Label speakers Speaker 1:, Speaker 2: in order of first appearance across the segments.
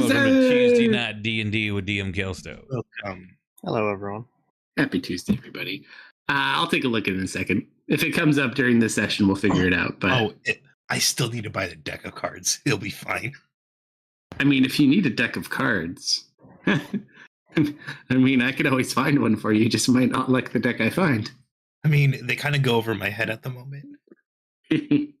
Speaker 1: Welcome to Tuesday Night D&D with DM Kalsto.
Speaker 2: Welcome.
Speaker 3: Hello, everyone.
Speaker 4: Happy Tuesday, everybody. I'll take a look in a second. If it comes up during this session, we'll figure it out. But
Speaker 2: I still need to buy the deck of cards. It'll be fine.
Speaker 4: I mean, if you need a deck of cards, I mean, I could always find one for you. You just might not like the deck I find.
Speaker 2: I mean, they kind of go over my head at the moment.
Speaker 3: I mean,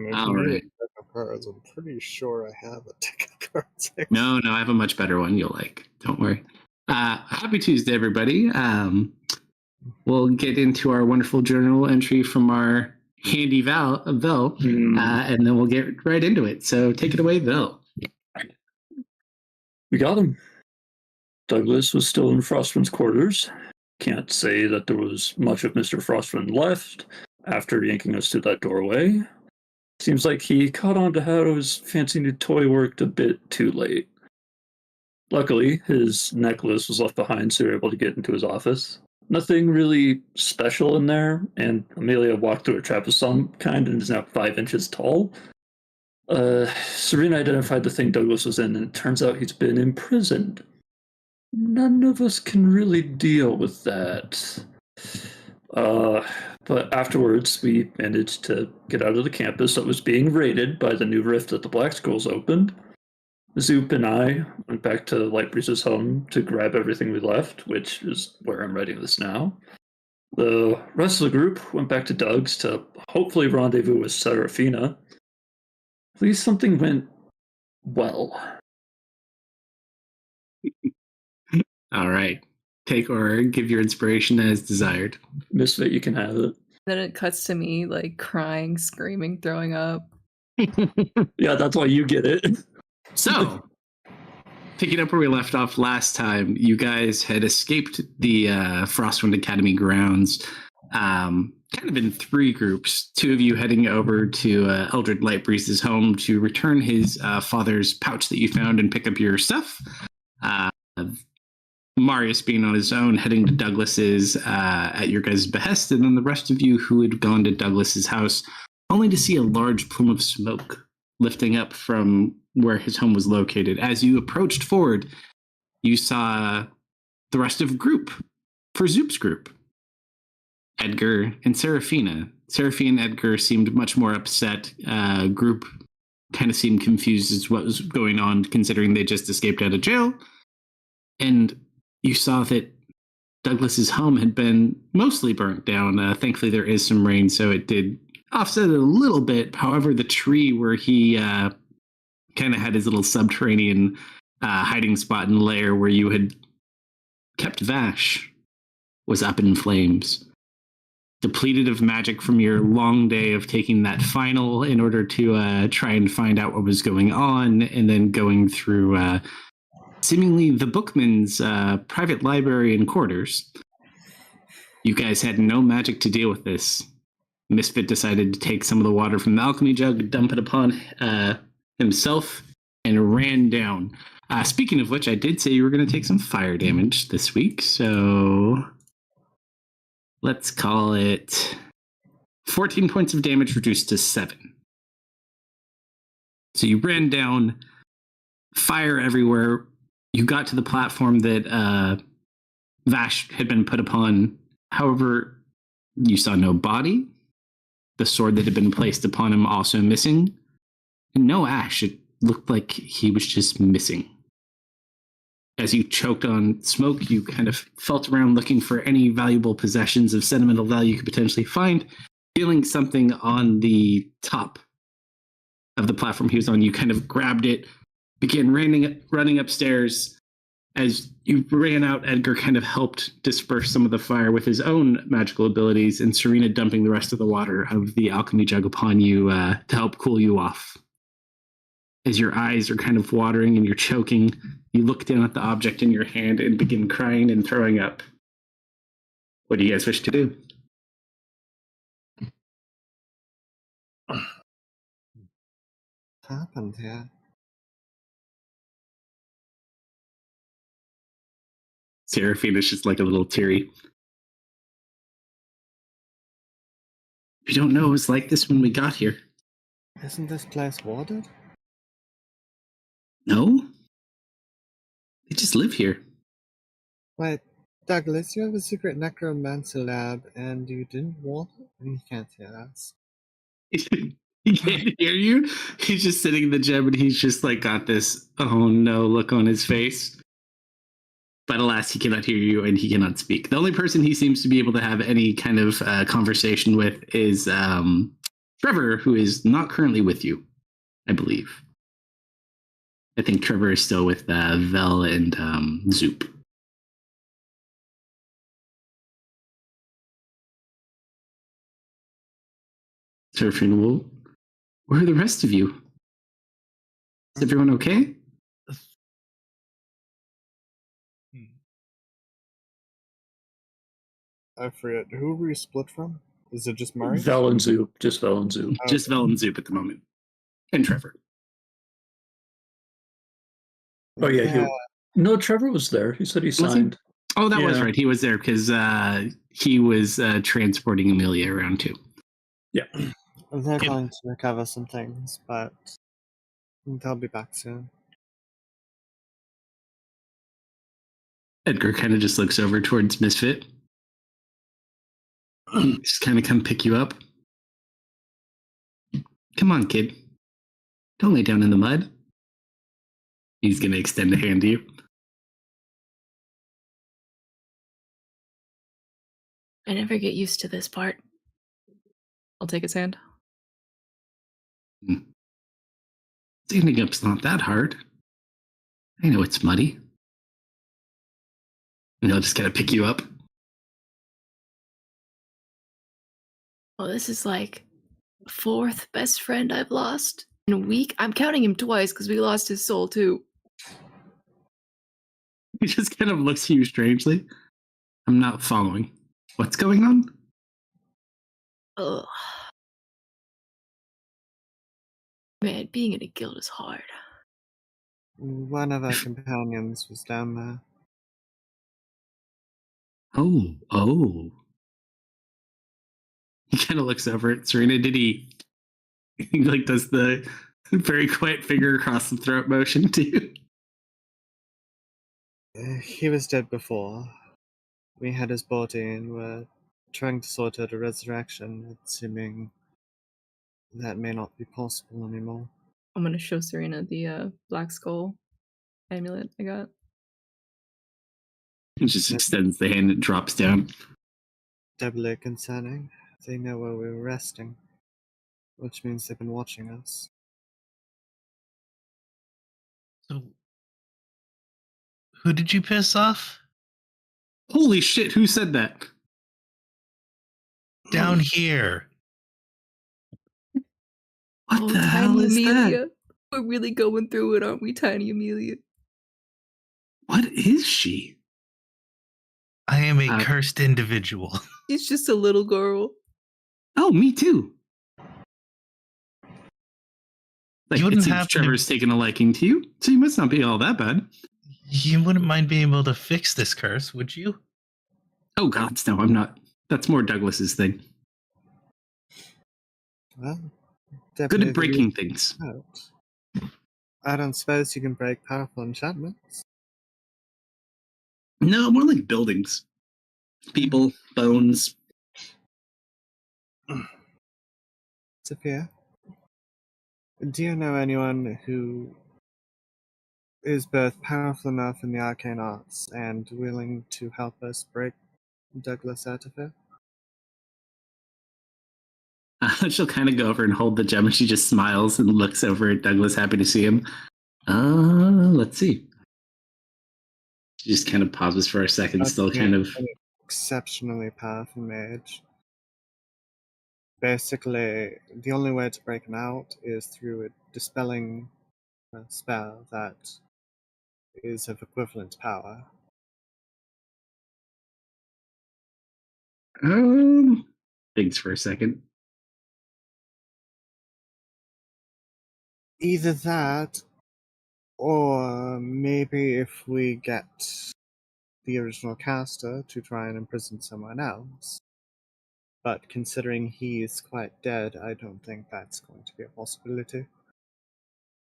Speaker 3: if
Speaker 4: All
Speaker 3: you need
Speaker 4: right.
Speaker 3: a deck of cards, I'm pretty sure I have a deck of cards.
Speaker 4: No, I have a much better one you'll like. Don't worry. Happy Tuesday, everybody. We'll get into our wonderful journal entry from our handy Vel, and then we'll get right into it. So take it away, Vel.
Speaker 5: We got him. Douglas was still in Frostman's quarters. Can't say that there was much of Mr. Frostman left after yanking us to that doorway. Seems like he caught on to how his fancy new toy worked a bit too late. Luckily, his necklace was left behind, so we were able to get into his office. Nothing really special in there, and Amelia walked through a trap of some kind and is now 5 inches tall. Serena identified the thing Douglas was in, and it turns out he's been imprisoned. None of us can really deal with that. But afterwards, we managed to get out of the campus that was being raided by the new rift that the Black Scrolls opened. Zoop and I went back to Lightbreeze's home to grab everything we left, which is where I'm writing this now. The rest of the group went back to Doug's to hopefully rendezvous with Serafina. At least something went well.
Speaker 4: All right. Take or give your inspiration as desired.
Speaker 5: Misfit, you can have it.
Speaker 6: Then it cuts to me, like, crying, screaming, throwing up.
Speaker 5: Yeah, that's why you get it.
Speaker 4: So, picking up where we left off last time, you guys had escaped the Frostwind Academy grounds, kind of in 3 groups. 2 of you heading over to Eldred Lightbreeze's home to return his father's pouch that you found and pick up your stuff. Marius being on his own, heading to Douglas's at your guys' behest, and then the rest of you who had gone to Douglas's house, only to see a large plume of smoke lifting up from where his home was located. As you approached forward, you saw the rest of the group, for Zoop's group. Edgar and Serafina. Serafina and Edgar seemed much more upset. Group kind of seemed confused as to what was going on, considering they just escaped out of jail. And you saw that Douglas's home had been mostly burnt down. Thankfully, there is some rain, so it did offset it a little bit. However, the tree where he kind of had his little subterranean hiding spot and lair where you had kept Vash was up in flames. Depleted of magic from your long day of taking that final in order to try and find out what was going on, and then going through seemingly the Bookman's private library and quarters. You guys had no magic to deal with this. Misfit decided to take some of the water from the alchemy jug, dump it upon himself, and ran down. Speaking of which, I did say you were going to take some fire damage this week, so let's call it 14 points of damage reduced to 7. So you ran down, fire everywhere. You got to the platform that Vash had been put upon. However, you saw no body. The sword that had been placed upon him also missing. And no ash. It looked like he was just missing. As you choked on smoke, you kind of felt around looking for any valuable possessions of sentimental value you could potentially find. Feeling something on the top of the platform he was on, you kind of grabbed it, began running upstairs. As you ran out, Edgar kind of helped disperse some of the fire with his own magical abilities, and Serena dumping the rest of the water of the alchemy jug upon you to help cool you off. As your eyes are kind of watering and you're choking, you look down at the object in your hand and begin crying and throwing up. What do you guys wish to do?
Speaker 3: What happened here?
Speaker 4: Serafina's just like a little teary. We don't know it was like this when we got here.
Speaker 3: Isn't this place watered?
Speaker 4: No? just live here.
Speaker 3: Wait, Douglas, you have a secret necromancy lab and you didn't want it? He can't hear us.
Speaker 4: He can't hear you. He's just sitting in the gym and he's just like got this oh no look on his face. But alas, he cannot hear you and he cannot speak. The only person he seems to be able to have any kind of conversation with is Trevor, who is not currently with you, I believe. I think Trevor is still with Vel and Zoop. Surfing, well, where are the rest of you? Is everyone okay?
Speaker 3: I forget. Who were you split from? Is it just Mari?
Speaker 5: Vel and Zoop. Just Vel and Zoop.
Speaker 4: Just Vel and Zoop at the moment. And Trevor.
Speaker 5: Oh, yeah. No, Trevor was there. He said he signed.
Speaker 4: Oh, that was right. He was there because he was transporting Amelia around too.
Speaker 5: Yeah.
Speaker 3: They're going to recover some things, but they'll be back soon.
Speaker 4: Edgar kind of just looks over towards Misfit. Just kind of come pick you up. Come on, kid. Don't lay down in the mud. He's going to extend a hand to you.
Speaker 6: I never get used to this part. I'll take his hand.
Speaker 4: Standing up's not that hard. I know it's muddy. And he'll just kind of pick you up.
Speaker 6: Oh, this is like the fourth best friend I've lost in a week. I'm counting him twice because we lost his soul too.
Speaker 4: He just kind of looks at you strangely. I'm not following. What's going on?
Speaker 6: Ugh. Man, being in a guild is hard.
Speaker 3: One of our companions was down there.
Speaker 4: Oh. He kind of looks over at Serena. Did he like does the very quiet finger across the throat motion to you?
Speaker 3: He was dead before. We had his body and were trying to sort out a resurrection, assuming that may not be possible anymore.
Speaker 6: I'm gonna show Serena the black skull amulet I got.
Speaker 4: He just extends the hand and drops down.
Speaker 3: Doubly concerning. They know where we were resting, which means they've been watching us.
Speaker 2: So, who did you piss off?
Speaker 4: Holy shit, who said that?
Speaker 2: Down here.
Speaker 4: What the hell is
Speaker 6: Amelia.
Speaker 4: that?
Speaker 6: We're really going through it, aren't we, Tiny Amelia?
Speaker 4: What is she?
Speaker 2: I am a cursed individual.
Speaker 6: She's just a little girl.
Speaker 4: Oh, me too. Like,
Speaker 2: You wouldn't
Speaker 4: it seems
Speaker 2: have to-
Speaker 4: Trevor's taken a liking to you, so you must not be all that bad.
Speaker 2: You wouldn't mind being able to fix this curse, would you?
Speaker 4: Oh gods, no, I'm not. That's more Douglas's thing.
Speaker 3: Well,
Speaker 4: Good
Speaker 3: definitely
Speaker 4: at breaking things.
Speaker 3: I don't suppose you can break powerful enchantments.
Speaker 4: No, more like buildings. People, bones.
Speaker 3: Sophia, do you know anyone who is both powerful enough in the arcane arts and willing to help us break Douglas out of here?
Speaker 4: She'll kind of go over and hold the gem, and she just smiles and looks over at Douglas, happy to see him. Let's see. She just kind of pauses for a second, still kind of...
Speaker 3: An exceptionally powerful mage. Basically, the only way to break him out is through a dispelling spell that is of equivalent power.
Speaker 4: Thinks for a second.
Speaker 3: Either that, or maybe if we get the original caster to try and imprison someone else. But considering he is quite dead, I don't think that's going to be a possibility.
Speaker 4: I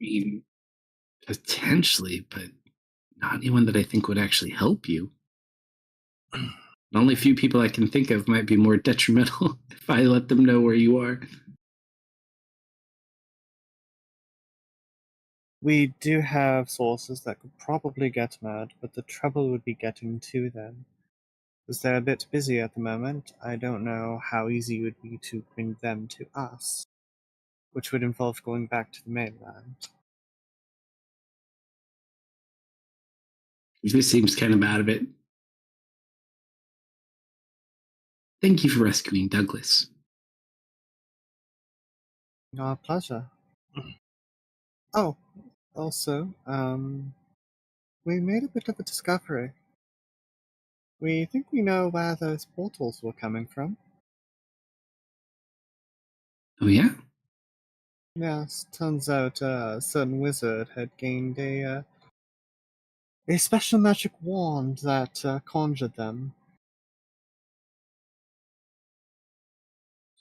Speaker 4: mean, potentially, but not anyone that I think would actually help you. The only few people I can think of might be more detrimental if I let them know where you are.
Speaker 3: We do have sources that could probably get mad, but the trouble would be getting to them. Because they're a bit busy at the moment, I don't know how easy it would be to bring them to us, which would involve going back to the mainland.
Speaker 4: This seems kind of out of it. Thank you for rescuing Douglas.
Speaker 3: Our pleasure. Oh, also, we made a bit of a discovery. We think we know where those portals were coming from.
Speaker 4: Oh, yeah?
Speaker 3: Yes, turns out a certain wizard had gained a special magic wand that conjured them.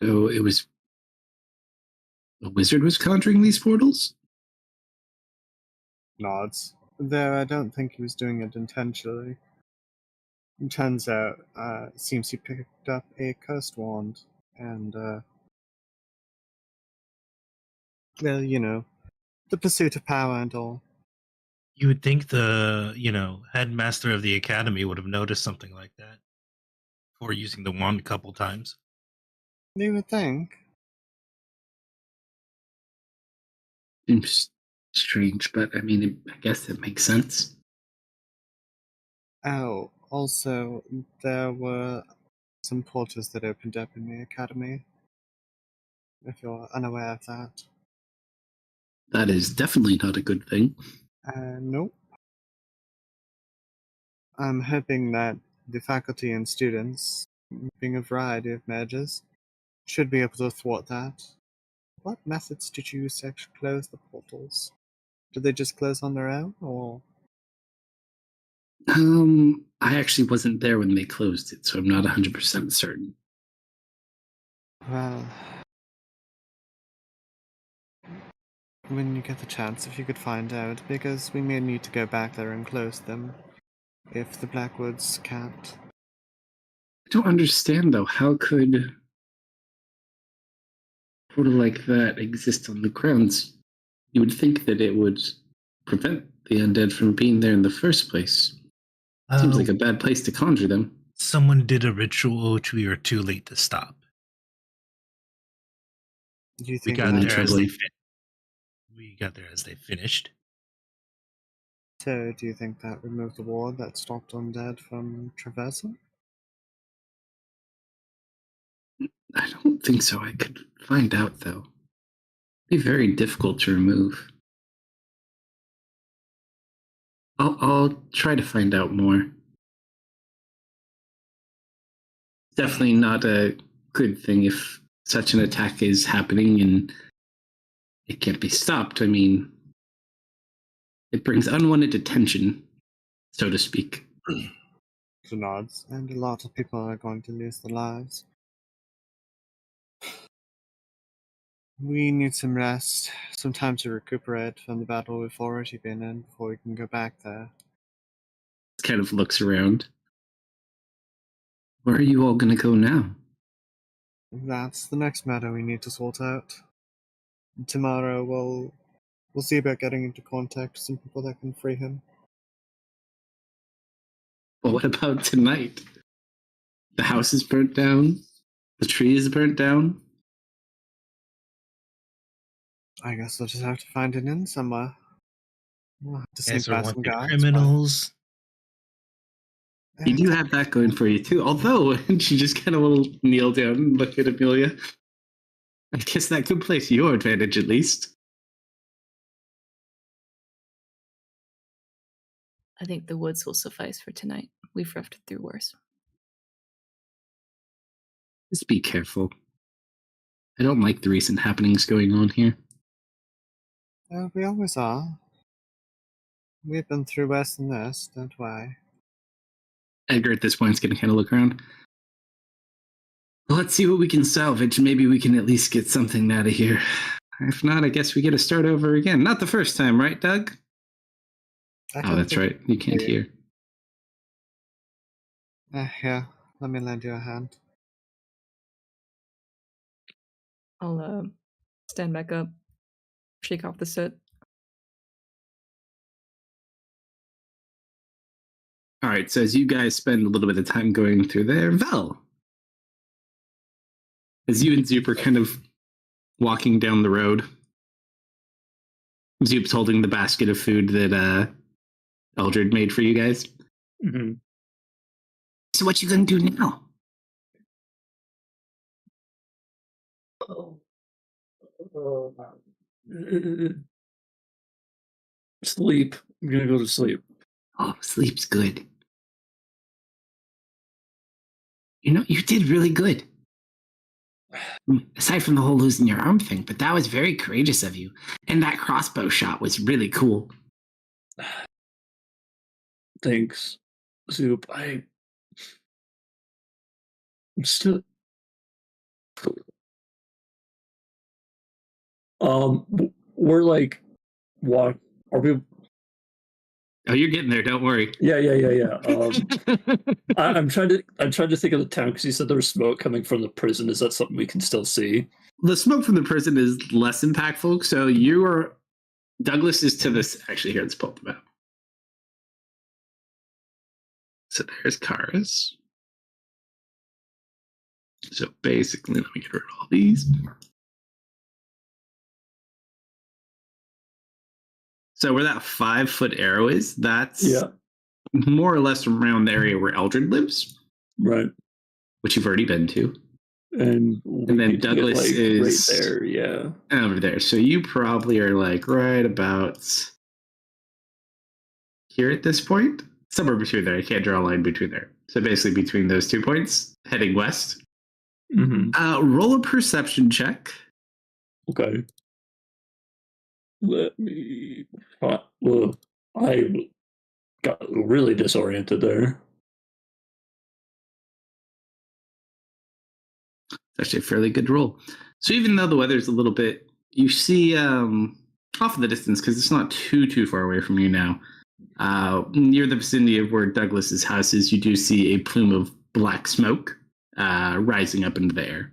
Speaker 4: So it was a wizard was conjuring these portals?
Speaker 3: Nods. Though I don't think he was doing it intentionally. It turns out, it seems he picked up a cursed wand, and, well, you know, the pursuit of power and all.
Speaker 2: You would think the, headmaster of the academy would have noticed something like that before using the wand a couple times.
Speaker 3: You would think.
Speaker 4: Seems strange, but I mean, I guess it makes sense.
Speaker 3: Oh, also, there were some portals that opened up in the academy, if you're unaware of that.
Speaker 4: That is definitely not a good thing.
Speaker 3: Nope. I'm hoping that the faculty and students, being a variety of mages, should be able to thwart that. What methods did you use to actually close the portals? Did they just close on their own, or?
Speaker 4: I actually wasn't there when they closed it, so I'm not 100% certain.
Speaker 3: Well, when you get the chance, if you could find out, because we may need to go back there and close them, if the Blackwoods can't.
Speaker 4: I don't understand, though. How could a portal like that exist on the grounds? You would think that it would prevent the undead from being there in the first place. Seems like a bad place to conjure them.
Speaker 2: Someone did a ritual which we were too late to stop.
Speaker 3: Do you
Speaker 2: We
Speaker 3: think
Speaker 2: got
Speaker 3: that-
Speaker 2: there as they finished.
Speaker 3: So, do you think that removed the ward that stopped undead from traversing?
Speaker 4: I don't think so. I could find out, though. It'd be very difficult to remove. I'll try to find out more. Definitely not a good thing if such an attack is happening and it can't be stopped. I mean, it brings unwanted attention, so to speak.
Speaker 3: The nods, and a lot of people are going to lose their lives. We need some rest, some time to recuperate from the battle we've already been in before we can go back there.
Speaker 4: Kind of looks around. Where are you all going to go now?
Speaker 3: That's the next matter we need to sort out. Tomorrow we'll see about getting into contact with some people that can free him.
Speaker 4: Well, what about tonight? The house is burnt down. The tree is burnt down.
Speaker 3: I guess we'll just have to find an inn somewhere. We'll have to
Speaker 2: Guys
Speaker 3: sneak
Speaker 2: are
Speaker 3: past some
Speaker 2: wanted
Speaker 3: guards.
Speaker 2: criminals.
Speaker 4: You do have that going for you too. Although she just kind of will kneel down and look at Amelia. I guess that could play to your advantage at least.
Speaker 6: I think the woods will suffice for tonight. We've roughed it through worse.
Speaker 4: Just be careful. I don't like the recent happenings going on here.
Speaker 3: We always are. We've been through worse than this, don't worry.
Speaker 4: Edgar at this point is going to kind of look around. Well, let's see what we can salvage. Maybe we can at least get something out of here. If not, I guess we get to start over again. Not the first time, right, Doug?
Speaker 3: I
Speaker 4: Oh,
Speaker 3: don't
Speaker 4: that's
Speaker 3: think
Speaker 4: right. You can't hear.
Speaker 3: Here, let me lend you a hand.
Speaker 7: I'll stand back up, shake off the soot.
Speaker 4: All right, so as you guys spend a little bit of time going through there, Vel, as you and Zoop are kind of walking down the road, Zoop's holding the basket of food that Eldred made for you guys.
Speaker 5: Mm-hmm.
Speaker 4: So what you gonna do now?
Speaker 5: Sleep. I'm gonna go to sleep.
Speaker 4: Oh, sleep's good. You know, you did really good. Aside from the whole losing your arm thing, but that was very courageous of you. And that crossbow shot was really cool.
Speaker 5: Thanks, Zoop. I'm still. We're like, what? Are we?
Speaker 4: Oh, you're getting there. Don't worry.
Speaker 5: Yeah. I'm trying to think of the town because you said there was smoke coming from the prison. Is that something we can still see?
Speaker 4: The smoke from the prison is less impactful. So you are. Douglas is to this. Actually, here, let's pull up the map. So there's cars. So basically, let me get rid of all these. So where that 5-foot arrow is, that's more or less around the area where Eldred lives.
Speaker 5: Right.
Speaker 4: Which you've already been to.
Speaker 5: And
Speaker 4: then Douglas is
Speaker 5: right there, yeah.
Speaker 4: Over there. So you probably are like right about here at this point. Somewhere between there. I can't draw a line between there. So basically between those 2 points, heading west.
Speaker 5: Mm-hmm.
Speaker 4: Roll a perception check.
Speaker 5: Okay. Let me. Well, I got really disoriented there.
Speaker 4: It's actually a fairly good roll. So even though the weather's a little bit, you see off in the distance, because it's not too far away from you now, near the vicinity of where Douglas's house is, you do see a plume of black smoke rising up into the air.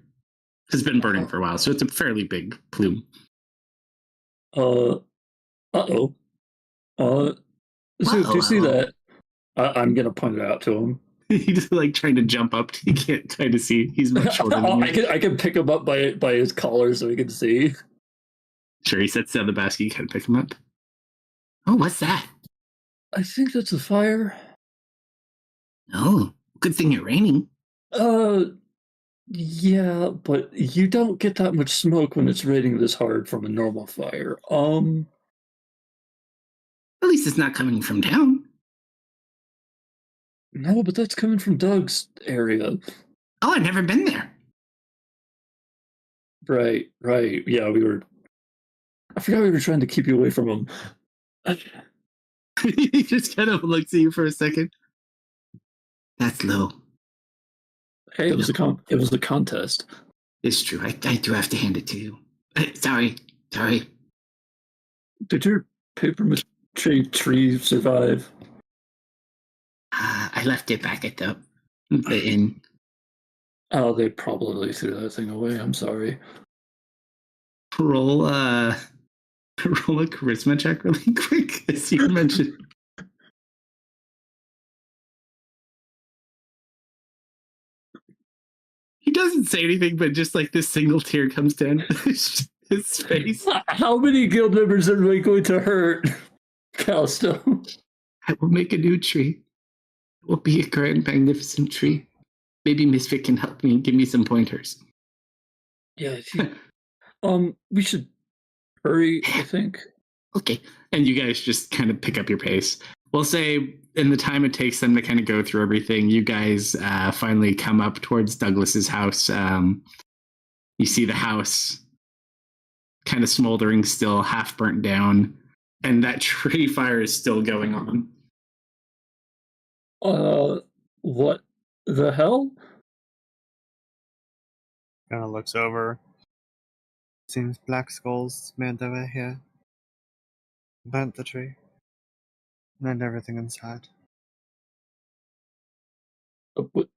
Speaker 4: It's been burning for a while, so it's a fairly big plume.
Speaker 5: Do you see that? I'm gonna point it out to him.
Speaker 4: He's like trying to jump up. He can't kind of see. He's much shorter than you.
Speaker 5: I can pick him up by his collar so he can see.
Speaker 4: Sure, he sets down the basket. You can pick him up. Oh, what's that?
Speaker 5: I think that's a fire.
Speaker 4: Oh, good thing it's raining.
Speaker 5: Yeah, but you don't get that much smoke when it's raining this hard from a normal fire.
Speaker 4: At least it's not coming from town.
Speaker 5: No, but that's coming from Doug's area.
Speaker 4: Oh, I've never been there.
Speaker 5: Right. Yeah, I forgot we were trying to keep you away from him.
Speaker 4: He just kind of looks at you for a second. That's low.
Speaker 5: Hey, it was a contest.
Speaker 4: It's true. I do have to hand it to you. Sorry.
Speaker 5: Did your paper mache tree survive?
Speaker 4: I left it back at the inn.
Speaker 5: Oh, they probably threw that thing away. I'm sorry.
Speaker 4: Roll a charisma check really quick, as you mentioned. He doesn't say anything, but just like this single tear comes down his face.
Speaker 5: How many guild members are we going to hurt, Kalsto?
Speaker 4: I will make a new tree. It will be a grand, magnificent tree. Maybe Misfit can help me and give me some pointers.
Speaker 5: Yeah. We should hurry, I think.
Speaker 4: Okay. And you guys just kind of pick up your pace. We'll say in the time it takes them to kind of go through everything, you guys finally come up towards Douglas's house. You see the house kind of smoldering still, half burnt down, and that tree fire is still going on.
Speaker 5: What the hell?
Speaker 3: Kind of looks over. Seems black skulls made their way here. Burnt the tree. And everything inside.
Speaker 5: What-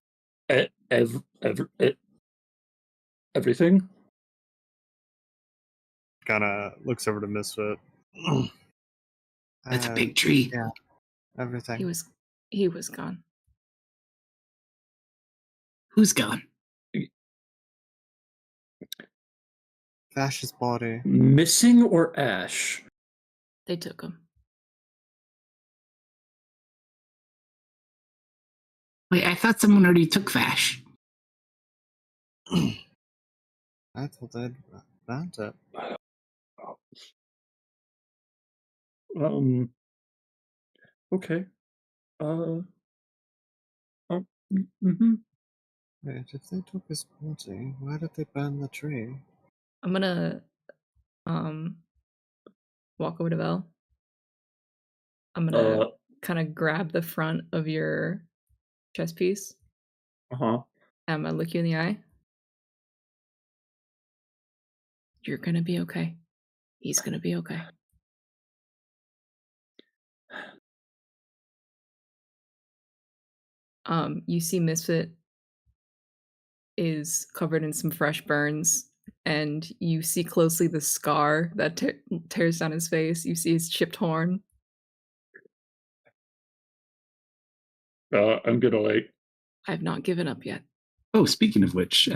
Speaker 5: everything?
Speaker 3: Kinda looks over to Misfit.
Speaker 4: That's a big tree.
Speaker 3: Yeah, everything.
Speaker 6: He was gone.
Speaker 4: Who's gone?
Speaker 3: Vash's body.
Speaker 5: Missing or Ash?
Speaker 6: They took him.
Speaker 4: Wait, I thought someone already took Vash.
Speaker 3: I thought they'd found it.
Speaker 5: Okay. Mm-hmm.
Speaker 3: Wait, if they took his body, why did they burn the tree?
Speaker 7: I'm gonna walk over to Vel. I'm gonna kind of grab the front of your chest piece.
Speaker 5: Uh-huh.
Speaker 7: And I'm gonna look you in the eye.
Speaker 6: You're gonna be okay. He's gonna be okay.
Speaker 7: You see Misfit is covered in some fresh burns, and you see closely the scar that tears down his face. You see his chipped horn.
Speaker 5: I'm gonna
Speaker 6: I've not given up yet.
Speaker 4: Oh, speaking of which,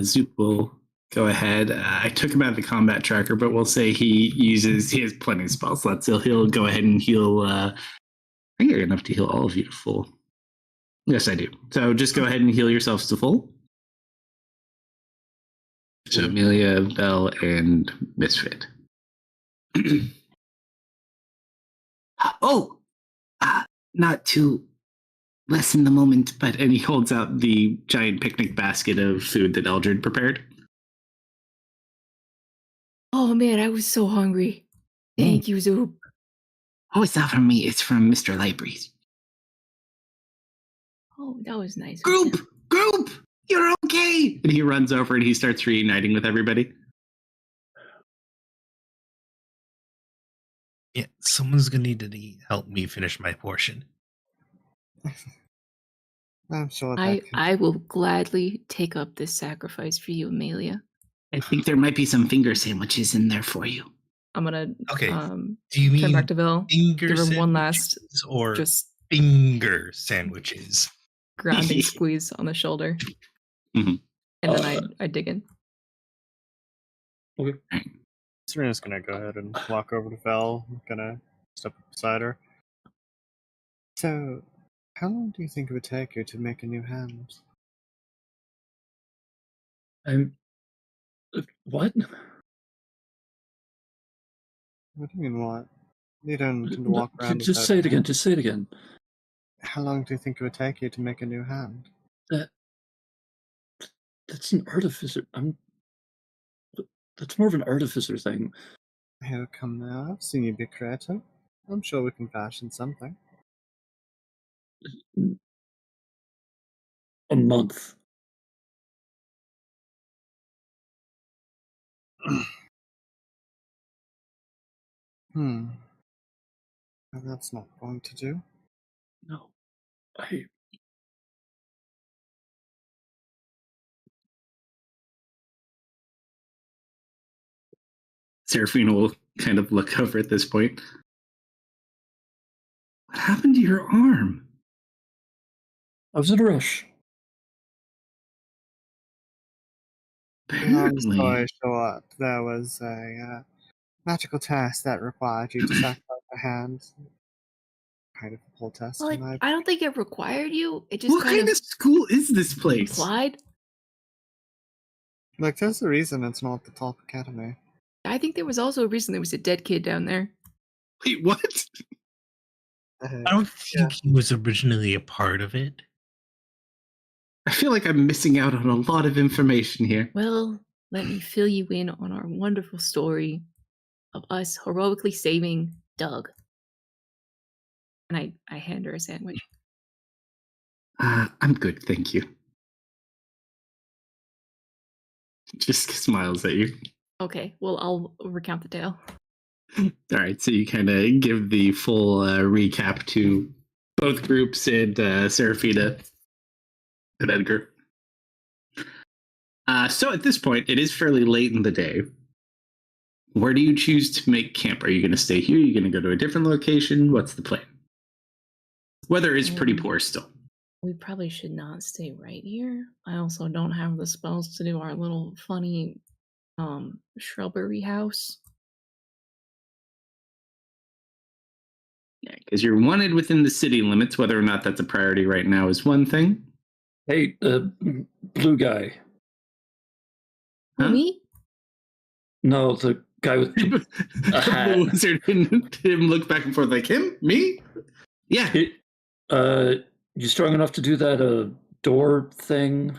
Speaker 4: Zoop will go ahead. I took him out of the combat tracker, but we'll say he has plenty of spell slots, so he'll go ahead and heal. I think I got enough to heal all of you to full. Yes, I do. So just go ahead and heal yourselves to full. So Amelia, Belle, and Misfit. Not to lessen the moment, and he holds out the giant picnic basket of food that Eldred prepared.
Speaker 6: Oh man, I was so hungry. Thank you, Zoop.
Speaker 4: Oh, it's not from me. It's from Mr. Lightbreeze.
Speaker 6: Oh, that was nice.
Speaker 4: Group! You're okay! And he runs over and he starts reuniting with everybody.
Speaker 2: Yeah, someone's gonna need to help me finish my portion.
Speaker 3: I'm sure
Speaker 6: I will gladly take up this sacrifice for you, Amelia.
Speaker 4: I think there might be some finger sandwiches in there for you.
Speaker 7: I'm gonna
Speaker 2: Do you mean
Speaker 7: turn back to Vel.
Speaker 2: finger
Speaker 7: Give her one
Speaker 2: sandwiches
Speaker 7: last
Speaker 2: or
Speaker 7: just
Speaker 2: finger sandwiches?
Speaker 7: grounding squeeze on the shoulder.
Speaker 4: Mhm.
Speaker 7: And then I dig in.
Speaker 5: Okay.
Speaker 3: Serena's gonna go ahead and walk over to Vel, gonna step up beside her. So, how long do you think it would take you to make a new hand?
Speaker 5: What?
Speaker 3: What do you mean, what? You don't intend to walk around
Speaker 5: Just
Speaker 3: without
Speaker 5: say it
Speaker 3: a
Speaker 5: again.
Speaker 3: hand?
Speaker 5: Just say it again.
Speaker 3: How long do you think it would take you to make a new hand?
Speaker 5: That's an artificer. That's more of an artificer thing.
Speaker 3: Oh, come now. I've seen you be creative. I'm sure we can fashion something.
Speaker 5: A month.
Speaker 3: Well, that's not going to do.
Speaker 5: No.
Speaker 4: Seraphina will kind of look over at this point. What happened to your arm?
Speaker 5: I was in a rush.
Speaker 3: Long story
Speaker 4: Apparently.
Speaker 3: short, there was a magical test that required you to sacrifice a hand. Kind of a whole test.
Speaker 6: Well,
Speaker 3: and
Speaker 6: I don't think it required you. It just
Speaker 4: What kind of school is this place?
Speaker 6: implied.
Speaker 3: Like, there's a reason it's not the top academy.
Speaker 6: I think there was also a reason there was a dead kid down there.
Speaker 4: Wait, what?
Speaker 2: I don't think he was originally a part of it.
Speaker 4: I feel like I'm missing out on a lot of information here.
Speaker 6: Well, let me fill you in on our wonderful story of us heroically saving Doug. And I hand her a sandwich.
Speaker 4: I'm good, thank you. Just smiles at you.
Speaker 6: Okay, well, I'll recount the tale.
Speaker 4: All right, so you kind of give the full recap to both groups and Serafina and Edgar. So at this point, it is fairly late in the day. Where do you choose to make camp? Are you going to stay here? Are you going to go to a different location? What's the plan? Weather is pretty poor still.
Speaker 6: We probably should not stay right here. I also don't have the spells to do our little funny shrubbery house.
Speaker 4: Yeah, because you're wanted within the city limits. Whether or not that's a priority right now is one thing.
Speaker 5: Hey, blue guy.
Speaker 6: Who,
Speaker 4: Huh?
Speaker 6: me?
Speaker 5: No, the guy with a hat.
Speaker 4: The wizard and him look back and forth like, him? Me? Yeah.
Speaker 5: You strong enough to do that door thing?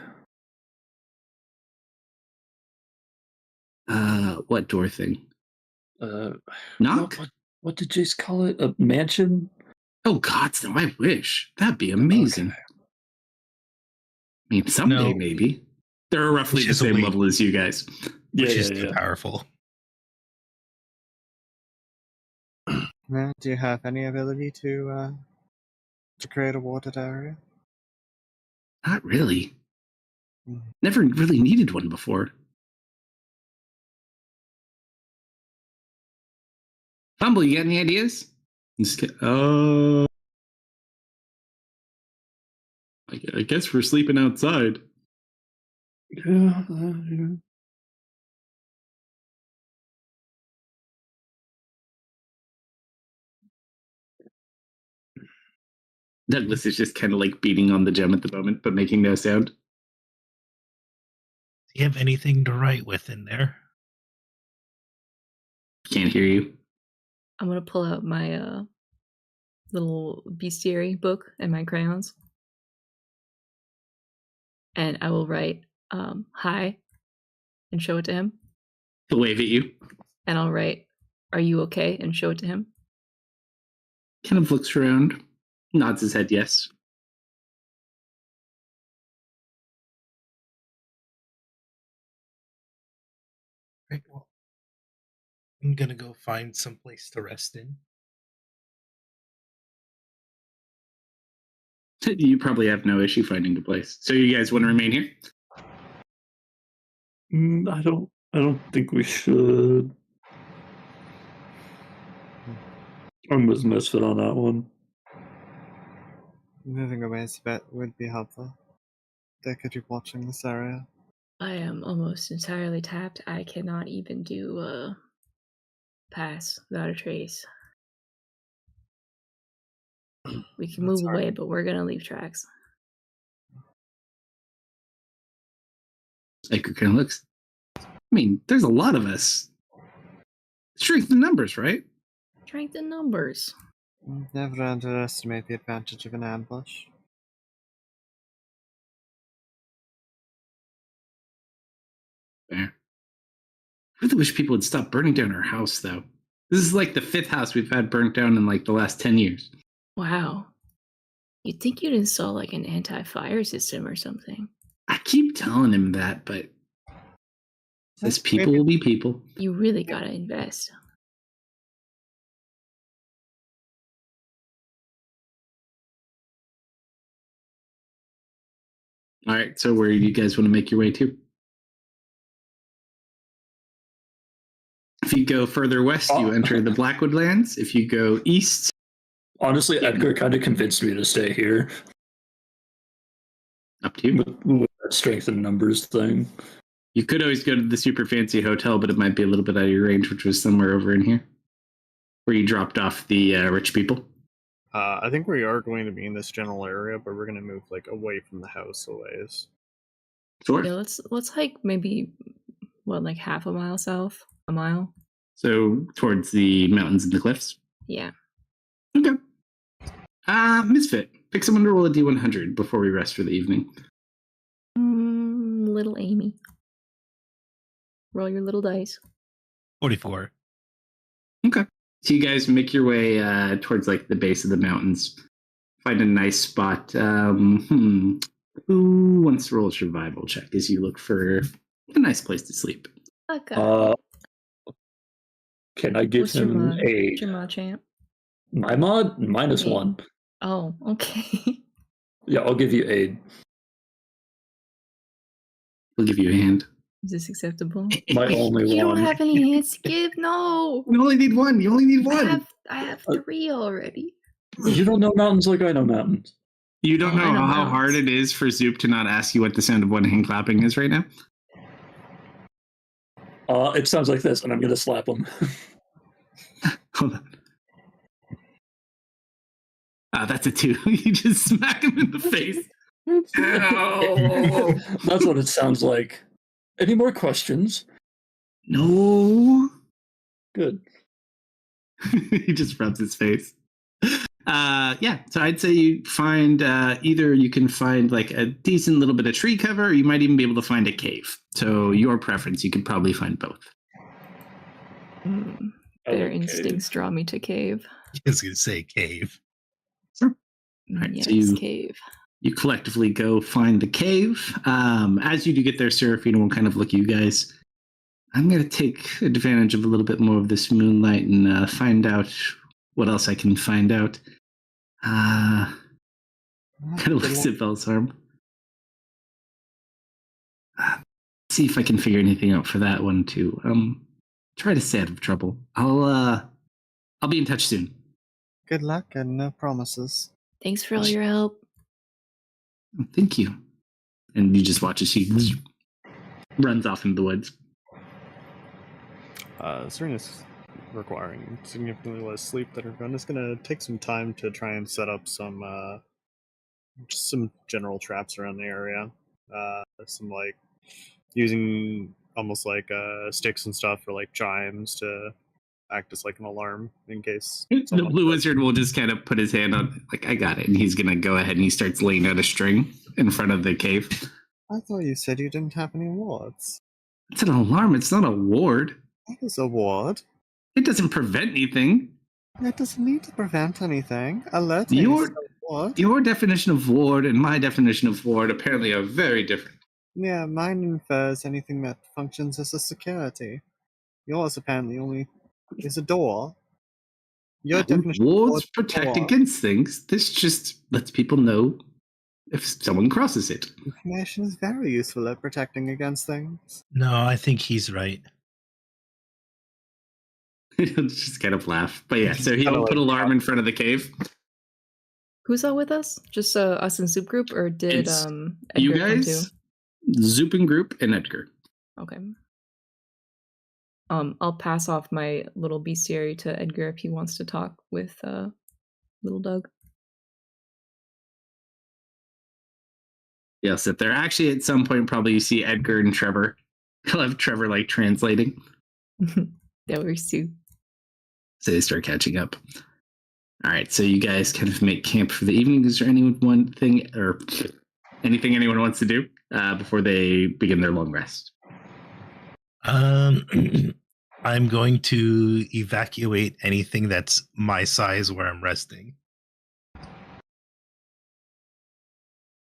Speaker 4: What door thing?
Speaker 5: Knock?
Speaker 4: Knock?
Speaker 5: What did Jace call it? A mansion?
Speaker 4: Oh, God, no, I wish. That'd be amazing.
Speaker 5: Okay.
Speaker 4: I mean, someday
Speaker 2: No.
Speaker 4: maybe. They're roughly
Speaker 2: Which
Speaker 4: the
Speaker 2: is
Speaker 4: same
Speaker 2: elite.
Speaker 4: level as you guys.
Speaker 2: Which
Speaker 5: Yeah,
Speaker 2: is
Speaker 5: yeah,
Speaker 2: too
Speaker 5: yeah.
Speaker 2: powerful.
Speaker 3: Now, do you have any ability to create a watered area?
Speaker 4: Not really.
Speaker 3: Mhm.
Speaker 4: Never really needed one before. Fumble, you got any ideas? Oh. I guess we're sleeping outside.
Speaker 5: Yeah.
Speaker 4: Douglas is just kind of like beating on the gem at the moment, but making no sound.
Speaker 2: Do you have anything to write with in there?
Speaker 4: Can't hear you.
Speaker 6: I'm gonna pull out my little bestiary book and my crayons. And I will write hi and show it to him.
Speaker 4: He'll wave at you.
Speaker 6: And I'll write, "Are you okay?" and show it to him.
Speaker 4: Kind of looks around, nods his head yes.
Speaker 2: Right, well, I'm gonna go find some place to rest in.
Speaker 4: You probably have no issue finding a place. So you guys want to remain here?
Speaker 5: I don't think we should. I'm with Misfit on that one.
Speaker 3: Moving away a bit would be helpful. They could be watching this area.
Speaker 6: I am almost entirely tapped. I cannot even do pass without a trace. We can
Speaker 3: That's
Speaker 6: move
Speaker 3: hard.
Speaker 6: away, but we're gonna leave tracks.
Speaker 4: Edgar kind of looks. I mean, there's a lot of us. Strength in numbers, right?
Speaker 6: Strength in numbers.
Speaker 3: Never underestimate the advantage of an ambush.
Speaker 4: Fair. I really wish people would stop burning down our house, though. This is like the 5th house we've had burnt down in like the last 10 years.
Speaker 6: Wow. You'd think you'd install like an anti-fire system or something.
Speaker 4: I keep telling him that, but as people will be people.
Speaker 6: You really gotta invest.
Speaker 4: All right, so where do you guys want to make your way to? If you go further west, you enter the Blackwood Lands. If you go east,
Speaker 5: Honestly, Edgar kind of convinced me to stay here
Speaker 4: up to you.
Speaker 5: with that strength in numbers thing.
Speaker 4: You could always go to the super fancy hotel, but it might be a little bit out of your range, which was somewhere over in here, where you dropped off the rich people.
Speaker 3: I think we are going to be in this general area, but we're going to move like away from the house a ways.
Speaker 4: Sure.
Speaker 6: Yeah, let's hike maybe like half a mile south, a mile.
Speaker 4: So towards the mountains and the cliffs.
Speaker 6: Yeah.
Speaker 4: Okay. Misfit, pick someone to roll a D100 before we rest for the evening.
Speaker 6: Little Amy. Roll your little dice.
Speaker 2: 44.
Speaker 4: Okay. So you guys make your way towards like the base of the mountains. Find a nice spot. Who wants to roll a survival check as you look for a nice place to sleep?
Speaker 6: I got it.
Speaker 5: Can I give
Speaker 7: What's your
Speaker 5: him
Speaker 7: mod?
Speaker 5: a
Speaker 7: What's your mod, champ?
Speaker 5: my mod
Speaker 7: Aid.
Speaker 5: -1?
Speaker 7: Oh, okay.
Speaker 5: Yeah, I'll give you aid.
Speaker 4: We'll give you a hand.
Speaker 7: Is this acceptable?
Speaker 5: My only
Speaker 7: You
Speaker 5: one.
Speaker 7: don't have any hands to give. No.
Speaker 4: You only need one. You only need one.
Speaker 7: I have
Speaker 5: Uh,
Speaker 7: 3 already.
Speaker 5: You don't know mountains like I know mountains.
Speaker 4: You don't
Speaker 7: Oh, I
Speaker 4: know
Speaker 7: know
Speaker 4: how hard
Speaker 7: mountains.
Speaker 4: it is for Zoop to not ask you what the sound of one hand clapping is right now?
Speaker 5: It sounds like this, and I'm gonna slap him.
Speaker 4: Hold on. That's a 2. You just smack him in the face. Ow.
Speaker 5: That's what it sounds like. Any more questions?
Speaker 4: No.
Speaker 5: Good.
Speaker 4: He just rubs his face. Yeah, so I'd say you find either you can find like a decent little bit of tree cover, or you might even be able to find a cave. So your preference, you could probably find both.
Speaker 7: Their
Speaker 5: Okay.
Speaker 7: instincts draw me to cave.
Speaker 2: I was going to say cave.
Speaker 4: Right,
Speaker 7: Yes,
Speaker 4: so
Speaker 7: cave.
Speaker 4: you collectively go find the cave. As you do get there, Seraphina will kind of look at you guys. I'm going to take advantage of a little bit more of this moonlight and find out what else I can find out. Kind of looks at Bel's arm. See if I can figure anything out for that one too. Try to stay out of trouble. I'll be in touch soon.
Speaker 3: Good luck and no promises.
Speaker 7: Thanks for all your help.
Speaker 4: Thank you. And you just watch as she runs off into the woods.
Speaker 3: Serena's requiring significantly less sleep than her friend. Is going to take some time to try and set up some just some general traps around the area. Some like using almost like sticks and stuff for like chimes to act as like an alarm in case
Speaker 4: The
Speaker 3: someone
Speaker 4: blue
Speaker 3: does-
Speaker 4: wizard will just kind of put his hand on, like, I got it. And he's going to go ahead and he starts laying out a string in front of the cave.
Speaker 3: I thought you said you didn't have any wards.
Speaker 4: It's an alarm. It's not a ward.
Speaker 3: That is a ward.
Speaker 4: It doesn't prevent anything.
Speaker 3: It doesn't need to prevent anything. Alerting
Speaker 4: Your-
Speaker 3: is still a ward.
Speaker 4: Your definition of ward and my definition of ward apparently are very different.
Speaker 3: Yeah, mine infers anything that functions as a security. Yours apparently only is a door. Your definition of ward
Speaker 4: Wards
Speaker 3: is a
Speaker 4: protect
Speaker 3: door.
Speaker 4: against things. This just lets people know if someone crosses it.
Speaker 3: Information is very useful at protecting against things.
Speaker 2: No, I think he's right.
Speaker 4: He'll just kind of laugh. But yeah, so
Speaker 3: Kinda
Speaker 4: he'll
Speaker 3: like-
Speaker 4: put alarm in front of the cave.
Speaker 7: Who's all with us? Just us and Soup Group, or did
Speaker 4: It's
Speaker 7: Edgar
Speaker 4: you
Speaker 7: come
Speaker 4: guys,
Speaker 7: too?
Speaker 4: Zooping Group, and Edgar.
Speaker 7: Okay. I'll pass off my little bestiary to Edgar if he wants to talk with little Doug.
Speaker 4: You'll sit there. Actually, at some point, probably you see Edgar and Trevor. He'll have Trevor like translating.
Speaker 7: That works too.
Speaker 4: So they start catching up. All right, so you guys kind of make camp for the evening. Is there anything anyone wants to do before they begin their long rest?
Speaker 2: I'm going to evacuate anything that's my size where I'm resting.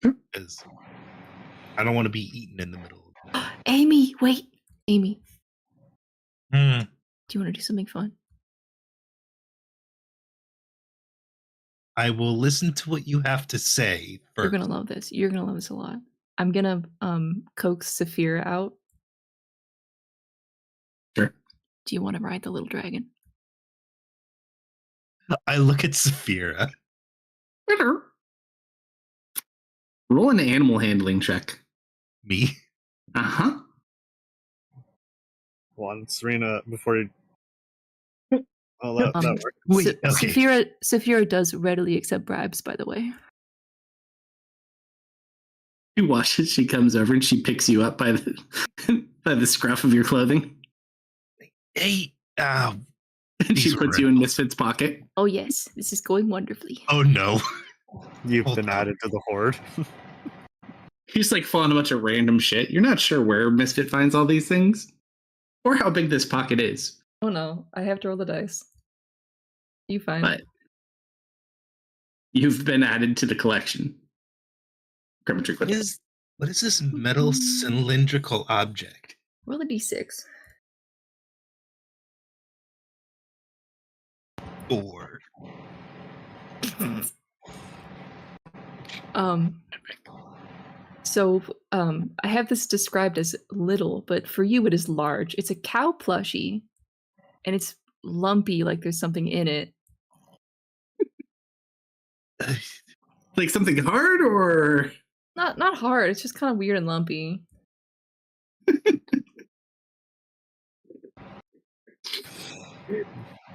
Speaker 2: Because I don't want to be eaten in the middle of it.
Speaker 7: Amy, wait. Amy,
Speaker 2: Hmm.
Speaker 7: do you want to do something fun?
Speaker 2: I will listen to what you have to say first.
Speaker 7: You're gonna love this. You're gonna love this a lot. I'm gonna coax Saphira out.
Speaker 4: Sure.
Speaker 7: Do you want to ride the little dragon?
Speaker 2: I look at Saphira.
Speaker 4: Roll an animal handling check.
Speaker 2: Me?
Speaker 4: Uh-huh.
Speaker 3: One, Serena, before you. Oh, that
Speaker 7: Um,
Speaker 3: works.
Speaker 2: Wait, okay.
Speaker 7: Saphira does readily accept bribes, by the way.
Speaker 4: You watch as she comes over and she picks you up by the by the scruff of your clothing.
Speaker 2: Hey,
Speaker 4: And she
Speaker 2: These
Speaker 4: puts
Speaker 2: were
Speaker 4: you in Misfit's pocket.
Speaker 7: Oh yes, this is going wonderfully.
Speaker 2: oh no.
Speaker 3: You've
Speaker 2: Hold
Speaker 3: been
Speaker 2: on.
Speaker 3: added to the horde.
Speaker 4: You're just like falling a bunch of random shit. You're not sure where Misfit finds all these things or how big this pocket is.
Speaker 7: Oh no, I have to roll the dice. You fine?
Speaker 4: But you've been added to the collection. Grab a drink with us.
Speaker 2: What is this metal cylindrical object?
Speaker 7: Roll a d6.
Speaker 2: 4.
Speaker 7: So I have this described as little, but for you it is large. It's a cow plushie, and it's lumpy, like there's something in it.
Speaker 4: Like something hard, or
Speaker 7: Not hard. It's just kind of weird and lumpy.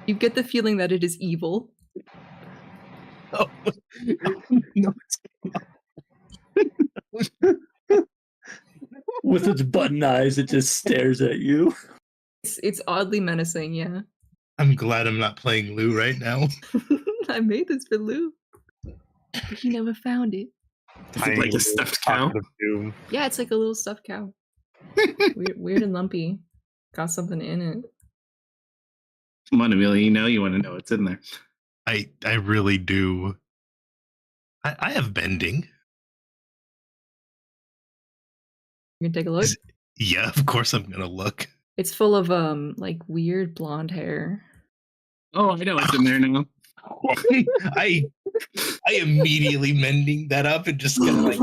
Speaker 7: You get the feeling that it is evil.
Speaker 2: Oh,
Speaker 4: no,
Speaker 5: With its button eyes, it just stares at you.
Speaker 7: It's oddly menacing, yeah.
Speaker 2: I'm glad I'm not playing Lou right now.
Speaker 7: I made this for Lou, but he never found it.
Speaker 4: Is it like a stuffed cow?
Speaker 3: Pocket of doom.
Speaker 7: Yeah, it's like a little stuffed cow. Weird and lumpy. Got something in it.
Speaker 4: Come on, Amelia, you want to know what's in there.
Speaker 2: I really do. I have bending.
Speaker 7: You can take a look.
Speaker 2: Yeah, of course I'm gonna look.
Speaker 7: It's full of like weird blonde hair.
Speaker 4: Oh, I know what's in there now.
Speaker 2: I immediately mending that up and just gonna like.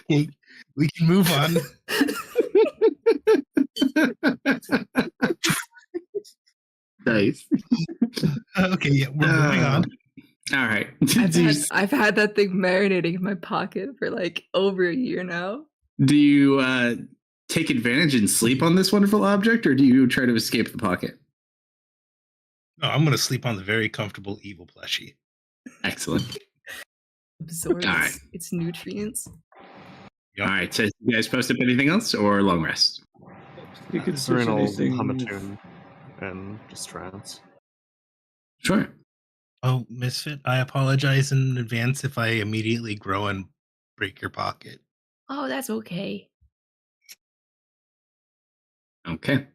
Speaker 2: Okay, we can move on.
Speaker 4: Nice.
Speaker 2: Okay, yeah, we're moving on.
Speaker 4: All right.
Speaker 7: I've had that thing marinating in my pocket for like over a year now.
Speaker 4: Do you take advantage and sleep on this wonderful object, or do you try to escape the pocket?
Speaker 2: No, I'm gonna sleep on the very comfortable evil plushie.
Speaker 4: Excellent.
Speaker 7: Absorb
Speaker 4: All right.
Speaker 7: its nutrients.
Speaker 2: Yep.
Speaker 4: All right. So, you guys post up anything else, or long rest?
Speaker 5: You could
Speaker 3: Serena will
Speaker 5: anything.
Speaker 3: hum a tune and just trance.
Speaker 4: Sure.
Speaker 2: Oh, Misfit, I apologize in advance if I immediately grow and break your pocket.
Speaker 6: Oh, that's okay.
Speaker 4: Okay.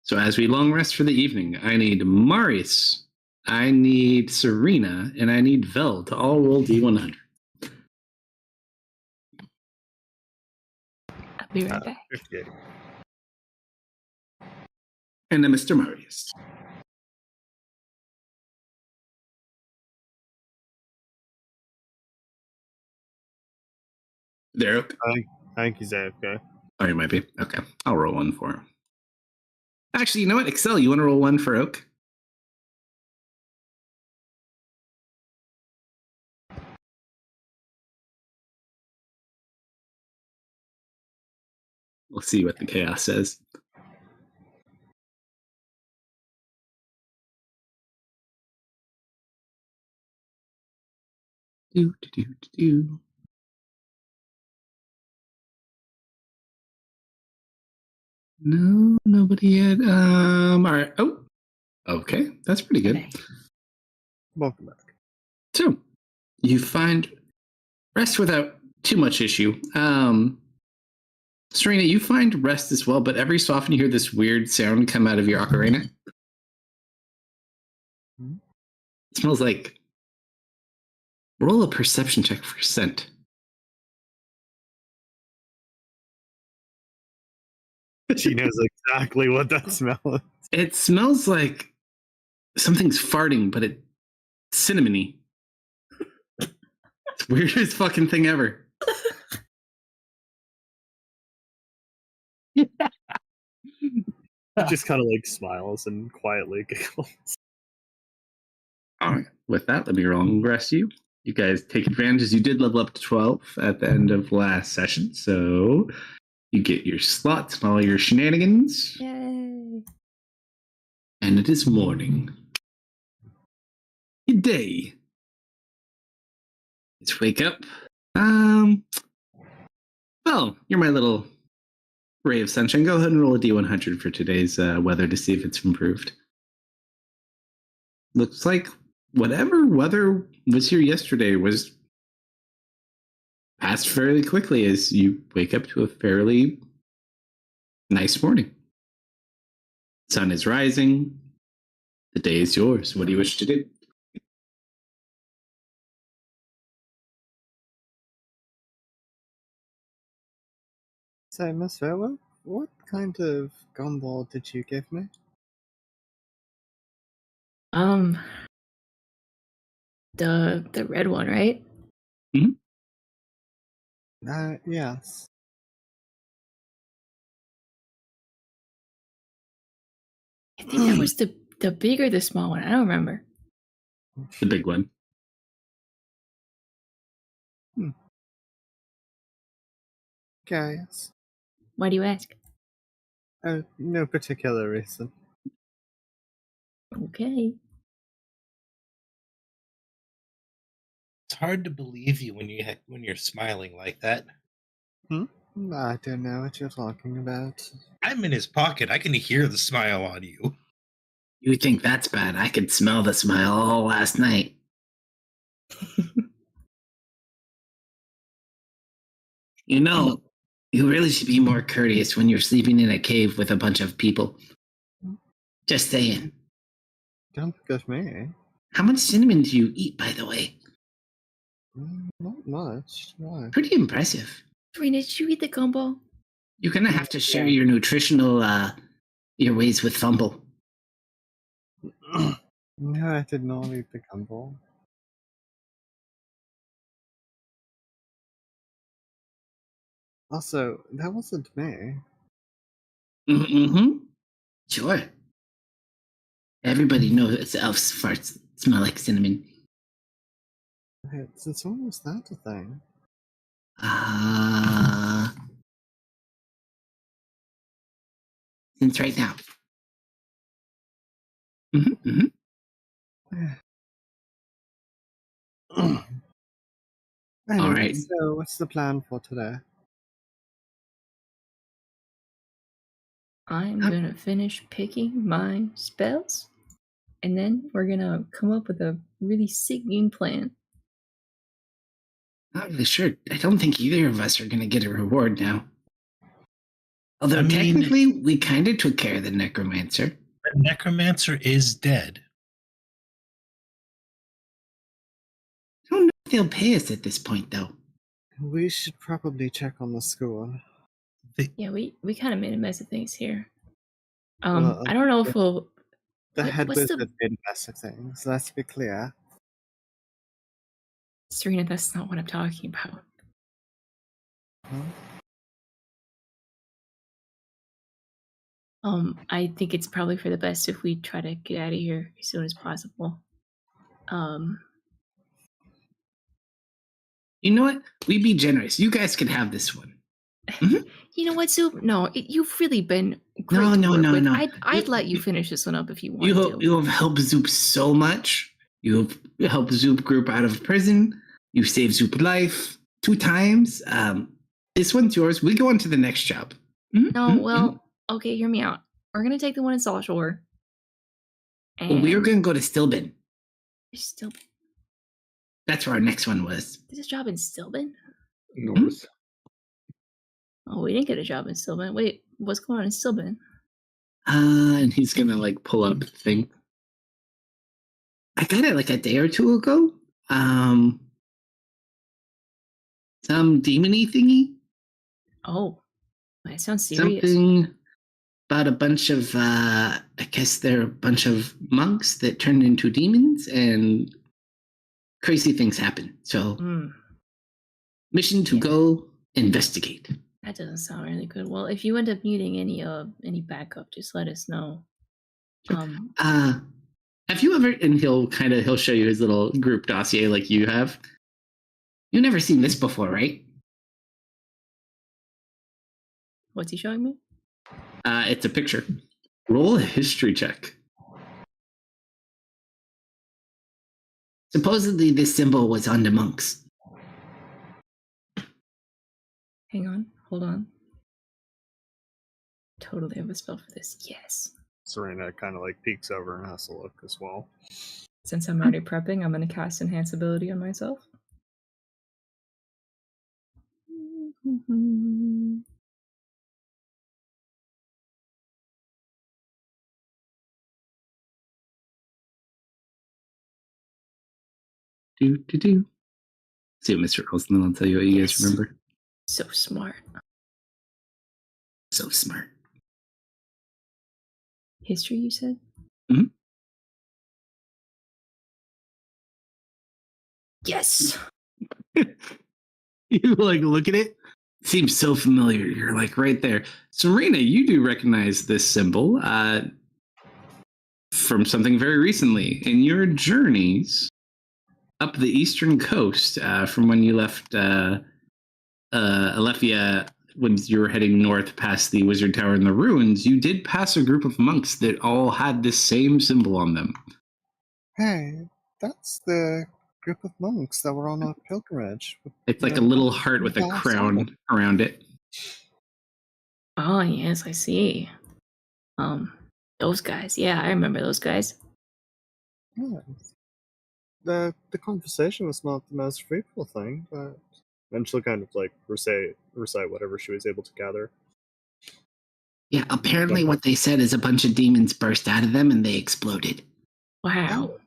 Speaker 4: So as we long rest for the evening, I need Marius, I need Serena, and I need Vel to all roll D100.
Speaker 6: I'll be right back.
Speaker 2: 58.
Speaker 4: And then Mr. Marius. There. Okay.
Speaker 3: I think he's AFK.
Speaker 4: Oh, you might be. Okay. I'll roll one for him. Actually, you know what? Excel, you want to roll one for Oak? We'll see what the chaos says. Do. No, nobody yet. All right. Oh, okay. That's pretty good.
Speaker 6: Okay.
Speaker 3: Welcome back.
Speaker 4: So you find rest without too much issue. Serena, you find rest as well, but every so often you hear this weird sound come out of your ocarina. It smells like. Roll a perception check for scent.
Speaker 3: She knows exactly what that smell is.
Speaker 4: It smells like something's farting, but it's cinnamony. It's the weirdest fucking thing ever.
Speaker 3: Just kind of like smiles and quietly giggles.
Speaker 4: All right. With that, let me roll and rest you. You guys take advantage as you did level up to 12 at the end of last session. So you get your slots and all your shenanigans.
Speaker 6: Yay.
Speaker 4: And it is morning. Good day. Let's wake up. Well, you're my little ray of sunshine. Go ahead and roll a D100 for today's weather to see if it's improved. Looks like whatever weather was here yesterday was passed fairly quickly as you wake up to a fairly nice morning. Sun is rising. The day is yours. What do you wish to do?
Speaker 3: Say, Miss Vela, what kind of gumball did you give me?
Speaker 6: The red one, right?
Speaker 3: Yes.
Speaker 6: I think that was the big or the small one. I don't remember.
Speaker 4: The big one.
Speaker 3: Curious.
Speaker 6: Why do you ask?
Speaker 3: No particular reason.
Speaker 6: Okay.
Speaker 2: It's hard to believe you when you're smiling like that.
Speaker 3: I don't know what you're talking about.
Speaker 2: I'm in his pocket. I can hear the smile on you.
Speaker 4: You think that's bad? I could smell the smile all last night. You know, you really should be more courteous when you're sleeping in a cave with a bunch of people. Just saying.
Speaker 3: Don't look at me.
Speaker 4: How much cinnamon do you eat, by the way?
Speaker 3: Not much. Why?
Speaker 4: Pretty impressive.
Speaker 6: Serena, did you eat the gumball?
Speaker 4: You're gonna have to share your nutritional your ways with Fumble.
Speaker 3: No, I did not eat the gumball. Also, that wasn't me.
Speaker 4: Mm-hmm. Sure. Everybody knows elves' farts smell like cinnamon.
Speaker 3: Since when was that a thing?
Speaker 4: Since right now. Mm-hmm.
Speaker 3: Anyway,
Speaker 4: All right.
Speaker 3: so what's the plan for today?
Speaker 6: I'm gonna finish picking my spells, and then we're gonna come up with a really sick game plan.
Speaker 4: Not really sure. I don't think either of us are gonna get a reward now. Although technically, we kind of took care of the necromancer.
Speaker 2: The necromancer is dead.
Speaker 4: I don't know if they'll pay us at this point, though.
Speaker 3: We should probably check on the school.
Speaker 6: Yeah, we kind of made a mess of things here.
Speaker 3: Well,
Speaker 6: I don't know if we'll.
Speaker 3: The head
Speaker 6: what's
Speaker 3: wizard did the best of things. Let's be clear.
Speaker 6: Serena, that's not what I'm talking about.
Speaker 3: Huh?
Speaker 6: I think it's probably for the best if we try to get out of here as soon as possible.
Speaker 4: You know what? We be generous. You guys can have this one. Mm-hmm.
Speaker 6: You know what, Soup? No, you've really been great
Speaker 4: No.
Speaker 6: I'd let you finish this one up if you want to.
Speaker 4: You have helped Zoop so much. You have helped Zoop group out of prison. You saved Zoop life 2 times. This one's yours. We go on to the next job. Mm-hmm.
Speaker 6: No, well, okay, hear me out. We're gonna take the one in Salt Shore.
Speaker 4: And we are gonna go to Stilbin.
Speaker 6: Stilbin.
Speaker 4: That's where our next one was.
Speaker 6: There's a job in Stilbin?
Speaker 5: North.
Speaker 6: Oh, we didn't get a job in Stilbin. Wait, what's going on in Stilbin?
Speaker 4: And he's gonna like pull up the thing. I got it like a day or 2 ago. Some demony thingy.
Speaker 6: Oh, that sounds serious.
Speaker 4: Something about a bunch of I guess they're a bunch of monks that turned into demons and crazy things happen. So mission to go investigate.
Speaker 6: That doesn't sound really good. Well, if you end up needing any backup, just let us know.
Speaker 4: Have you ever? And he'll show you his little group dossier like you have. You've never seen this before, right?
Speaker 6: What's he showing me?
Speaker 4: It's a picture. Roll a history check. Supposedly, this symbol was on the monks.
Speaker 6: Hang on, hold on. Totally have a spell for this. Yes.
Speaker 3: Serena kind of like peeks over and has a look as well.
Speaker 6: Since I'm already prepping, I'm going to cast Enhance Ability on myself.
Speaker 4: Do. See what Mr. rolls, and then I'll tell you what you guys remember.
Speaker 6: So smart.
Speaker 4: So smart.
Speaker 7: History, you said?
Speaker 4: Mhm.
Speaker 7: Yes.
Speaker 4: You like look at it. Seems so familiar. You're like right there. Serena, you do recognize this symbol from something very recently in your journeys up the eastern coast from when you left Alephia when you were heading north past the Wizard Tower and the ruins. You did pass a group of monks that all had this same symbol on them.
Speaker 3: Hey, that's the group of monks that were on our pilgrimage.
Speaker 4: It's like a little heart with a crown around it.
Speaker 7: Oh, yes, I see. Those guys. Yeah, I remember those guys.
Speaker 3: Yes. The conversation was not the most fruitful thing, but then she'll kind of like recite whatever she was able to gather.
Speaker 4: Yeah, apparently what they said is a bunch of demons burst out of them and they exploded.
Speaker 7: Wow.
Speaker 3: Oh.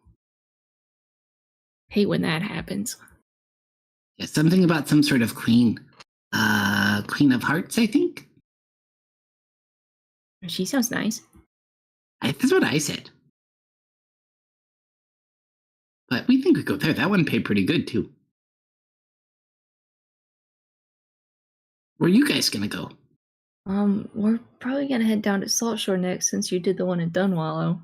Speaker 7: Hate when that happens.
Speaker 4: Yeah, something about some sort of queen. Queen of Hearts, I think?
Speaker 7: She sounds nice.
Speaker 4: That's what I said. But we think we go there. That one paid pretty good, too. Where are you guys gonna go?
Speaker 7: We're probably gonna head down to Salt Shore next since you did the one in Dunwallow.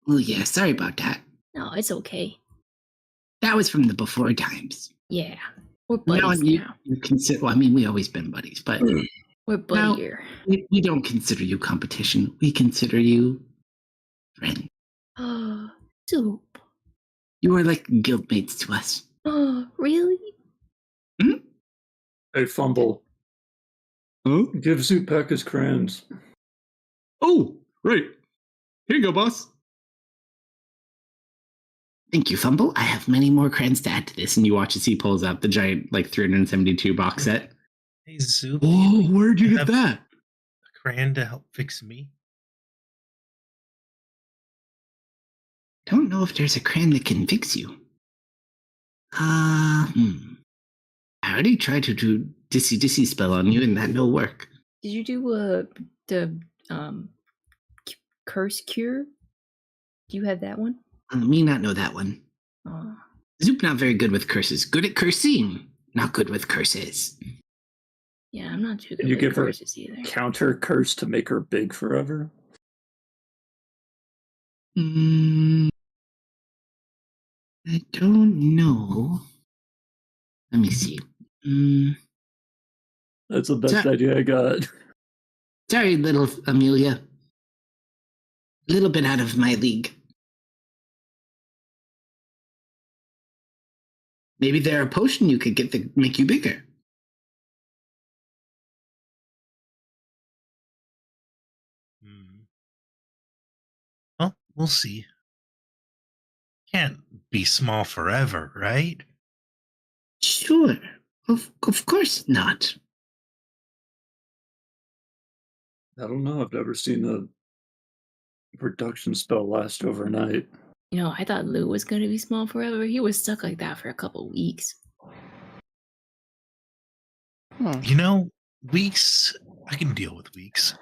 Speaker 4: Oh, yeah, sorry about that.
Speaker 7: No, it's okay.
Speaker 4: That was from the before times.
Speaker 7: Yeah. We're buddies now.
Speaker 4: You consider, well, I mean, we always been buddies, but
Speaker 7: We're buddier.
Speaker 4: we don't consider you competition. We consider you friend.
Speaker 7: Oh, Soup.
Speaker 4: You are like guildmates to us.
Speaker 7: Oh, really?
Speaker 5: Hey, Fumble.
Speaker 4: Oh?
Speaker 5: Give Zoop back his crayons.
Speaker 4: Oh, right. Here you go, boss. Thank you, Fumble. I have many more crayons to add to this. And you watch as he pulls out the giant, like, 372 box set.
Speaker 2: Hey, Zoop.
Speaker 4: Oh, where'd you get that?
Speaker 2: A crayon to help fix me?
Speaker 4: Don't know if there's a crayon that can fix you. I already tried to do Dissy spell on you, and that no work.
Speaker 7: Did you do the curse cure? Do you have that one?
Speaker 4: Me not know that one.
Speaker 7: Oh.
Speaker 4: Zoop not very good with curses. Good at cursing, not good with curses.
Speaker 7: Yeah, I'm not too good
Speaker 5: You
Speaker 7: with
Speaker 5: give her
Speaker 7: curses either.
Speaker 5: counter curse to make her big forever?
Speaker 4: I don't know. Let me see.
Speaker 5: That's the best idea I got.
Speaker 4: Sorry, little Amelia. A little bit out of my league. Maybe there's a potion you could get to make you bigger.
Speaker 2: Well, we'll see. Can't be small forever, right?
Speaker 4: Sure. Of course not.
Speaker 5: I don't know. I've never seen a reduction spell last overnight.
Speaker 7: You know, I thought Lou was going to be small forever. He was stuck like that for a couple weeks.
Speaker 2: You know, weeks, I can deal with weeks.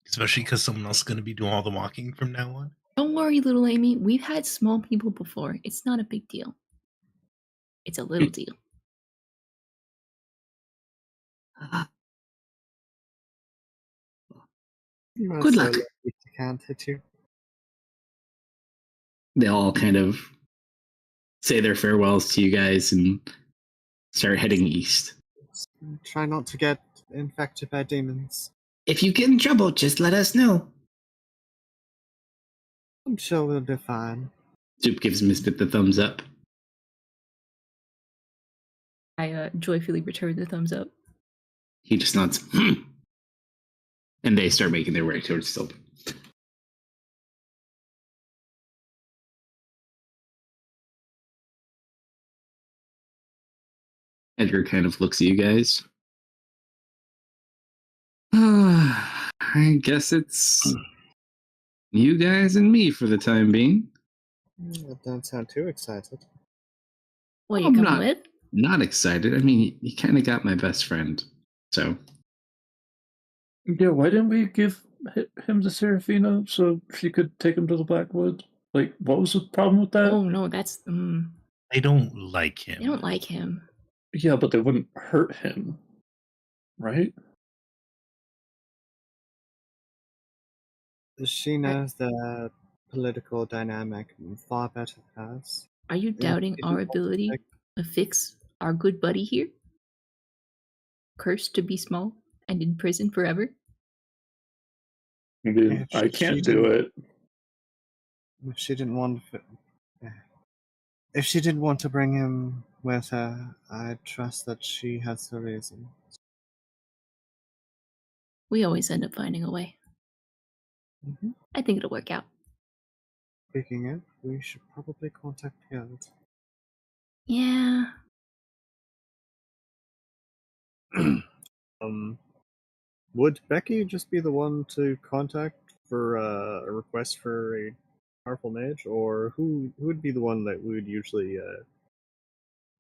Speaker 2: Especially because someone else is going to be doing all the walking from now on.
Speaker 7: Don't worry, little Amy. We've had small people before. It's not a big deal. It's a little deal.
Speaker 4: Good luck.
Speaker 3: Can't hit you.
Speaker 4: They all kind of say their farewells to you guys and start heading east.
Speaker 3: Try not to get infected by demons.
Speaker 4: If you get in trouble, just let us know.
Speaker 3: I'm sure we'll be fine.
Speaker 4: Zoop gives Misfit the thumbs up.
Speaker 7: I joyfully return the thumbs up.
Speaker 4: He just nods. And they start making their way towards Silver. Edgar kind of looks at you guys. I guess it's you guys and me for the time being.
Speaker 3: Don't sound too excited.
Speaker 7: What, you
Speaker 4: I'm
Speaker 7: coming with?
Speaker 4: not excited. I mean, you kind of got my best friend. So
Speaker 5: Yeah, why didn't we give him to Serafina so she could take him to the Blackwoods? Like, what was the problem with that?
Speaker 6: Oh no, that's
Speaker 2: They don't like him.
Speaker 6: they don't like him.
Speaker 5: Yeah, but they wouldn't hurt him, right?
Speaker 3: She knows the political dynamic far better than us.
Speaker 6: Are you doubting
Speaker 3: If
Speaker 6: our
Speaker 3: you want to
Speaker 6: ability
Speaker 3: take-
Speaker 6: to fix our good buddy here? Cursed to be small and in prison forever?
Speaker 5: I mean,
Speaker 3: If
Speaker 5: I
Speaker 3: she
Speaker 5: can't do
Speaker 3: didn't-
Speaker 5: it.
Speaker 3: If she didn't want to, if she didn't want to bring him with her, I trust that she has her reason.
Speaker 6: We always end up finding a way.
Speaker 3: Mm-hmm.
Speaker 6: I think it'll work out.
Speaker 3: Speaking of, we should probably contact the guild.
Speaker 6: Yeah.
Speaker 3: Would Becky just be the one to contact for a request for a powerful mage, or who would be the one that we would usually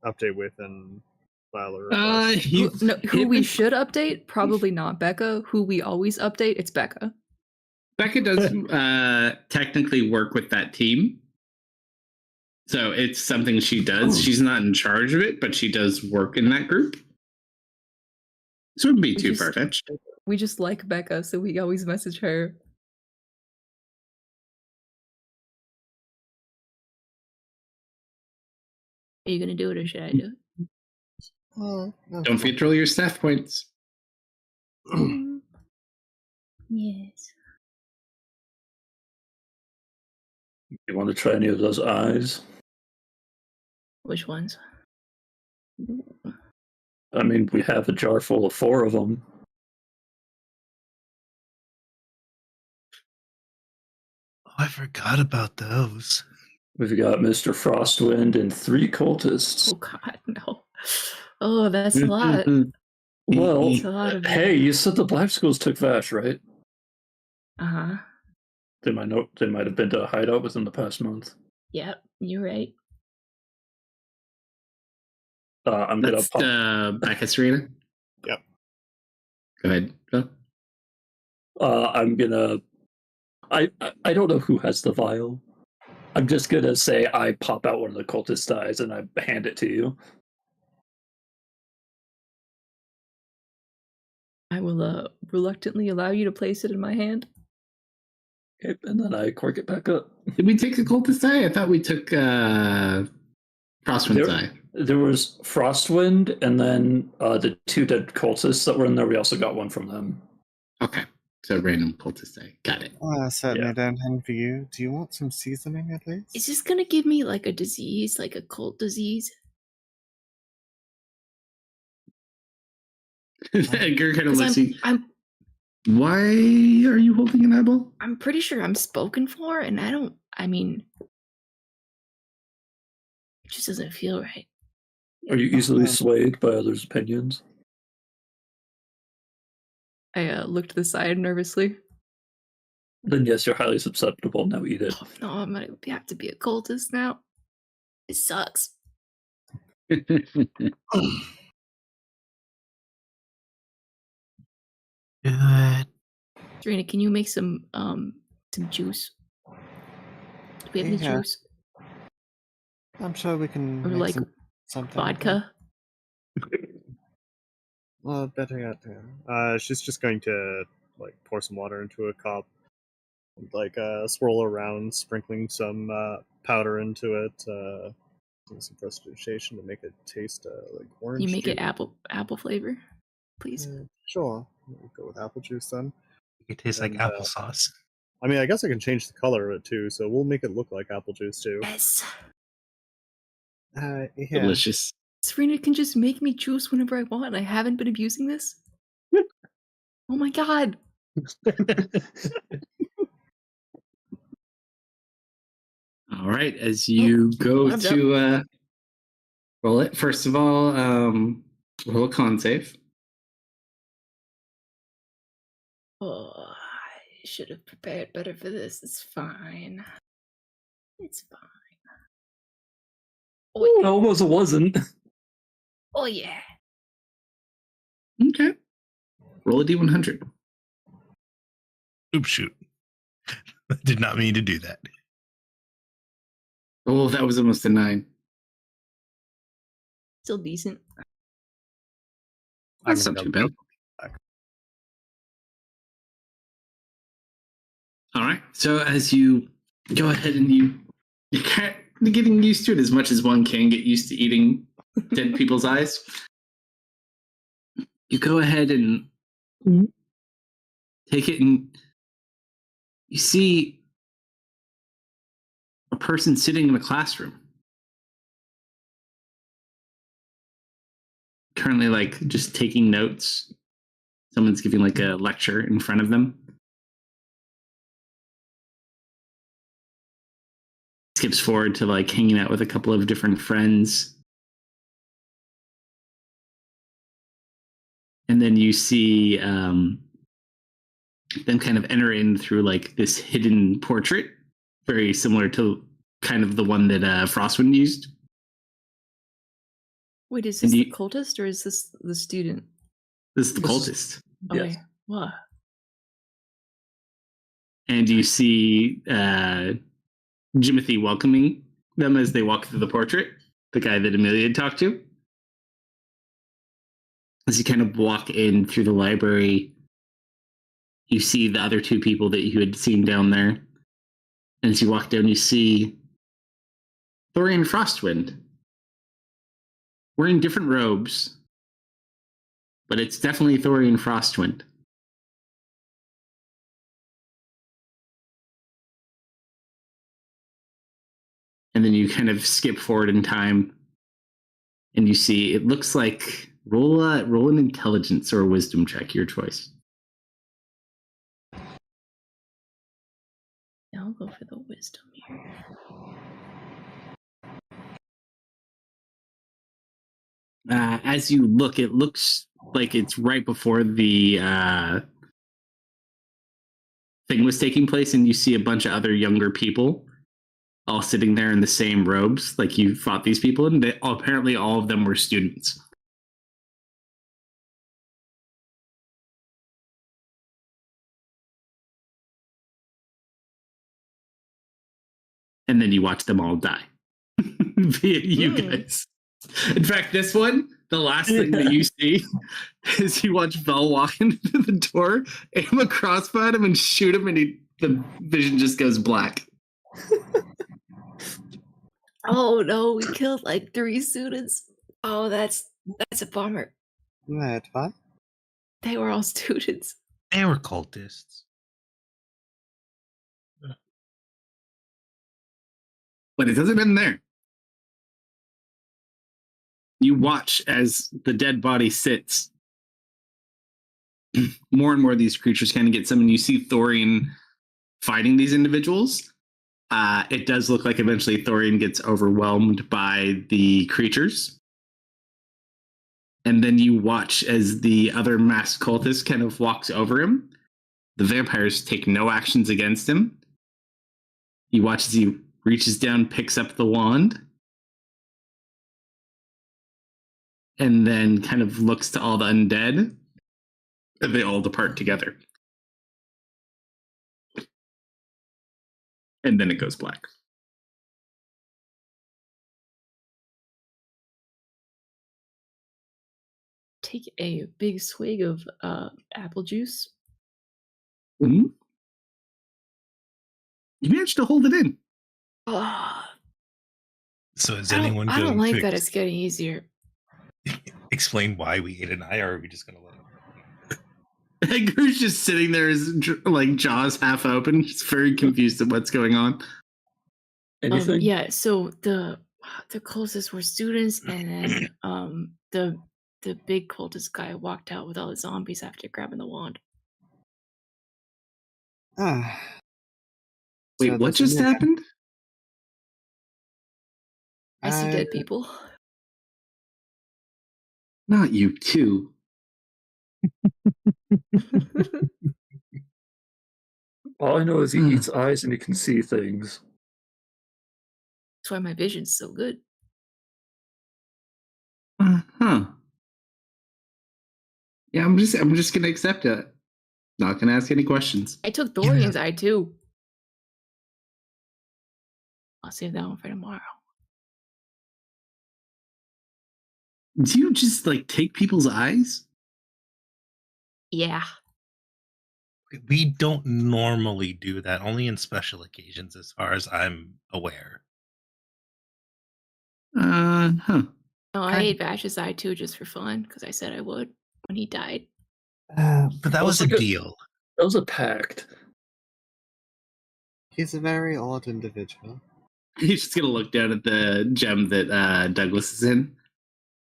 Speaker 3: update with and file a request?
Speaker 6: Who we should update? Probably not Becca. Who we always update? It's Becca.
Speaker 4: Becca does technically work with that team. So it's something she does. She's not in charge of it, but she does work in that group. So it wouldn't be too far-fetched.
Speaker 7: We just like Becca, so we always message her.
Speaker 6: Are you gonna do it or should I do it?
Speaker 4: Don't forget to roll your staff points.
Speaker 6: Yes.
Speaker 5: You want to try any of those eyes?
Speaker 6: Which ones?
Speaker 5: I mean, we have a jar full of 4 of them.
Speaker 2: Oh, I forgot about those.
Speaker 5: We've got Mr. Frostwind and 3 cultists.
Speaker 6: Oh God, no. Oh, that's a lot.
Speaker 5: Well,
Speaker 6: That's a lot of
Speaker 5: hey, you said the Black Schools took Vash, right?
Speaker 6: Uh-huh.
Speaker 5: They might have been to a hideout within the past month.
Speaker 6: Yep, you're right.
Speaker 5: I'm
Speaker 4: That's
Speaker 5: gonna
Speaker 4: back at Serena.
Speaker 3: Yep.
Speaker 4: Go ahead, Phil.
Speaker 5: I'm gonna. I don't know who has the vial. I'm just gonna say I pop out one of the cultist eyes and I hand it to you.
Speaker 7: I will reluctantly allow you to place it in my hand.
Speaker 5: Okay, and then I cork it back up.
Speaker 4: Did we take the cultist eye? I thought we took Frostwind's eye.
Speaker 5: There was Frostwind, and then the 2 dead cultists that were in there. We also got one from them.
Speaker 4: Okay. So random cultist eye. Got it.
Speaker 3: I certainly
Speaker 5: Yeah.
Speaker 3: don't envy you. Do you want some seasoning at least?
Speaker 6: Is this gonna give me like a disease, like a cult disease?
Speaker 4: Edgar kind of
Speaker 6: 'Cause
Speaker 4: looks at you.
Speaker 6: I'm
Speaker 4: Why are you holding an eyeball?
Speaker 6: I'm pretty sure I'm spoken for, and I mean, it just doesn't feel right.
Speaker 5: Are you easily swayed by others' opinions?
Speaker 7: I look to the side nervously.
Speaker 5: Then yes, you're highly susceptible. Now eat it.
Speaker 6: Oh, no, I'm gonna have to be a cultist now. It sucks.
Speaker 2: Good.
Speaker 6: Serena, can you make some juice? Do we have any
Speaker 3: Yeah.
Speaker 6: juice
Speaker 3: I'm sure we can
Speaker 6: or
Speaker 3: make
Speaker 6: like
Speaker 3: something.
Speaker 6: vodka?
Speaker 3: Well, better yet, yeah. She's just going to like pour some water into a cup, and, like swirl around, sprinkling some powder into it, doing some prestidigitation to make it taste like orange.
Speaker 6: Can you make it
Speaker 3: juice.
Speaker 6: apple flavor, please?
Speaker 3: Sure, we'll go with apple juice then.
Speaker 2: It tastes like
Speaker 3: And,
Speaker 2: applesauce.
Speaker 3: I mean, I guess I can change the color of it too, so we'll make it look like apple juice too.
Speaker 6: Yes.
Speaker 3: Yeah.
Speaker 4: Delicious.
Speaker 7: Serena can just make me juice whenever I want, and I haven't been abusing this. Oh my god.
Speaker 4: All right. As you go
Speaker 6: I'm
Speaker 4: to roll it, first of all, roll a con save.
Speaker 6: Oh, I should have prepared better for this. It's fine. It's fine. Oh,
Speaker 5: It
Speaker 6: yeah.
Speaker 5: almost wasn't.
Speaker 6: Oh, yeah.
Speaker 4: Okay. Roll a d100.
Speaker 2: Oops, shoot. I did not mean to do that.
Speaker 4: Oh, that was almost a 9.
Speaker 7: Still decent.
Speaker 4: That's not too bad. All right. So as you go ahead and you're kind of getting used to it as much as one can get used to eating dead people's eyes. You go ahead and take it, and you see a person sitting in a classroom. Currently, like, just taking notes. Someone's giving like a lecture in front of them. Skips forward to like hanging out with a couple of different friends. And then you see them kind of enter in through like this hidden portrait, very similar to kind of the one that Frostwind used.
Speaker 7: Wait, is this the cultist or is this the student?
Speaker 4: This is the cultist.
Speaker 7: Okay.
Speaker 5: Yes.
Speaker 7: What?
Speaker 4: And you see Jimothy welcoming them as they walk through the portrait, the guy that Amelia had talked to. As you kind of walk in through the library, you see the other two people that you had seen down there. And as you walk down, you see Thorian Frostwind wearing different robes, but it's definitely Thorian Frostwind. And then you kind of skip forward in time, and you see it looks like roll an intelligence or a wisdom check, your choice.
Speaker 7: Yeah, I'll go for the wisdom here.
Speaker 4: As you look, it looks like it's right before the thing was taking place, and you see a bunch of other younger people all sitting there in the same robes, like you fought these people, and apparently all of them were students. And then you watch them all die via you guys. In fact, this one, the last thing that you see is you watch Vel walk into the door, aim a crossbow at him, and shoot him, and the vision just goes black.
Speaker 7: Oh no, we killed like 3 students. Oh, that's a bummer.
Speaker 3: Wait, what?
Speaker 7: They were all students.
Speaker 2: They were cultists.
Speaker 4: But it doesn't end there. You watch as the dead body sits. More and more of these creatures kind of get summoned. You see Thorian fighting these individuals. It does look like eventually Thorian gets overwhelmed by the creatures. And then you watch as the other masked cultist kind of walks over him. The vampires take no actions against him. You watch as he reaches down, picks up the wand, and then kind of looks to all the undead, and they all depart together. And then it goes black.
Speaker 7: Take a big swig of apple juice.
Speaker 4: Mm-hmm. You managed to hold it in.
Speaker 7: Oh,
Speaker 2: So is anyone
Speaker 7: I
Speaker 2: going
Speaker 7: don't like
Speaker 2: to
Speaker 7: that. It's getting easier.
Speaker 2: explain why we ate an eye, or are we just going to let him?
Speaker 4: Edgar's just sitting there, his like jaws half open. He's very confused at what's going on.
Speaker 5: Anything?
Speaker 7: Yeah. So the cultists were students, and then the big cultist guy walked out with all the zombies after grabbing the wand.
Speaker 3: Ah.
Speaker 4: Wait,
Speaker 3: So
Speaker 4: what
Speaker 3: that's
Speaker 4: just
Speaker 3: a new-
Speaker 4: happened?
Speaker 7: I see dead people.
Speaker 4: Not you too.
Speaker 5: All I know is he eats eyes and he can see things.
Speaker 7: That's why my vision's so good.
Speaker 4: Huh. Yeah, I'm just gonna accept it. Not gonna ask any questions.
Speaker 6: I took Dorian's eye too. I'll save that one for tomorrow.
Speaker 4: Do you just like take people's eyes?
Speaker 6: Yeah.
Speaker 2: We don't normally do that, only in special occasions, as far as I'm aware.
Speaker 4: Huh.
Speaker 6: No, I
Speaker 2: Kind
Speaker 6: ate Vash's eye too just for fun because I said I would when he died.
Speaker 2: But that was a
Speaker 5: like
Speaker 2: deal.
Speaker 5: That was a pact.
Speaker 3: He's a very odd individual.
Speaker 4: He's just gonna look down at the gem that Douglas is in.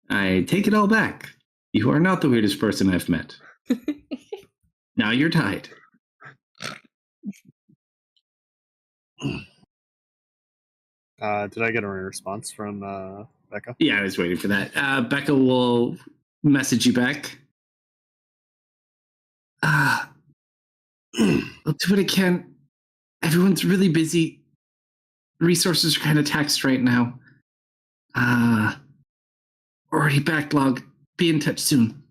Speaker 4: I take it all back. You are not the weirdest person I've met. Now you're tied.
Speaker 3: Did I get a response from Becca?
Speaker 4: Yeah, I was waiting for that. Becca will message you back. I'll do what I can. Everyone's really busy. Resources are kind of taxed right now. Already backlog. Be in touch soon.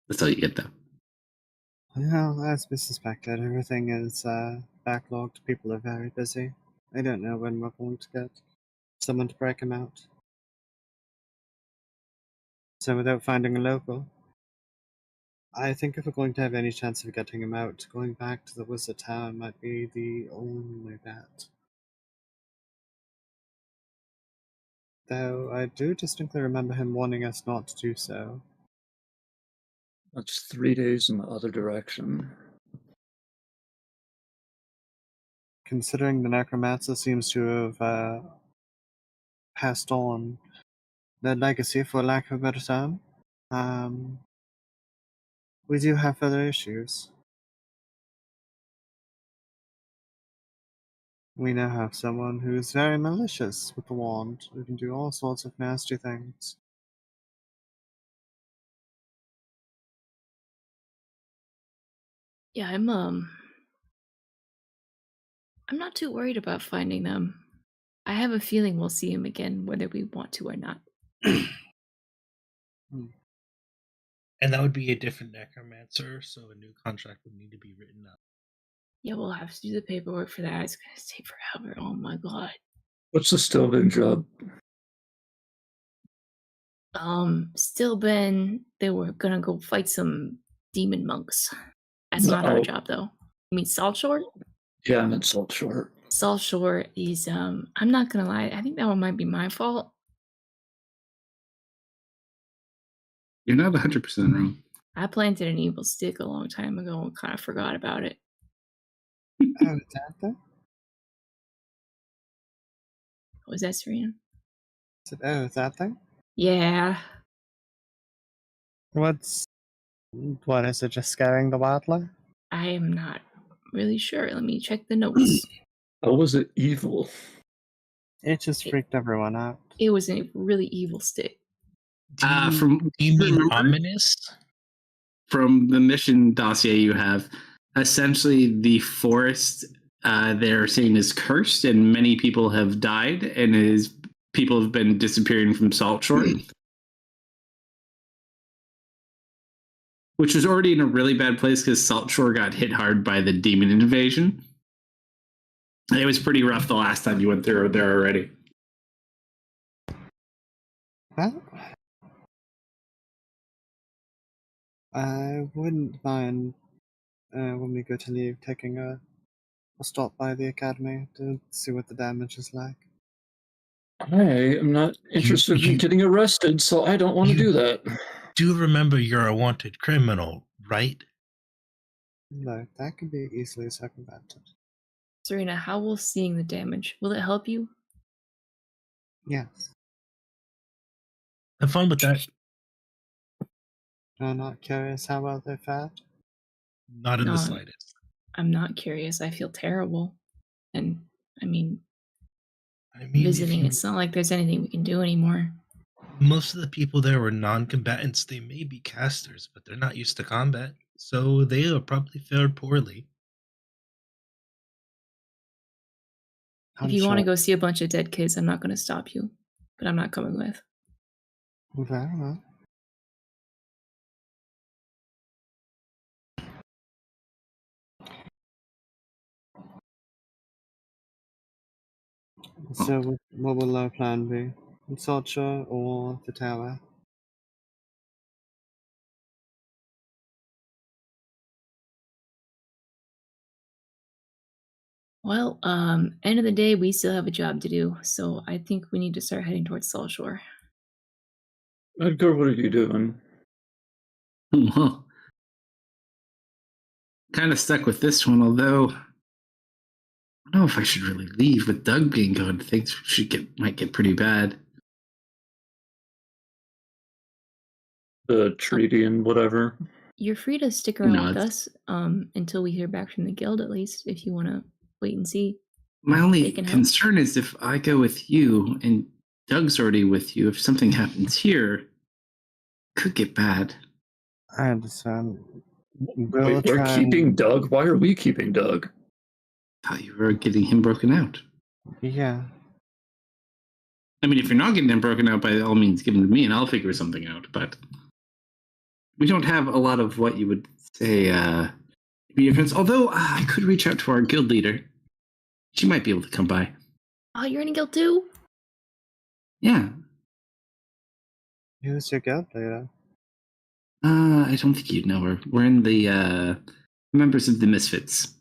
Speaker 4: That's all you get, though.
Speaker 3: Well, as we suspected, everything is backlogged. People are very busy. I don't know when we're going to get someone to break him out. So without finding a local, I think if we're going to have any chance of getting him out, going back to the Wizard Town might be the only bet. Though I do distinctly remember him warning us not to do so.
Speaker 5: That's 3 days in the other direction.
Speaker 3: Considering the Necromancer seems to have passed on their legacy, for lack of a better term, we do have other issues. We now have someone who's very malicious with the wand, who can do all sorts of nasty things.
Speaker 6: Yeah, I'm not too worried about finding them. I have a feeling we'll see him again whether we want to or not.
Speaker 2: And that would be a different necromancer, so a new contract would need to be written up.
Speaker 6: Yeah, we'll have to do the paperwork for that. It's gonna take forever. Oh my god.
Speaker 5: What's the Stillben job?
Speaker 6: Still been they were gonna go fight some demon monks. That's not our
Speaker 5: Oh.
Speaker 6: job though. You mean Salt Shore?
Speaker 5: Yeah, I'm in Salt Shore.
Speaker 6: Salt Shore is I'm not gonna lie, I think that one might be my fault.
Speaker 4: You're not 100% wrong.
Speaker 6: I planted an evil stick a long time ago and kind of forgot about it.
Speaker 3: Oh, is that there?
Speaker 6: What was that, Serena?
Speaker 3: Oh, is that thing?
Speaker 6: Yeah.
Speaker 3: What is it, just scaring the wildlife?
Speaker 6: I am not really sure. Let me check the notes.
Speaker 5: How was it evil?
Speaker 3: It just freaked everyone out.
Speaker 6: It was a really evil stick.
Speaker 2: Do
Speaker 4: From
Speaker 2: you mean
Speaker 4: remember-
Speaker 2: ominous?
Speaker 4: From the mission dossier you have, essentially the forest they're saying is cursed, and many people have died, and people have been disappearing from Salt Shore, which was already in a really bad place because Salt Shore got hit hard by the demon invasion. It was pretty rough the last time you went through there already.
Speaker 3: Well, I wouldn't mind when we go to leave taking a stop by the academy to see what the damage is like.
Speaker 5: I am not interested in getting arrested, so I don't want to do that.
Speaker 2: Do remember you're a wanted criminal, right?
Speaker 3: No, that can be easily circumvented.
Speaker 6: Serena, how will seeing the damage? Will it help you?
Speaker 3: Yes.
Speaker 2: Have fun with that.
Speaker 3: I'm not curious how well they fared.
Speaker 2: Not in
Speaker 6: No.
Speaker 2: the slightest.
Speaker 6: I'm not curious. I feel terrible. And I mean,
Speaker 2: I mean,
Speaker 6: visiting, it's not like there's anything we can do anymore.
Speaker 2: most of the people there were non-combatants. They may be casters, but they're not used to combat, so they have probably fared poorly.
Speaker 6: If you want to go see a bunch of dead kids, I'm not going to stop you, but I'm not coming with.
Speaker 3: Very well. So, what will our plan be? Soldier or the tower?
Speaker 6: Well, end of the day, we still have a job to do, so I think we need to start heading towards Salt Shore.
Speaker 5: Edgar, what are you doing?
Speaker 4: Well, kind of stuck with this one, although I don't know if I should really leave with Doug being gone. Things might get pretty bad.
Speaker 5: The treaty and whatever.
Speaker 6: You're free to stick around with
Speaker 4: it's-
Speaker 6: us until we hear back from the guild, at least, if you want to wait and see.
Speaker 4: My only
Speaker 6: They can help.
Speaker 4: concern is if I go with you and Doug's already with you, if something happens here, it could get bad.
Speaker 3: I understand.
Speaker 5: Wait, we're keeping Doug? Why are we keeping Doug?
Speaker 4: Thought you were getting him broken out.
Speaker 3: Yeah.
Speaker 4: I mean, if you're not getting him broken out, by all means, give him to me and I'll figure something out. But we don't have a lot of what you would say be your friends. Although I could reach out to our guild leader. She might be able to come by.
Speaker 6: Oh, you're in a guild too?
Speaker 4: Yeah.
Speaker 3: Who's your guild leader?
Speaker 4: I don't think you'd know her. We're in the members of the Misfits.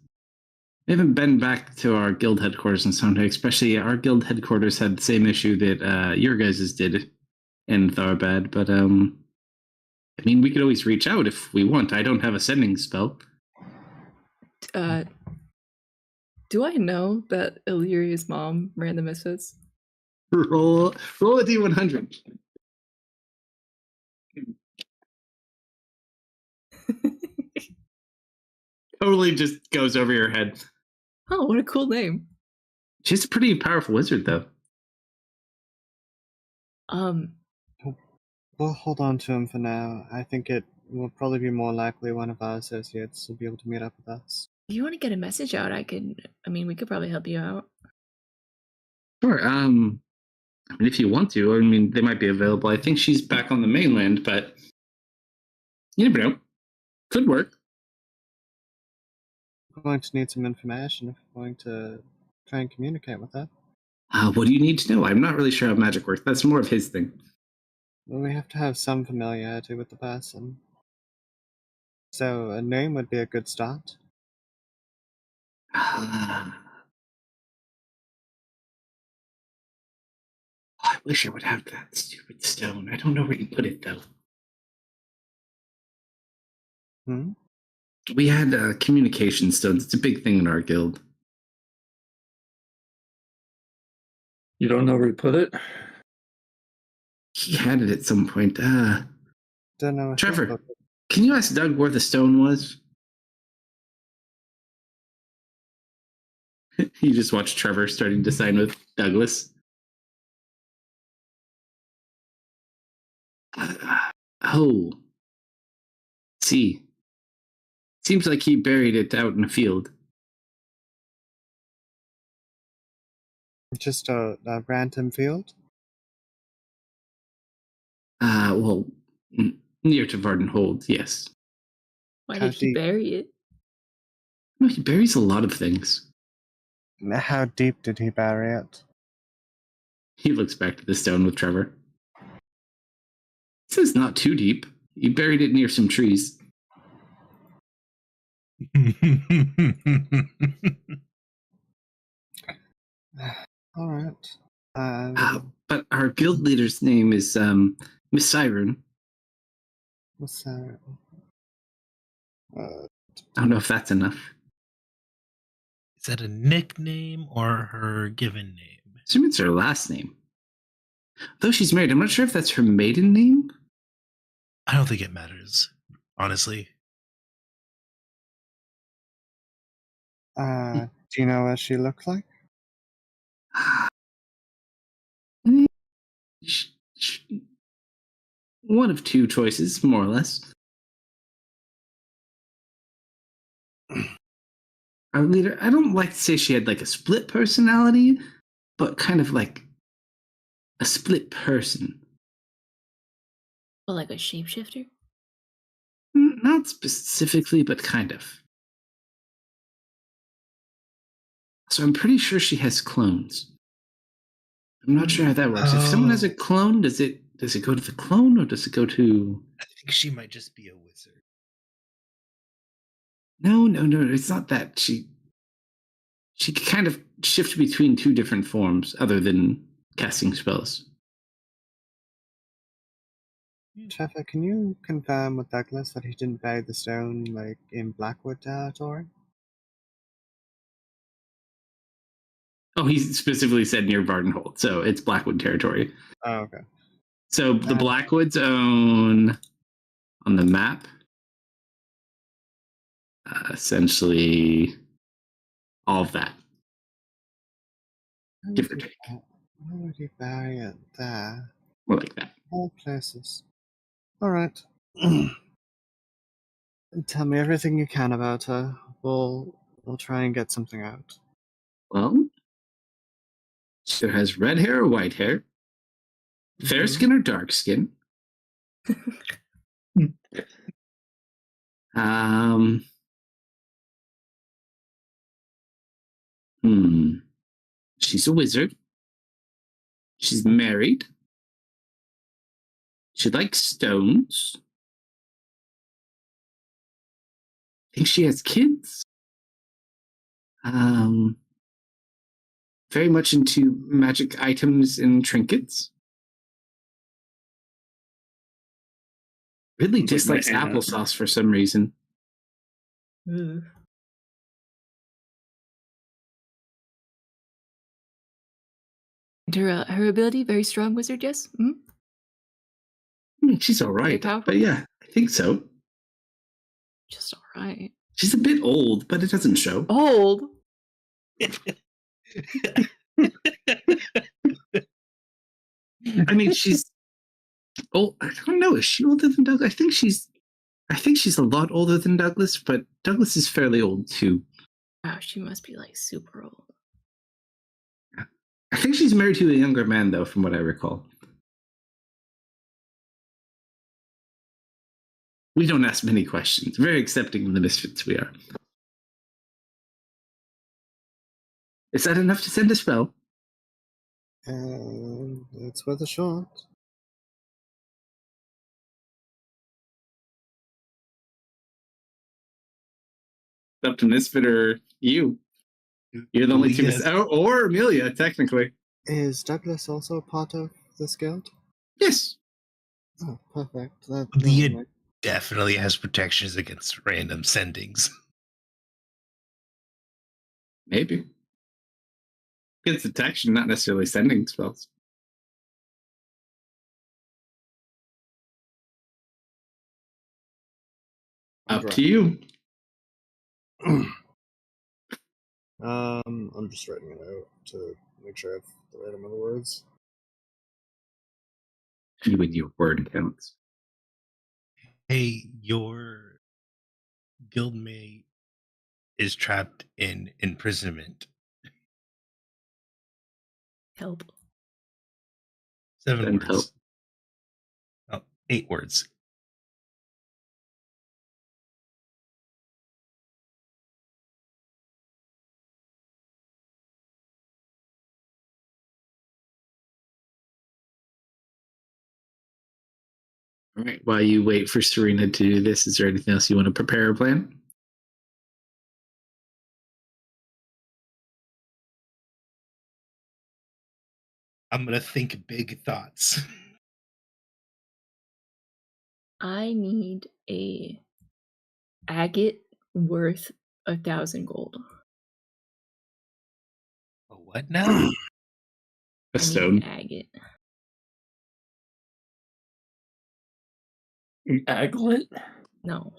Speaker 4: We haven't been back to our guild headquarters in some time, especially our guild headquarters had the same issue that your guys' did in Tharbad, but I mean, we could always reach out if we want. I don't have a sending spell.
Speaker 7: Do I know that Illyria's mom ran the Misfits?
Speaker 4: Roll a D100. Totally just goes over your head.
Speaker 7: Oh, what a cool name.
Speaker 4: She's a pretty powerful wizard, though.
Speaker 3: We'll hold on to him for now. I think it will probably be more likely one of our associates will be able to meet up with us.
Speaker 6: If you want to get a message out, we could probably help you out.
Speaker 4: Sure. I mean, if you want to, I mean, they might be available. I think she's back on the mainland, but you never know. Could work.
Speaker 3: We're going to need some information if we're going to try and communicate with her.
Speaker 4: What do you need to know? I'm not really sure how magic works. That's more of his thing.
Speaker 3: Well, we have to have some familiarity with the person. So a name would be a good start.
Speaker 4: I wish I would have that stupid stone. I don't know where you put it, though.
Speaker 3: Hmm?
Speaker 4: We had communication stones. It's a big thing in our guild.
Speaker 5: You don't know where he put it?
Speaker 4: He had it at some point.
Speaker 3: Don't know. If
Speaker 4: Trevor, can you ask Doug where the stone was? You just watched Trevor starting to sign with Douglas. Oh. See. Seems like he buried it out in a field.
Speaker 3: Just a random field?
Speaker 4: Well, near to Vardenhold, yes.
Speaker 6: Why
Speaker 3: How
Speaker 6: did he
Speaker 3: deep?
Speaker 6: bury it?
Speaker 4: No, he buries a lot of things.
Speaker 3: How deep did he bury it?
Speaker 4: He looks back to the stone with Trevor. He says not too deep. He buried it near some trees.
Speaker 3: All right.
Speaker 4: But our guild leader's name is Miss Siren.
Speaker 3: What's that?
Speaker 4: I don't know if that's enough.
Speaker 2: Is that a nickname or her given name?
Speaker 4: I assume it's her last name. Though she's married, I'm not sure if that's her maiden name.
Speaker 2: I don't think it matters, honestly.
Speaker 3: Do you know what she looked like?
Speaker 4: One of two choices, more or less. Our leader, I don't like to say she had like a split personality, but kind of like a split person.
Speaker 6: Well, like a shapeshifter?
Speaker 4: Not specifically, but kind of. So I'm pretty sure she has clones. I'm not sure how that works. If someone has a clone, does it go to the clone or does it go to?
Speaker 2: I think she might just be a wizard.
Speaker 4: No, it's not that. She can kind of shift between two different forms other than casting spells.
Speaker 3: Trevor, can you confirm with Douglas that he didn't bury the stone like in Blackwood territory?
Speaker 4: Oh, he specifically said near Vardenholt, so it's Blackwood territory.
Speaker 3: Oh, okay.
Speaker 4: So the Blackwoods own on the map essentially all of that. Give or take.
Speaker 3: Why would he bury it there?
Speaker 4: More like that.
Speaker 3: All places. All right. Tell me everything you can about her. We'll try and get something out.
Speaker 4: Well, she either has red hair or white hair, fair skin or dark skin. She's a wizard. She's married. She likes stones. I think she has kids. Very much into magic items and trinkets. Really dislikes applesauce for some reason.
Speaker 6: Mm. And her ability, very strong wizard, yes?
Speaker 4: She's all right. But yeah, I think so.
Speaker 6: Just all right.
Speaker 4: She's a bit old, but it doesn't show.
Speaker 6: Old?
Speaker 4: I mean, she's. Oh, I don't know. Is she older than Douglas? I think she's a lot older than Douglas, but Douglas is fairly old too.
Speaker 6: Wow, she must be like super old.
Speaker 4: I think she's married to a younger man, though, from what I recall. We don't ask many questions. Very accepting of the misfits we are. Is that enough to send a spell?
Speaker 3: It's worth a shot.
Speaker 4: Up to Misfit or you. You're the only two. Or Amelia, technically.
Speaker 3: Is Douglas also a part of this guild?
Speaker 4: Yes.
Speaker 3: Oh, perfect.
Speaker 2: Leah definitely has protections against random sendings.
Speaker 4: Maybe. Against detection, not necessarily sending spells. Up to you.
Speaker 3: I'm just writing it out to make sure I have the right amount of words.
Speaker 4: You and your word counts.
Speaker 2: Hey, your guildmate is trapped in imprisonment.
Speaker 6: Help.
Speaker 2: 7 words. Oh, 8 words.
Speaker 4: All right. While you wait for Serena to do this, is there anything else you want to prepare or plan?
Speaker 2: I'm going to think big thoughts.
Speaker 6: I need a agate worth 1,000 gold.
Speaker 2: A what now?
Speaker 4: A stone.
Speaker 6: Agate.
Speaker 5: An aglet?
Speaker 6: No.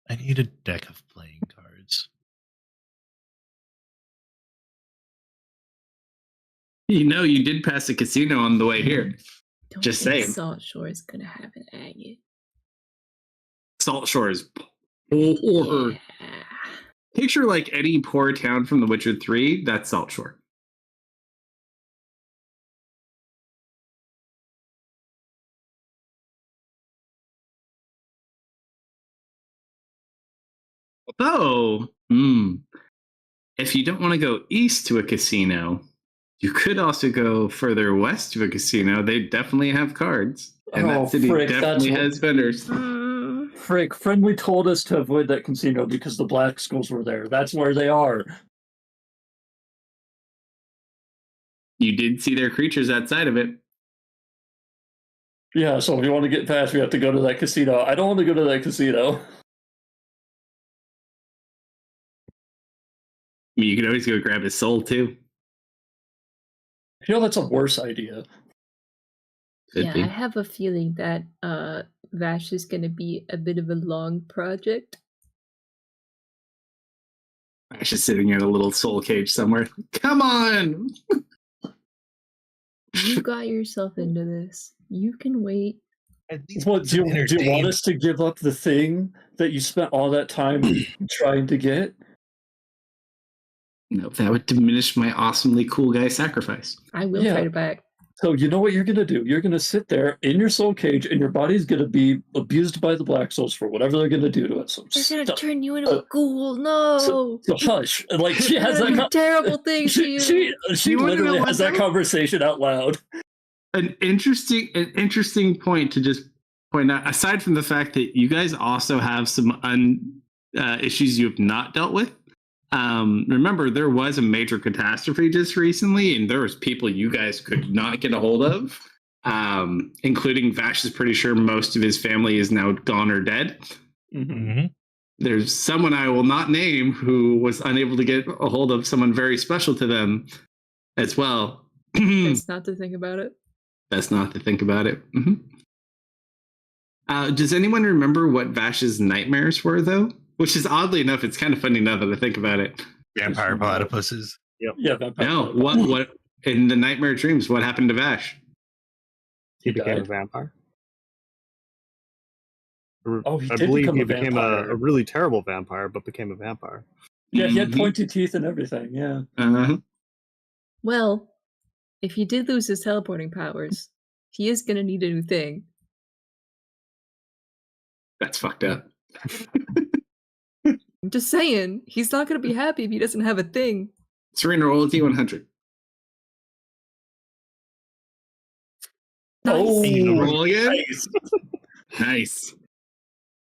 Speaker 2: I need a deck of playing cards.
Speaker 4: You know, you did pass a casino on the way here.
Speaker 6: Don't
Speaker 4: Just
Speaker 6: think
Speaker 4: saying.
Speaker 6: Salt Shore is gonna have an agate.
Speaker 4: Salt Shore is poor.
Speaker 6: Yeah.
Speaker 4: Picture like any poor town from The Witcher 3, that's Salt Shore. Although, if you don't want to go east to a casino, you could also go further west to a casino. They definitely have cards. And that city definitely has vendors.
Speaker 5: Frick, Friendly told us to avoid that casino because the black skulls were there. That's where they are.
Speaker 4: You did see their creatures outside of it.
Speaker 5: Yeah, so if you want to get past, we have to go to that casino. I don't want to go to that casino.
Speaker 4: You could always go grab his soul, too.
Speaker 5: I feel that's a worse idea.
Speaker 7: Yeah, I have a feeling that Vash is going to be a bit of a long project.
Speaker 4: Vash is sitting in a little soul cage somewhere. Come on!
Speaker 7: You got yourself into this. You can wait.
Speaker 5: What, do you want us to give up the thing that you spent all that time trying to get?
Speaker 4: No, that would diminish my awesomely cool guy sacrifice.
Speaker 7: I will fight it back.
Speaker 5: So you know what you're going to do? You're going to sit there in your soul cage, and your body's going to be abused by the Black Souls for whatever they're going to do to it. So
Speaker 7: they're going to turn you into a ghoul. No.
Speaker 5: So hush. Like she has that
Speaker 7: terrible thing to you.
Speaker 5: She literally has that conversation out loud.
Speaker 4: An interesting point to just point out. Aside from the fact that you guys also have some issues you have not dealt with. Remember, there was a major catastrophe just recently, and there was people you guys could not get a hold of, including Vash is pretty sure most of his family is now gone or dead.
Speaker 2: Mm-hmm.
Speaker 4: There's someone I will not name who was unable to get a hold of someone very special to them as well.
Speaker 7: That's not to think about it.
Speaker 4: That's not to think about it. Mm-hmm. Does anyone remember what Vash's nightmares were, though? Which is oddly enough, it's kind of funny now that I think about it.
Speaker 2: Vampire platypuses.
Speaker 5: Yep. Yeah, vampire.
Speaker 4: No, what in the nightmare dreams? What happened to Vash?
Speaker 3: He became a vampire.
Speaker 5: Oh,
Speaker 3: I believe he became a really terrible vampire, but became a vampire.
Speaker 5: Yeah, he had pointy teeth and everything. Yeah.
Speaker 7: Well, if he did lose his teleporting powers, he is going to need a new thing.
Speaker 4: That's fucked up.
Speaker 7: I'm just saying, he's not going to be happy if he doesn't have a thing.
Speaker 4: Serena, roll a D100.
Speaker 7: Nice.
Speaker 4: Oh, roll again? Nice.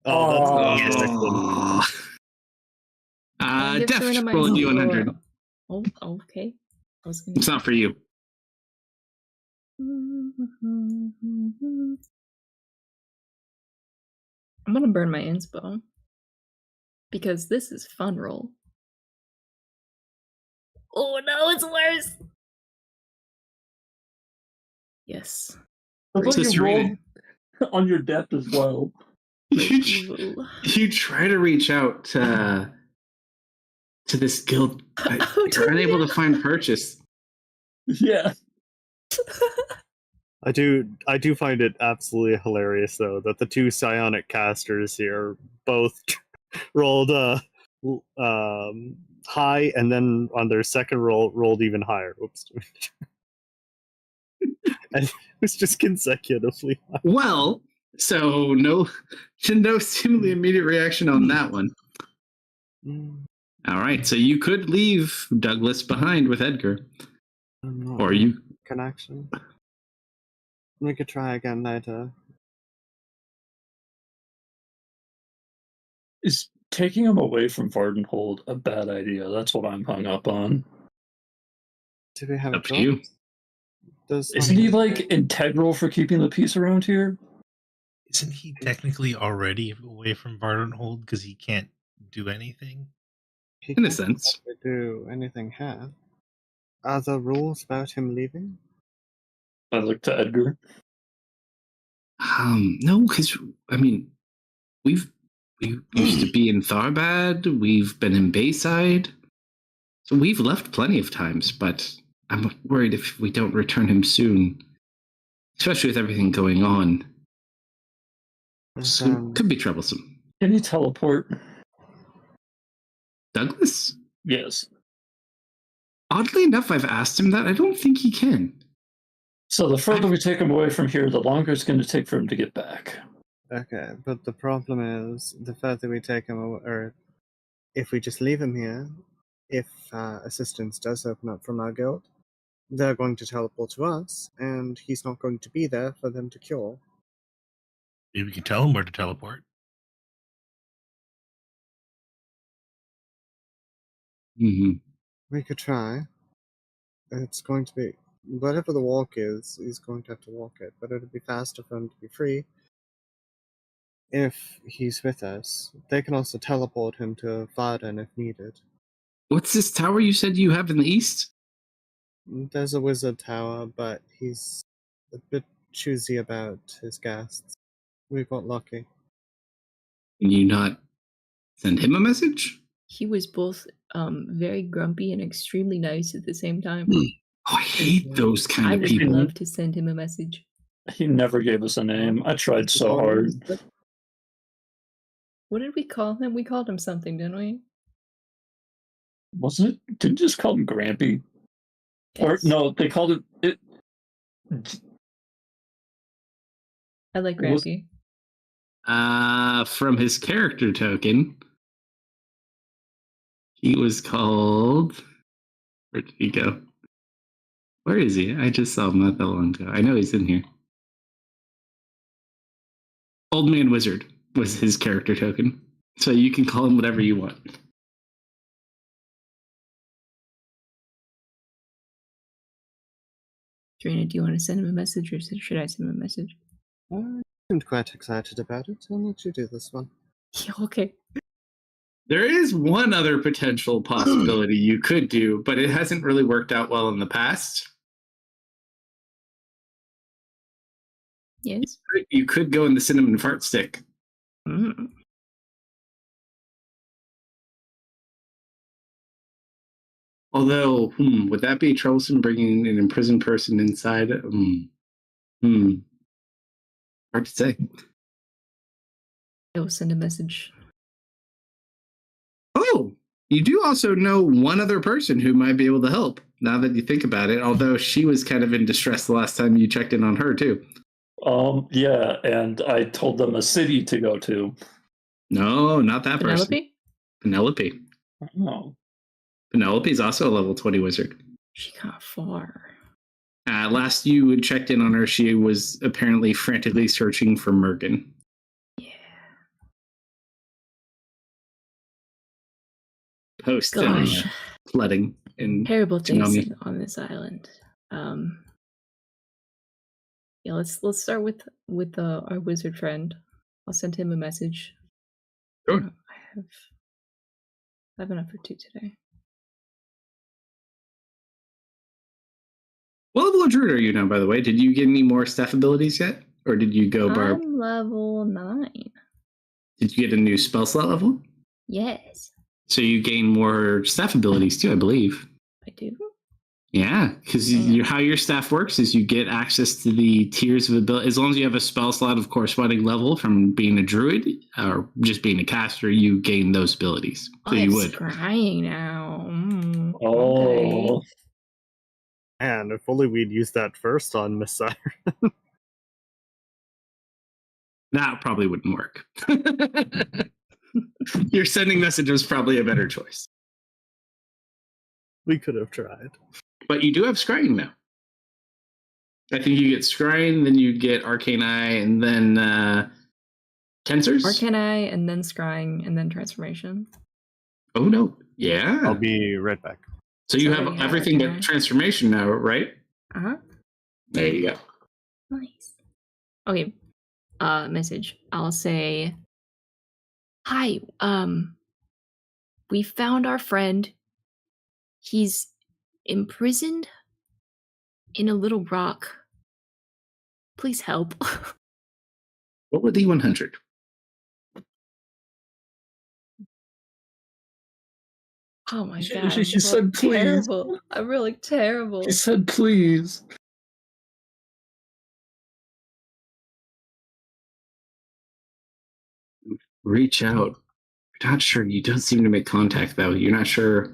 Speaker 3: Oh, that's
Speaker 4: Def, roll a D100.
Speaker 7: Oh, okay.
Speaker 4: It's not for you.
Speaker 7: I'm going to burn my inspo. Because this is fun roll. Oh no, it's worse. Yes.
Speaker 5: Looks like you rolled on your depth as well.
Speaker 4: You try to reach out to this guild, but you're unable to find purchase.
Speaker 5: Yeah.
Speaker 3: I do find it absolutely hilarious though that the two psionic casters here both rolled high, and then on their second roll rolled even higher. Oops. And it was just consecutively high.
Speaker 4: Well, so no seemingly immediate reaction on that one. All right, so you could leave Douglas behind with Edgar, or you
Speaker 3: connection. We could try again later.
Speaker 5: Is taking him away from Vardenhold a bad idea? That's what I'm hung up on.
Speaker 3: Do we have
Speaker 4: up to you?
Speaker 5: Isn't he like integral for keeping the peace around here?
Speaker 2: Isn't he technically already away from Vardenhold because he can't do anything?
Speaker 4: In a sense.
Speaker 3: Do anything here? Are there rules about him leaving?
Speaker 5: I look to Edgar.
Speaker 4: No, because I mean, we used to be in Tharbad. We've been in Bayside, so we've left plenty of times. But I'm worried if we don't return him soon, especially with everything going on. So it could be troublesome.
Speaker 5: Can you teleport?
Speaker 4: Douglas?
Speaker 5: Yes.
Speaker 4: Oddly enough, I've asked him that. I don't think he can.
Speaker 5: So the further we take him away from here, the longer it's going to take for him to get back.
Speaker 3: Okay, but the problem is the further we take him away, or if we just leave him here, if assistance does open up from our guild, they're going to teleport to us, and he's not going to be there for them to cure.
Speaker 2: Maybe we can tell him where to teleport.
Speaker 4: Mm-hmm.
Speaker 3: We could try. It's going to be whatever the walk is, he's going to have to walk it, but it'll be faster for him to be free if he's with us. They can also teleport him to Varden if needed.
Speaker 4: What's this tower you said you have in the east?
Speaker 3: There's a wizard tower, but he's a bit choosy about his guests. We got lucky.
Speaker 4: Can you not send him a message?
Speaker 7: He was both very grumpy and extremely nice at the same time.
Speaker 4: Oh, I hate those kind
Speaker 7: I
Speaker 4: of
Speaker 7: would
Speaker 4: people.
Speaker 7: love to send him a message.
Speaker 5: He never gave us a name. I tried so hard.
Speaker 7: What did we call him? We called him something, didn't we?
Speaker 5: Wasn't it? Didn't you just call him Grampy? Or
Speaker 7: Yes.
Speaker 5: no, they called it.
Speaker 7: I like
Speaker 5: Was-
Speaker 7: Grampy.
Speaker 4: From his character token, he was called. Where did he go? Where is he? I just saw him not that long ago. I know he's in here. Old Man Wizard was his character token. So you can call him whatever you want.
Speaker 7: Trina, do you want to send him a message or should I send him a message?
Speaker 3: I seemed quite excited about it. I'll let you do this one.
Speaker 7: Yeah, okay.
Speaker 4: There is one other potential possibility you could do, but it hasn't really worked out well in the past.
Speaker 7: Yes.
Speaker 4: You could go in the cinnamon fart stick.
Speaker 7: Mm.
Speaker 4: Although, would that be troublesome bringing an imprisoned person inside? Hard to say.
Speaker 7: I will send a message.
Speaker 4: Oh, you do also know one other person who might be able to help, now that you think about it, although she was kind of in distress the last time you checked in on her, too.
Speaker 5: Yeah, and I told them a city to go to.
Speaker 4: No, not that person.
Speaker 7: Penelope?
Speaker 4: Penelope.
Speaker 5: Oh.
Speaker 4: Penelope's also a level 20 wizard.
Speaker 7: She got far.
Speaker 4: Last you had checked in on her, she was apparently frantically searching for Mergen.
Speaker 7: Yeah.
Speaker 4: Post
Speaker 7: Gosh.
Speaker 4: flooding in
Speaker 7: Terrible things
Speaker 4: tsunami.
Speaker 7: on this island. Yeah, let's start with our wizard friend. I'll send him a message.
Speaker 4: Sure.
Speaker 7: I have enough for 2 today.
Speaker 4: What level of druid are you now, by the way? Did you get any more staff abilities yet? Or did you go barb?
Speaker 7: I'm level 9.
Speaker 4: Did you get a new spell slot level?
Speaker 7: Yes,
Speaker 4: So you gain more staff abilities too, I believe.
Speaker 7: I do.
Speaker 4: Yeah, because how your staff works is you get access to the tiers of ability. As long as you have a spell slot of corresponding level from being a druid or just being a caster, you gain those abilities. So you would.
Speaker 7: Scrying now.
Speaker 5: Oh.
Speaker 7: Okay.
Speaker 3: And if only we'd used that first on Messiah.
Speaker 4: That probably wouldn't work. Your sending message was probably a better choice.
Speaker 3: We could have tried.
Speaker 4: But you do have scrying now. I think you get scrying, then you get arcane eye, and then tensors.
Speaker 7: Arcane Eye, and then scrying, and then transformation.
Speaker 4: Oh no! Yeah.
Speaker 3: I'll be right back.
Speaker 4: So you
Speaker 7: Sorry,
Speaker 4: have
Speaker 7: yeah,
Speaker 4: everything
Speaker 7: arcane
Speaker 4: but
Speaker 7: eye.
Speaker 4: transformation now, right?
Speaker 7: Uh-huh.
Speaker 4: There you go.
Speaker 7: Nice. Okay. Message. I'll say, hi, we found our friend. He's imprisoned in a little rock. Please help.
Speaker 4: What would D100?
Speaker 7: Oh my
Speaker 5: She-
Speaker 7: god.
Speaker 5: she
Speaker 7: I'm
Speaker 5: said, "Please."
Speaker 7: terrible. I'm really terrible.
Speaker 5: He said, please.
Speaker 4: Reach out. You're not sure. You don't seem to make contact, though. You're not sure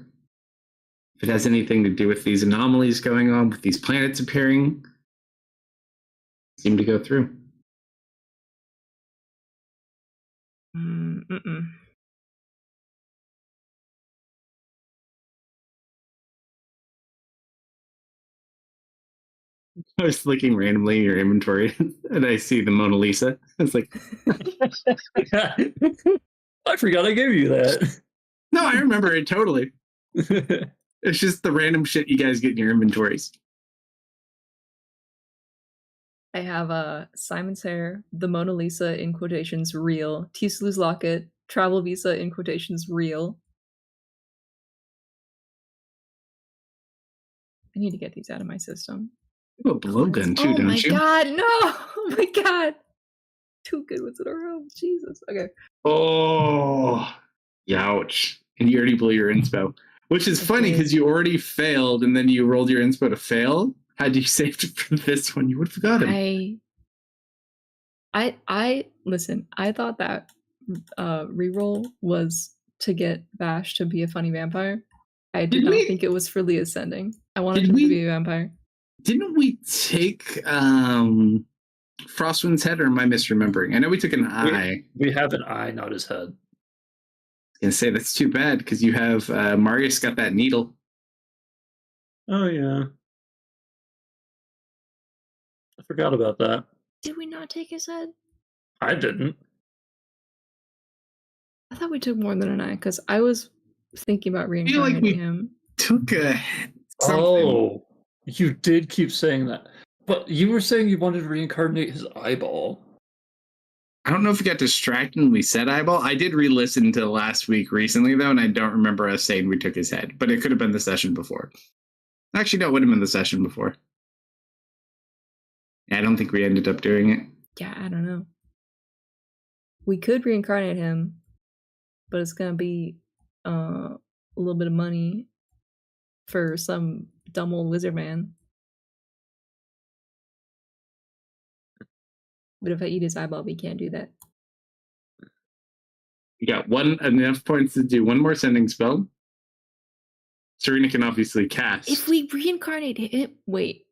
Speaker 4: if it has anything to do with these anomalies going on, with these planets appearing. Seem to go through.
Speaker 7: Mm-mm.
Speaker 4: I was looking randomly in your inventory and I see the Mona Lisa. It's like,
Speaker 5: I forgot I gave you that.
Speaker 4: no, I remember it totally. It's just the random shit you guys get in your inventories.
Speaker 7: I have Simon's hair, the Mona Lisa in quotations real, Tislu's locket, travel visa in quotations real. I need to get these out of my system.
Speaker 4: You have a blowgun too,
Speaker 7: Oh
Speaker 4: don't
Speaker 7: my
Speaker 4: you?
Speaker 7: god, no! Oh my god! 2 good ones in a row. Jesus. Okay.
Speaker 4: Oh, youch. And you already blew your inspo. Which is
Speaker 7: I
Speaker 4: funny
Speaker 7: did.
Speaker 4: because you already failed and then you rolled your inspo to fail. Had you saved it for this one, you would have got him.
Speaker 7: I listen, I thought that reroll was to get Vash to be a funny vampire. I did
Speaker 4: Did
Speaker 7: not
Speaker 4: we-
Speaker 7: think it was for the ascending. I wanted
Speaker 4: Did
Speaker 7: him to
Speaker 4: we-
Speaker 7: be a vampire.
Speaker 4: Didn't we take Frostwind's head, or am I misremembering? I know we took an eye.
Speaker 5: We have an eye, not his head.
Speaker 4: I say that's too bad because you have Marius got that needle.
Speaker 5: Oh, yeah. I forgot about that.
Speaker 7: Did we not take his head?
Speaker 5: I didn't.
Speaker 7: I thought we took more than an eye because I was thinking about
Speaker 4: feel
Speaker 7: reincarnating
Speaker 4: like we-
Speaker 7: him.
Speaker 4: Took a something.
Speaker 5: Oh, you did keep saying that. But you were saying you wanted to reincarnate his eyeball.
Speaker 4: I don't know if we got distracted and we said eyeball. I did re-listen to last week recently though, and I don't remember us saying we took his head, but it could have been the session before. Actually, no, it would have been the session before. I don't think we ended up doing it.
Speaker 7: Yeah, I don't know. We could reincarnate him, but it's gonna be a little bit of money for some dumb old wizard man. But if I eat his eyeball, we can't do that.
Speaker 4: You got enough points to do one more sending spell. Serena can obviously cast.
Speaker 7: If we reincarnate him, wait.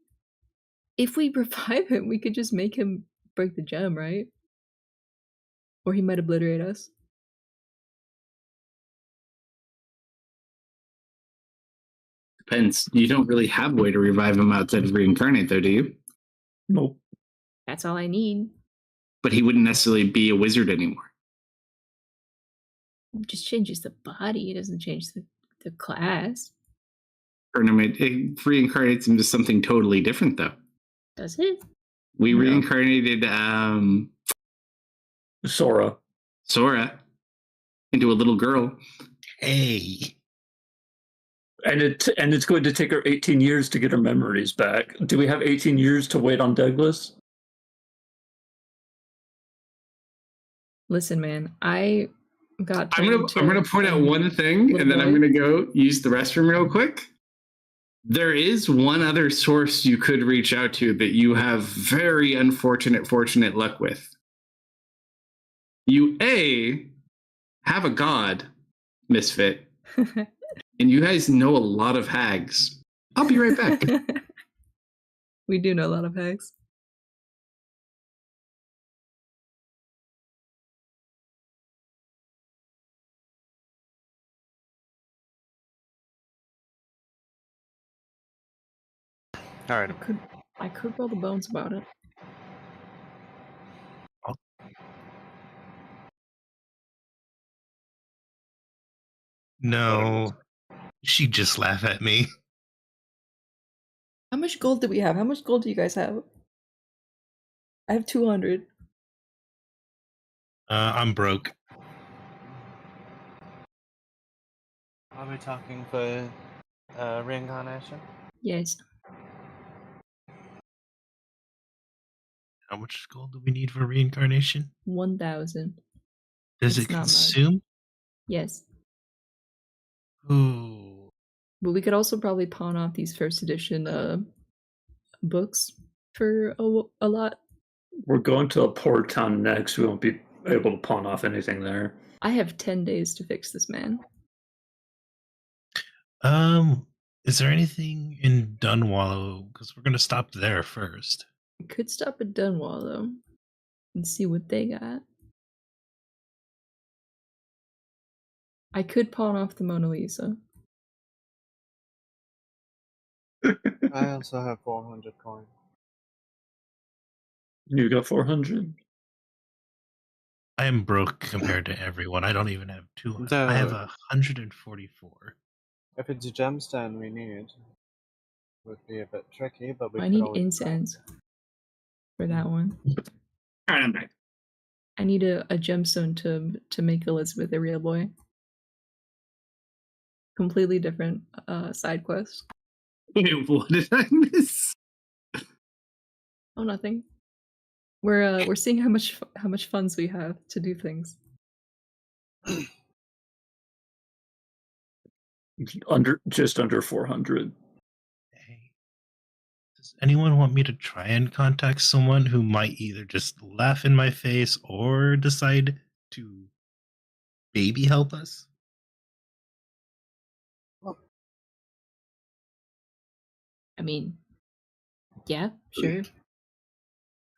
Speaker 7: If we revive him, we could just make him break the gem, right? Or he might obliterate us.
Speaker 4: Depends. You don't really have a way to revive him outside of reincarnate, though, do you?
Speaker 5: Nope.
Speaker 7: That's all I need.
Speaker 4: But he wouldn't necessarily be a wizard anymore.
Speaker 7: It just changes the body. It doesn't change the class.
Speaker 4: Tournament, it reincarnates him to something totally different, though.
Speaker 7: Does it?
Speaker 4: We
Speaker 5: Yeah.
Speaker 4: reincarnated
Speaker 5: Sora.
Speaker 4: Sora into a little girl.
Speaker 2: Hey.
Speaker 5: And it's going to take her 18 years to get her memories back. Do we have 18 years to wait on Douglas?
Speaker 7: Listen, man, I got.
Speaker 4: I'm gonna point out one thing,
Speaker 7: little
Speaker 4: and then I'm
Speaker 7: boy.
Speaker 4: gonna go use the restroom real quick. There is one other source you could reach out to that you have very fortunate luck with. You have a god, Misfit, and you guys know a lot of hags. I'll be right back.
Speaker 7: We do know a lot of hags.
Speaker 3: All right.
Speaker 7: I could roll the bones about it.
Speaker 2: No. She'd just laugh at me.
Speaker 7: How much gold do we have? How much gold do you guys have? I have 200.
Speaker 2: I'm broke.
Speaker 3: Are we talking for reincarnation?
Speaker 7: Yes.
Speaker 2: How much gold do we need for reincarnation?
Speaker 7: 1,000.
Speaker 2: Does
Speaker 7: It's
Speaker 2: it
Speaker 7: not much.
Speaker 2: consume?
Speaker 7: Yes.
Speaker 2: Ooh.
Speaker 7: But we could also probably pawn off these first edition books for a lot.
Speaker 5: We're going to a port town next. We won't be able to pawn off anything there.
Speaker 7: I have 10 days to fix this man.
Speaker 2: Is there anything in Dunwallow? Because we're gonna stop there first.
Speaker 7: We could stop at Dunwallow and see what they got. I could pawn off the Mona Lisa.
Speaker 3: I also have 400 coins.
Speaker 5: You got 400.
Speaker 2: I am broke compared to everyone. I don't even have 200. I have 144.
Speaker 3: If it's a gemstone we need, would be a bit tricky, but we
Speaker 7: I
Speaker 3: could
Speaker 7: need
Speaker 3: always
Speaker 7: incense for that one.
Speaker 4: All right, I'm back.
Speaker 7: I need a gemstone to make Elizabeth a real boy. Completely different side quest.
Speaker 4: Wait, what did I miss?
Speaker 7: Oh, nothing. We're seeing how much funds we have to do things.
Speaker 5: Just under 400.
Speaker 2: Hey, does anyone want me to try and contact someone who might either just laugh in my face or decide to maybe help us?
Speaker 7: I mean, yeah, sure.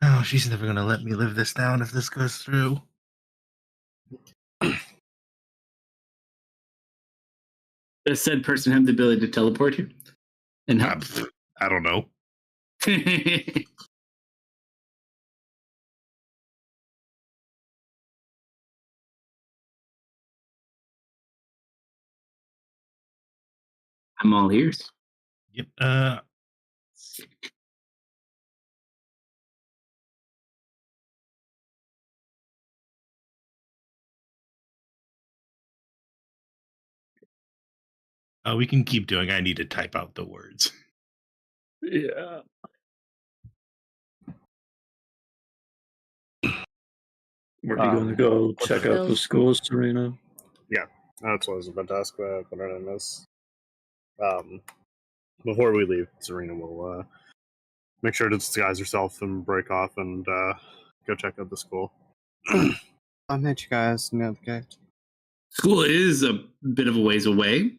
Speaker 2: Oh, she's never gonna let me live this down if this goes through.
Speaker 4: Does said person have the ability to teleport you? And help?
Speaker 2: I don't know.
Speaker 4: I'm all ears.
Speaker 2: Yep. We can keep doing. I need to type out the words.
Speaker 5: Yeah. Where are you going to go check out the schools, Serena?
Speaker 3: Yeah, that's what I was about to ask. What her name is. Before we leave, Serena will make sure to disguise herself and break off and go check out the school. I'll meet you guys near the gate.
Speaker 4: School is a bit of a ways away,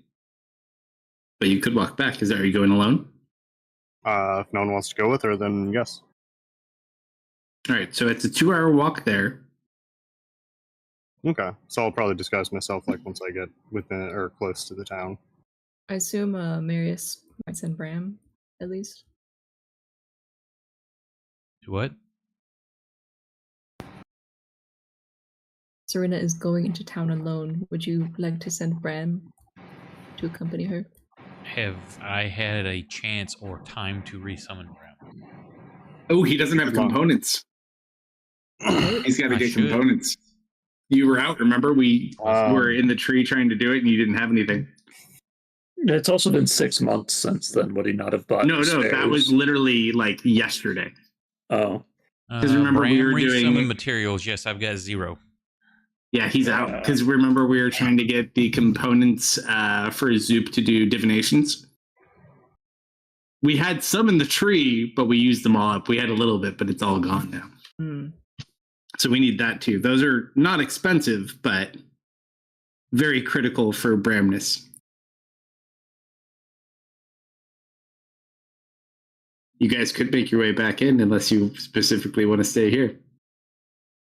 Speaker 4: but you could walk back. Are you going alone?
Speaker 3: If no one wants to go with her, then yes.
Speaker 4: All right, so it's a 2-hour walk there.
Speaker 3: Okay, so I'll probably disguise myself like once I get within or close to the town.
Speaker 7: I assume Marius might send Bram, at least.
Speaker 1: What?
Speaker 7: Serena is going into town alone. Would you like to send Bram to accompany her?
Speaker 1: Have I had a chance or time to resummon Bram?
Speaker 4: Oh, he doesn't have
Speaker 3: Long.
Speaker 4: components. He's got to
Speaker 1: I
Speaker 4: get
Speaker 1: should.
Speaker 4: components. You were out, remember? We were in the tree trying to do it, and you didn't have anything.
Speaker 5: It's also been 6 months since then. Would he not have bought
Speaker 4: No,
Speaker 5: spares?
Speaker 4: that was literally like yesterday.
Speaker 5: Oh.
Speaker 4: Because remember
Speaker 1: Bram
Speaker 4: we were
Speaker 1: resummon
Speaker 4: doing
Speaker 1: materials. Yes, I've got 0.
Speaker 4: Yeah, he's out. Because remember we were trying to get the components for Zoop to do divinations. We had some in the tree, but we used them all up. We had a little bit, but it's all gone now.
Speaker 7: Hmm.
Speaker 4: So we need that too. Those are not expensive, but very critical for Bramness. You guys could make your way back in unless you specifically want to stay here.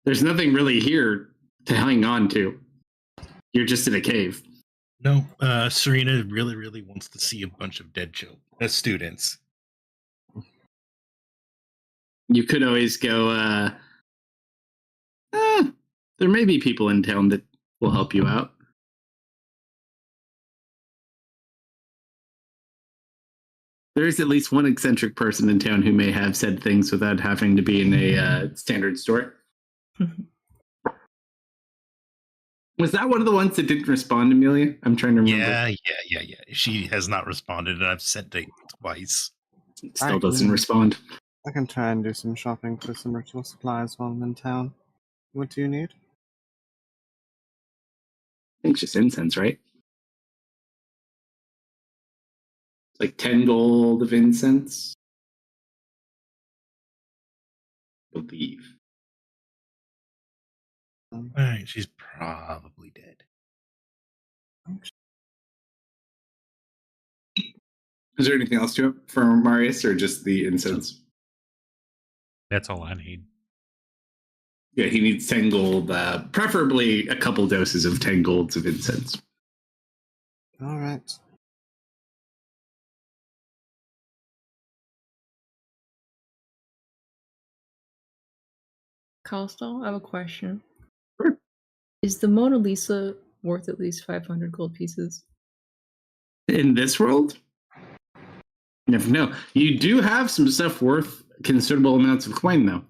Speaker 4: There's nothing really here to hang on to. You're just in a cave.
Speaker 2: No, Serena really, really wants to see a bunch of dead students.
Speaker 4: You could always go, there may be people in town that will help you out. There is at least one eccentric person in town who may have said things without having to be in a standard store. Was that one of the ones that didn't respond, Amelia? I'm trying to remember.
Speaker 2: Yeah. She has not responded, and I've sent it twice.
Speaker 4: Still doesn't respond.
Speaker 3: I can try and do some shopping for some ritual supplies while I'm in town. What do you need?
Speaker 4: I think it's just incense, right? Like 10 gold of incense. I believe.
Speaker 2: All right, she's probably dead.
Speaker 4: Is there anything else to it for Marius, or just the incense?
Speaker 1: That's all I need.
Speaker 4: Yeah, he needs 10 gold, preferably a couple doses of 10 golds of incense.
Speaker 3: All right.
Speaker 7: Kalsto, I have a question.
Speaker 4: Sure.
Speaker 7: Is the Mona Lisa worth at least 500 gold pieces?
Speaker 4: In this world? You never know. You do have some stuff worth considerable amounts of coin, though.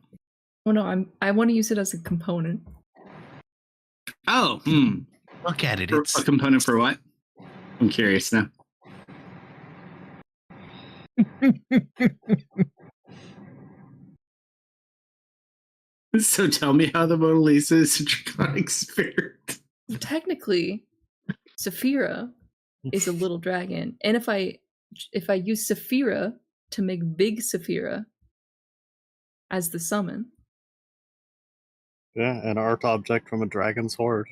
Speaker 7: Oh no, I want to use it as a component.
Speaker 4: Oh,
Speaker 2: Look at it.
Speaker 4: For
Speaker 2: It's
Speaker 4: a component for what? I'm curious now. So tell me how the Mona Lisa is a draconic spirit.
Speaker 7: Technically, Saphira is a little dragon, and if I use Saphira to make big Saphira as the summon,
Speaker 3: Yeah, an art object from a dragon's hoard.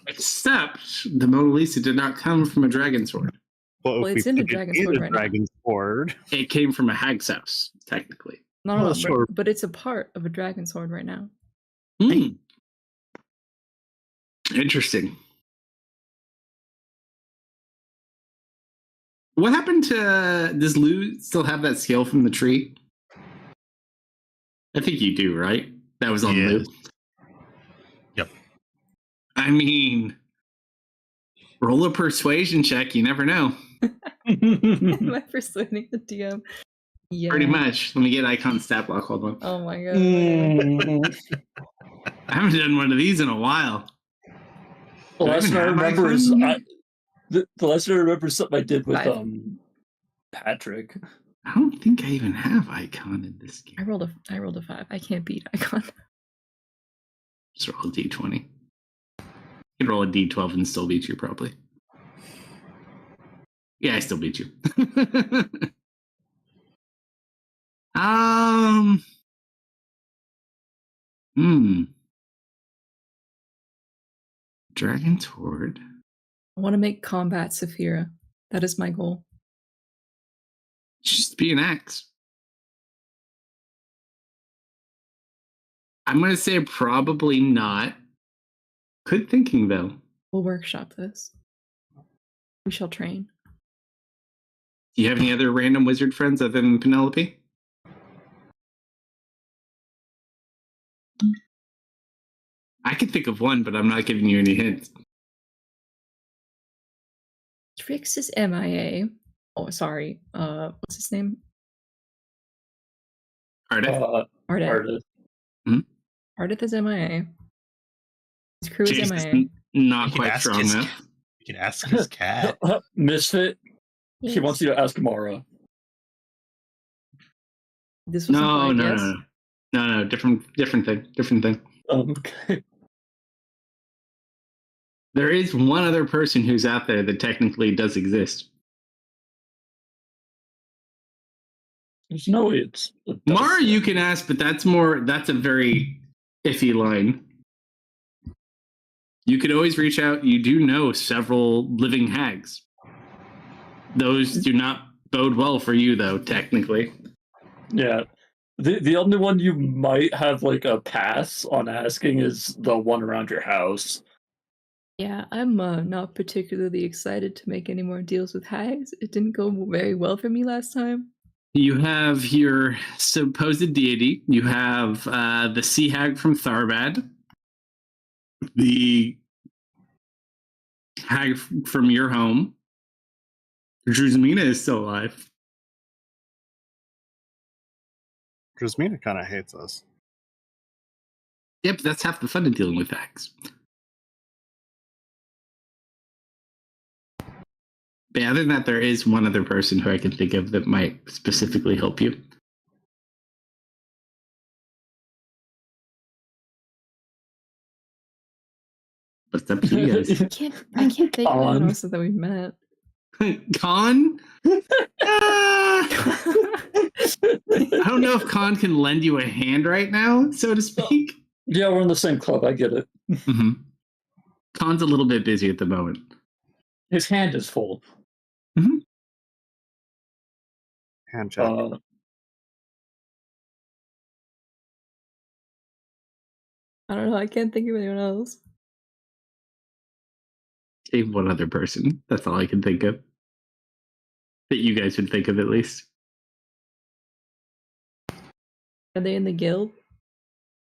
Speaker 4: Except the Mona Lisa did not come from a dragon sword.
Speaker 3: Well,
Speaker 7: Well,
Speaker 3: if
Speaker 7: it's
Speaker 3: we
Speaker 7: in a
Speaker 3: put it
Speaker 7: dragon's
Speaker 3: in
Speaker 7: hoard
Speaker 3: a
Speaker 7: right now.
Speaker 3: dragon's hoard,
Speaker 4: It came from a hag's house, technically.
Speaker 7: no,
Speaker 3: Oh, sure.
Speaker 7: but it's a part of a dragon sword right now.
Speaker 4: Interesting. What happened to... Does Lou still have that scale from the tree? I think you do, right? That was on Lou.
Speaker 2: Yes. Yep.
Speaker 4: I mean, roll a persuasion check. You never know.
Speaker 7: Am I persuading the DM? Yeah.
Speaker 4: Pretty much. Let me get icon stat block. Hold on.
Speaker 7: Oh my god.
Speaker 4: I haven't done one of these in a while.
Speaker 5: The
Speaker 4: Do I
Speaker 5: last
Speaker 4: even
Speaker 5: thing I
Speaker 4: have
Speaker 5: remember is
Speaker 4: icon?
Speaker 5: the last thing I remember is something I did with
Speaker 7: 5.
Speaker 5: Patrick.
Speaker 4: I don't think I even have icon in this game.
Speaker 7: I rolled a 5. I can't beat Icon.
Speaker 4: Just roll a d20. You can roll a d12 and still beat you, probably. Yeah, I still beat you. Dragon's Horde.
Speaker 7: I want to make combat Saphira. That is my goal.
Speaker 4: Just be an axe. I'm gonna say probably not. Good thinking though.
Speaker 7: We'll workshop this. We shall train.
Speaker 4: Do you have any other random wizard friends other than Penelope? I could think of one, but I'm not giving you any hints.
Speaker 7: Trix is MIA. Oh, sorry. What's his name?
Speaker 4: Ardeth?
Speaker 7: Ardeth.
Speaker 5: Ardeth.
Speaker 7: Ardeth is MIA. His crew is
Speaker 4: Jesus,
Speaker 7: MIA.
Speaker 4: not
Speaker 2: You can
Speaker 4: quite
Speaker 2: ask
Speaker 4: strong
Speaker 2: his
Speaker 4: enough.
Speaker 2: You can ask his cat.
Speaker 5: Misfit. He wants you to ask Mara.
Speaker 7: This was
Speaker 4: No.
Speaker 7: yes?
Speaker 4: Different thing.
Speaker 5: Okay.
Speaker 4: There is one other person who's out there that technically does exist.
Speaker 5: There's no way it's
Speaker 4: Mara, you can ask, but that's a very iffy line. You could always reach out. You do know several living hags. Those do not bode well for you, though, technically.
Speaker 5: Yeah. The only one you might have like a pass on asking is the one around your house.
Speaker 7: Yeah, I'm not particularly excited to make any more deals with hags. It didn't go very well for me last time.
Speaker 4: You have your supposed deity. You have the sea hag from Tharbad. The hag from your home. Drusmina is still alive.
Speaker 3: Drusmina kind of hates us.
Speaker 4: Yep, that's half the fun of dealing with hags. But other than that, there is one other person who I can think of that might specifically help you. But it's up to you guys.
Speaker 7: I can't think of anyone else that we've met.
Speaker 4: Khan? I don't know if Khan can lend you a hand right now, so to speak.
Speaker 5: Yeah, we're in the same club. I get it.
Speaker 4: Mm-hmm. Khan's a little bit busy at the moment.
Speaker 5: His hand is full.
Speaker 4: Mm-hmm.
Speaker 3: Hand check.
Speaker 7: I don't know. I can't think of anyone else.
Speaker 4: Save one other person. That's all I can think of. That you guys would think of, at least.
Speaker 7: Are they in the guild?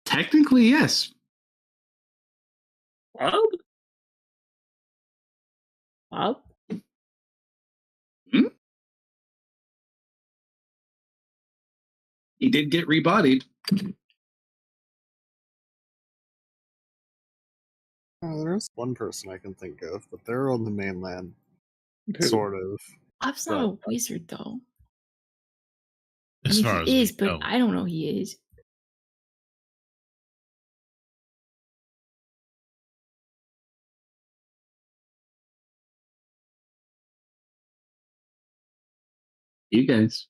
Speaker 4: Technically, yes.
Speaker 5: Bob?
Speaker 7: Bob?
Speaker 4: He did get rebodied.
Speaker 3: There is one person I can think of, but they're on the mainland,
Speaker 5: Who?
Speaker 3: sort of.
Speaker 6: Bob's not a wizard, though. I
Speaker 2: As
Speaker 6: mean,
Speaker 2: far as
Speaker 6: he is,
Speaker 2: we
Speaker 6: but
Speaker 2: know.
Speaker 6: I don't know he is.
Speaker 4: You guys.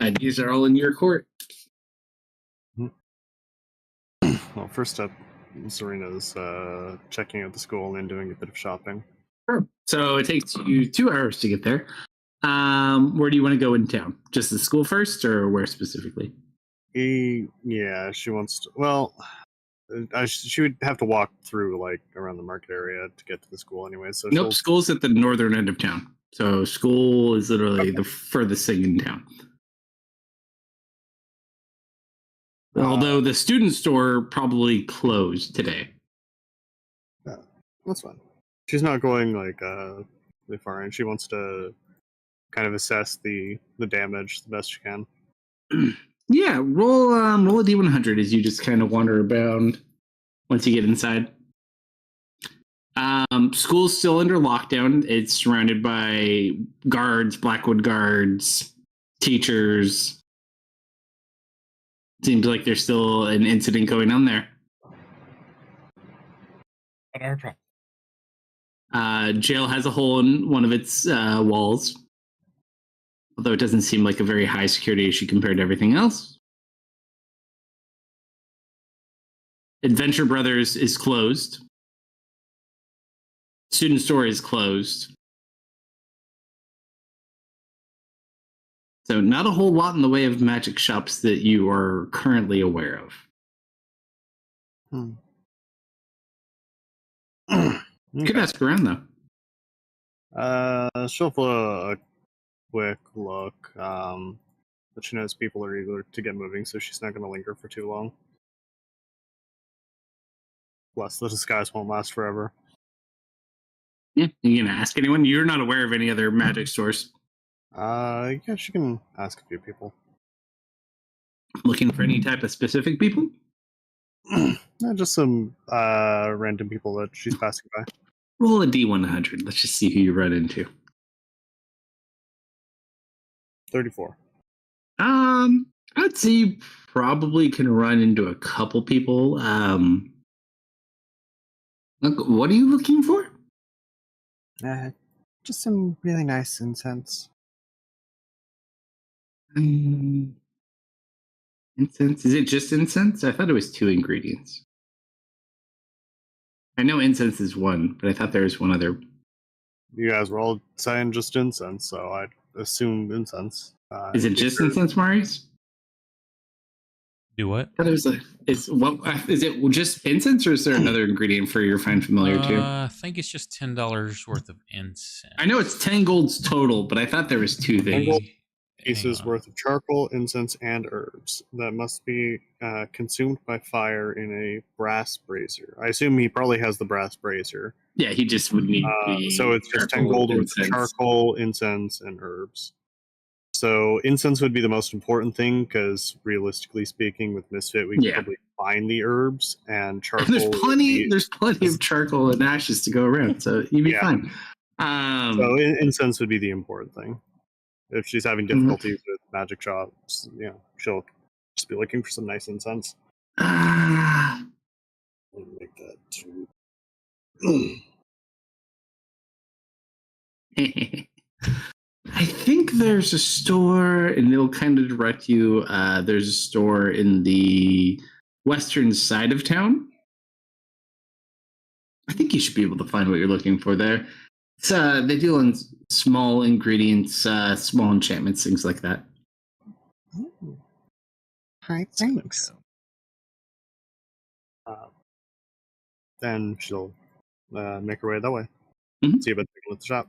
Speaker 4: Ideas are all in your court.
Speaker 3: Well, first up, Serena's checking out the school and doing a bit of shopping.
Speaker 4: Sure. So it takes you 2 hours to get there. Where do you want to go in town? Just the school first, or where specifically?
Speaker 3: Yeah, she wants to. Well, she would have to walk through like around the market area to get to the school anyway. So
Speaker 4: Nope, school's at the northern end of town. So school is literally the furthest thing in town. Although the student store probably closed today.
Speaker 3: That's fine. She's not going like really far, and she wants to kind of assess the damage the best she can.
Speaker 4: Yeah, roll a d100 as you just kind of wander around once you get inside. School's still under lockdown. It's surrounded by guards, Blackwood guards, teachers. Seems like there's still an incident going on there.
Speaker 2: What our problem?
Speaker 4: Jail has a hole in one of its walls, although it doesn't seem like a very high security issue compared to everything else. Adventure Brothers is closed. Student store is closed. So not a whole lot in the way of magic shops that you are currently aware of. You could ask around though.
Speaker 3: She'll have a quick look, but she knows people are eager to get moving, so she's not going to linger for too long. Plus, the disguise won't last forever.
Speaker 4: Yeah, you gonna ask anyone? You're not aware of any other magic stores.
Speaker 3: Yeah, she can ask a few people.
Speaker 4: Looking for any type of specific people?
Speaker 3: No, just some random people that she's passing by.
Speaker 4: Roll a d100. Let's just see who you run into.
Speaker 3: 34.
Speaker 4: I'd say you probably can run into a couple people. Look, what are you looking for?
Speaker 3: Just some really nice incense.
Speaker 4: Incense? Is it just incense? I thought it was 2 ingredients. I know incense is one, but I thought there was one other.
Speaker 3: You guys were all saying just incense, so I'd assume incense.
Speaker 4: Is it just incense, Marius?
Speaker 1: Do what?
Speaker 4: I thought it was is it just incense, or is there another ingredient for your fine familiar too?
Speaker 1: I think it's just $10 worth of incense.
Speaker 4: I know it's 10 golds total, but I thought there was 2 things.
Speaker 3: gold pieces worth of charcoal, incense, and herbs that must be consumed by fire in a brass brazier. I assume he probably has the brass brazier.
Speaker 4: Yeah, he just would need.
Speaker 3: So it's just 10 gold worth of charcoal, incense, and herbs. So incense would be the most important thing because, realistically speaking, with Misfit, we can probably find the herbs, and charcoal.
Speaker 4: There's plenty of charcoal and ashes to go around, so you'd be fine.
Speaker 3: So incense would be the important thing. If she's having difficulties with magic shops, she'll just be looking for some nice incense. Make that too.
Speaker 4: I think there's a store, and it'll kind of direct you. There's a store in the western side of town. I think you should be able to find what you're looking for there. They deal in small ingredients, small enchantments, things like that.
Speaker 3: Hi, thanks. Then she'll make her way that way. See about taking at the shop.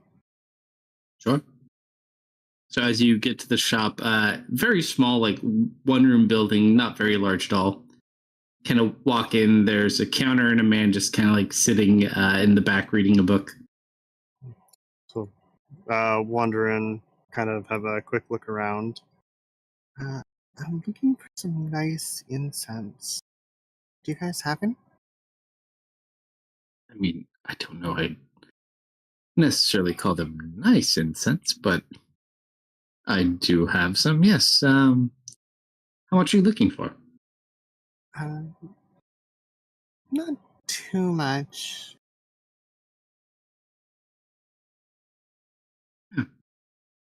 Speaker 4: Sure. So as you get to the shop, very small, like one room building, not very large at all. Kind of walk in. There's a counter and a man just kind of like sitting in the back reading a book.
Speaker 3: So, wander in, kind of have a quick look around. I'm looking for some nice incense. Do you guys have any?
Speaker 4: I mean, I don't know. I necessarily call them nice incense, but I do have some. Yes. How much are you looking for?
Speaker 3: Not too much.
Speaker 4: Hey,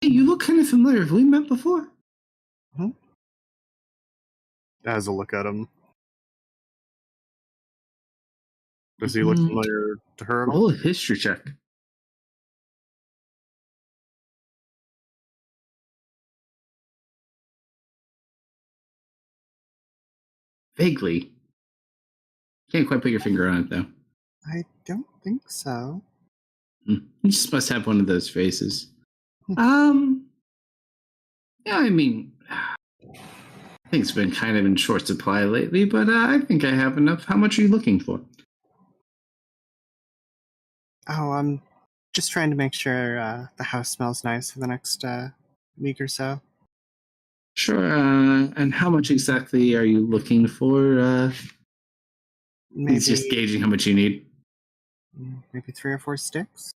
Speaker 4: you look kind of familiar. Have we met before?
Speaker 3: As a look at him. Does he look familiar to her at all?
Speaker 4: Roll a history check. Vaguely. Can't quite put your finger on it, though.
Speaker 3: I don't think so.
Speaker 4: You just must have one of those faces. Yeah, I mean, I think it's been kind of in short supply lately, but I think I have enough. How much are you looking for?
Speaker 3: Oh, I'm just trying to make sure the house smells nice for the next week or so.
Speaker 4: Sure. And how much exactly are you looking for?
Speaker 3: Maybe
Speaker 4: He's just gauging how much you need.
Speaker 3: maybe 3 or 4 sticks.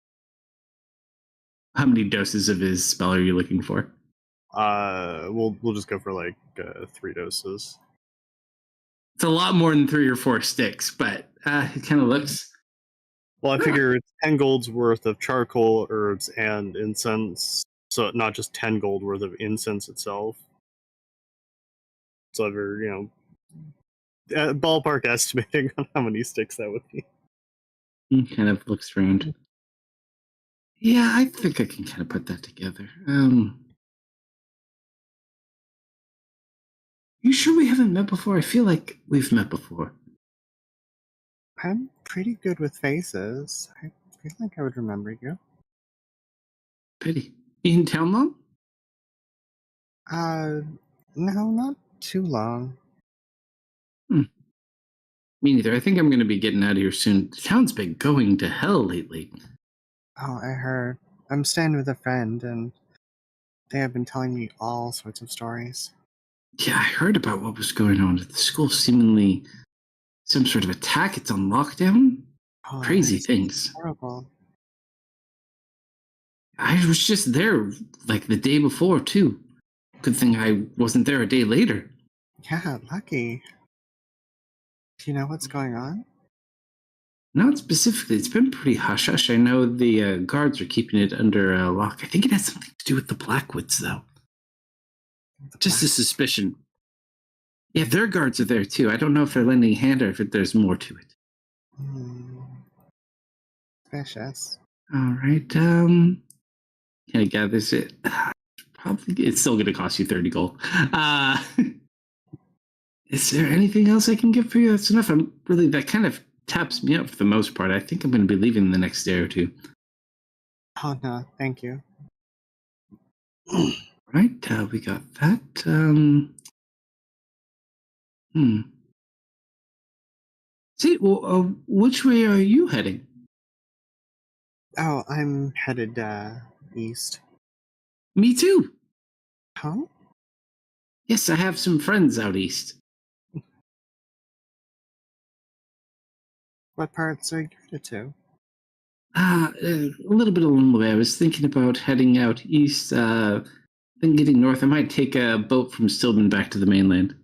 Speaker 4: How many doses of his spell are you looking for?
Speaker 3: We'll just go for like 3 doses.
Speaker 4: It's a lot more than 3 or 4 sticks, but it kind of looks.
Speaker 3: Well, I figure it's 10 gold's worth of charcoal, herbs, and incense. So not just 10 gold worth of incense itself. So we're, ballpark estimating on how many sticks that would be.
Speaker 4: He kind of looks around. Yeah, I think I can kind of put that together. You sure we haven't met before? I feel like we've met before.
Speaker 3: I'm pretty good with faces. I feel like I would remember you.
Speaker 4: Pity. You in town long?
Speaker 3: No, not too long.
Speaker 4: Me neither. I think I'm going to be getting out of here soon. The town's been going to hell lately.
Speaker 3: Oh, I heard. I'm staying with a friend, and they have been telling me all sorts of stories.
Speaker 4: Yeah, I heard about what was going on at the school. Seemingly some sort of attack. It's on lockdown.
Speaker 3: Oh,
Speaker 4: Crazy
Speaker 3: that's
Speaker 4: things.
Speaker 3: horrible.
Speaker 4: I was just there like the day before, too. Good thing I wasn't there a day later.
Speaker 3: Yeah, lucky. Do you know what's going on?
Speaker 4: Not specifically. It's been pretty hush-hush. I know the guards are keeping it under lock. I think it has something to do with the Blackwoods, though. Just a suspicion. Yeah, their guards are there, too. I don't know if they're lending a hand or if there's more to it.
Speaker 3: Vicious.
Speaker 4: All right. Can I gather it? Probably. It's still going to cost you 30 gold. Is there anything else I can get for you? That's enough. That kind of taps me up for the most part. I think I'm going to be leaving the next day or two.
Speaker 3: Oh, no, thank you.
Speaker 4: Right, we got that. See, well, which way are you heading?
Speaker 3: Oh, I'm headed east.
Speaker 4: Me too.
Speaker 3: Huh?
Speaker 4: Yes, I have some friends out east.
Speaker 3: What parts are you headed to?
Speaker 4: A little bit along the way. I was thinking about heading out east, then getting north. I might take a boat from Stillman back to the mainland.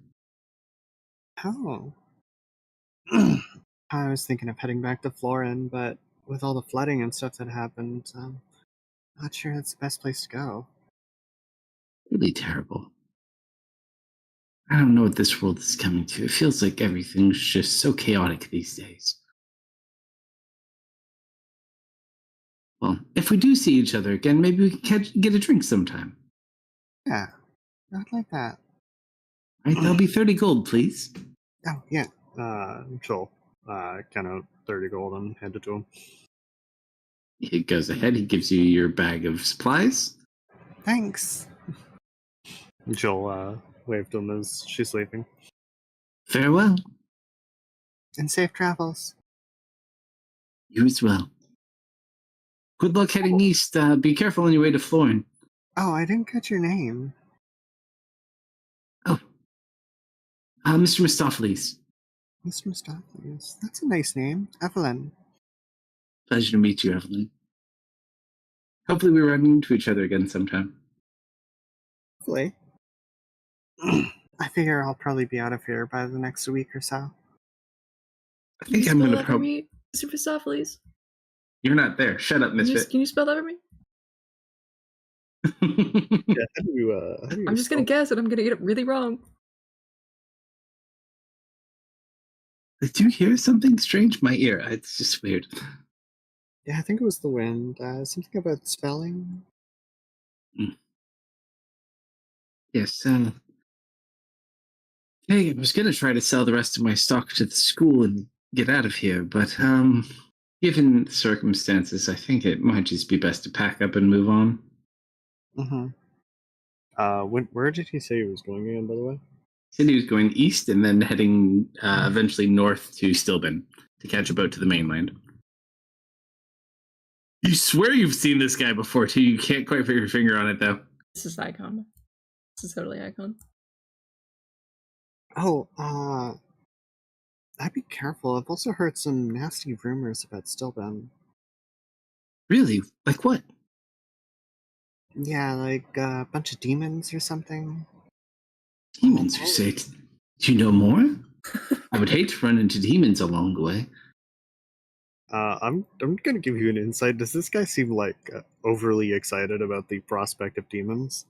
Speaker 3: Oh. I was thinking of heading back to Florin, but with all the flooding and stuff that happened, not sure it's the best place to go.
Speaker 4: Really terrible. I don't know what this world is coming to. It feels like everything's just so chaotic these days. Well, if we do see each other again, maybe we can get a drink sometime.
Speaker 3: Yeah, not like that.
Speaker 4: All right, that'll be 30 gold, please.
Speaker 3: Oh, yeah. Chill. Kind of 30 gold and hand it to him.
Speaker 4: He goes ahead. He gives you your bag of supplies.
Speaker 3: Thanks. Jill waved him as she's leaving.
Speaker 4: Farewell.
Speaker 3: And safe travels.
Speaker 4: You as well. Good luck heading east. Be careful on your way to Florin.
Speaker 3: Oh, I didn't catch your name.
Speaker 4: Oh. Mr. Mistopheles.
Speaker 3: Mr. Mistopheles. That's a nice name. Evelyn.
Speaker 4: Pleasure to meet you, Evelyn. Hopefully we run into each other again sometime.
Speaker 3: Hopefully. I figure I'll probably be out of here by the next week or so.
Speaker 4: I think I'm going to
Speaker 7: for me, Super Softlies.
Speaker 4: You're not there. Shut up, Misfit.
Speaker 7: Can you spell that for me?
Speaker 3: Yeah, how do you
Speaker 7: I'm just gonna guess and I'm gonna get it really wrong.
Speaker 4: Did you hear something strange in my ear? It's just weird.
Speaker 3: Yeah, I think it was the wind. Something about spelling.
Speaker 4: Yes. Hey, I was going to try to sell the rest of my stock to the school and get out of here, but given the circumstances, I think it might just be best to pack up and move on.
Speaker 3: Where did he say he was going again, by the way?
Speaker 4: He said he was going east and then heading eventually north to Stilben to catch a boat to the mainland. You swear you've seen this guy before, too. You can't quite put your finger on it, though.
Speaker 7: This is Icon. This is totally Icon.
Speaker 3: Oh, I'd be careful. I've also heard some nasty rumors about Stilben.
Speaker 4: Really? Like what?
Speaker 3: Yeah, like a bunch of demons or something.
Speaker 4: Demons, you say? Do you know more? I would hate to run into demons along the way.
Speaker 3: I'm gonna give you an insight. Does this guy seem like overly excited about the prospect of demons?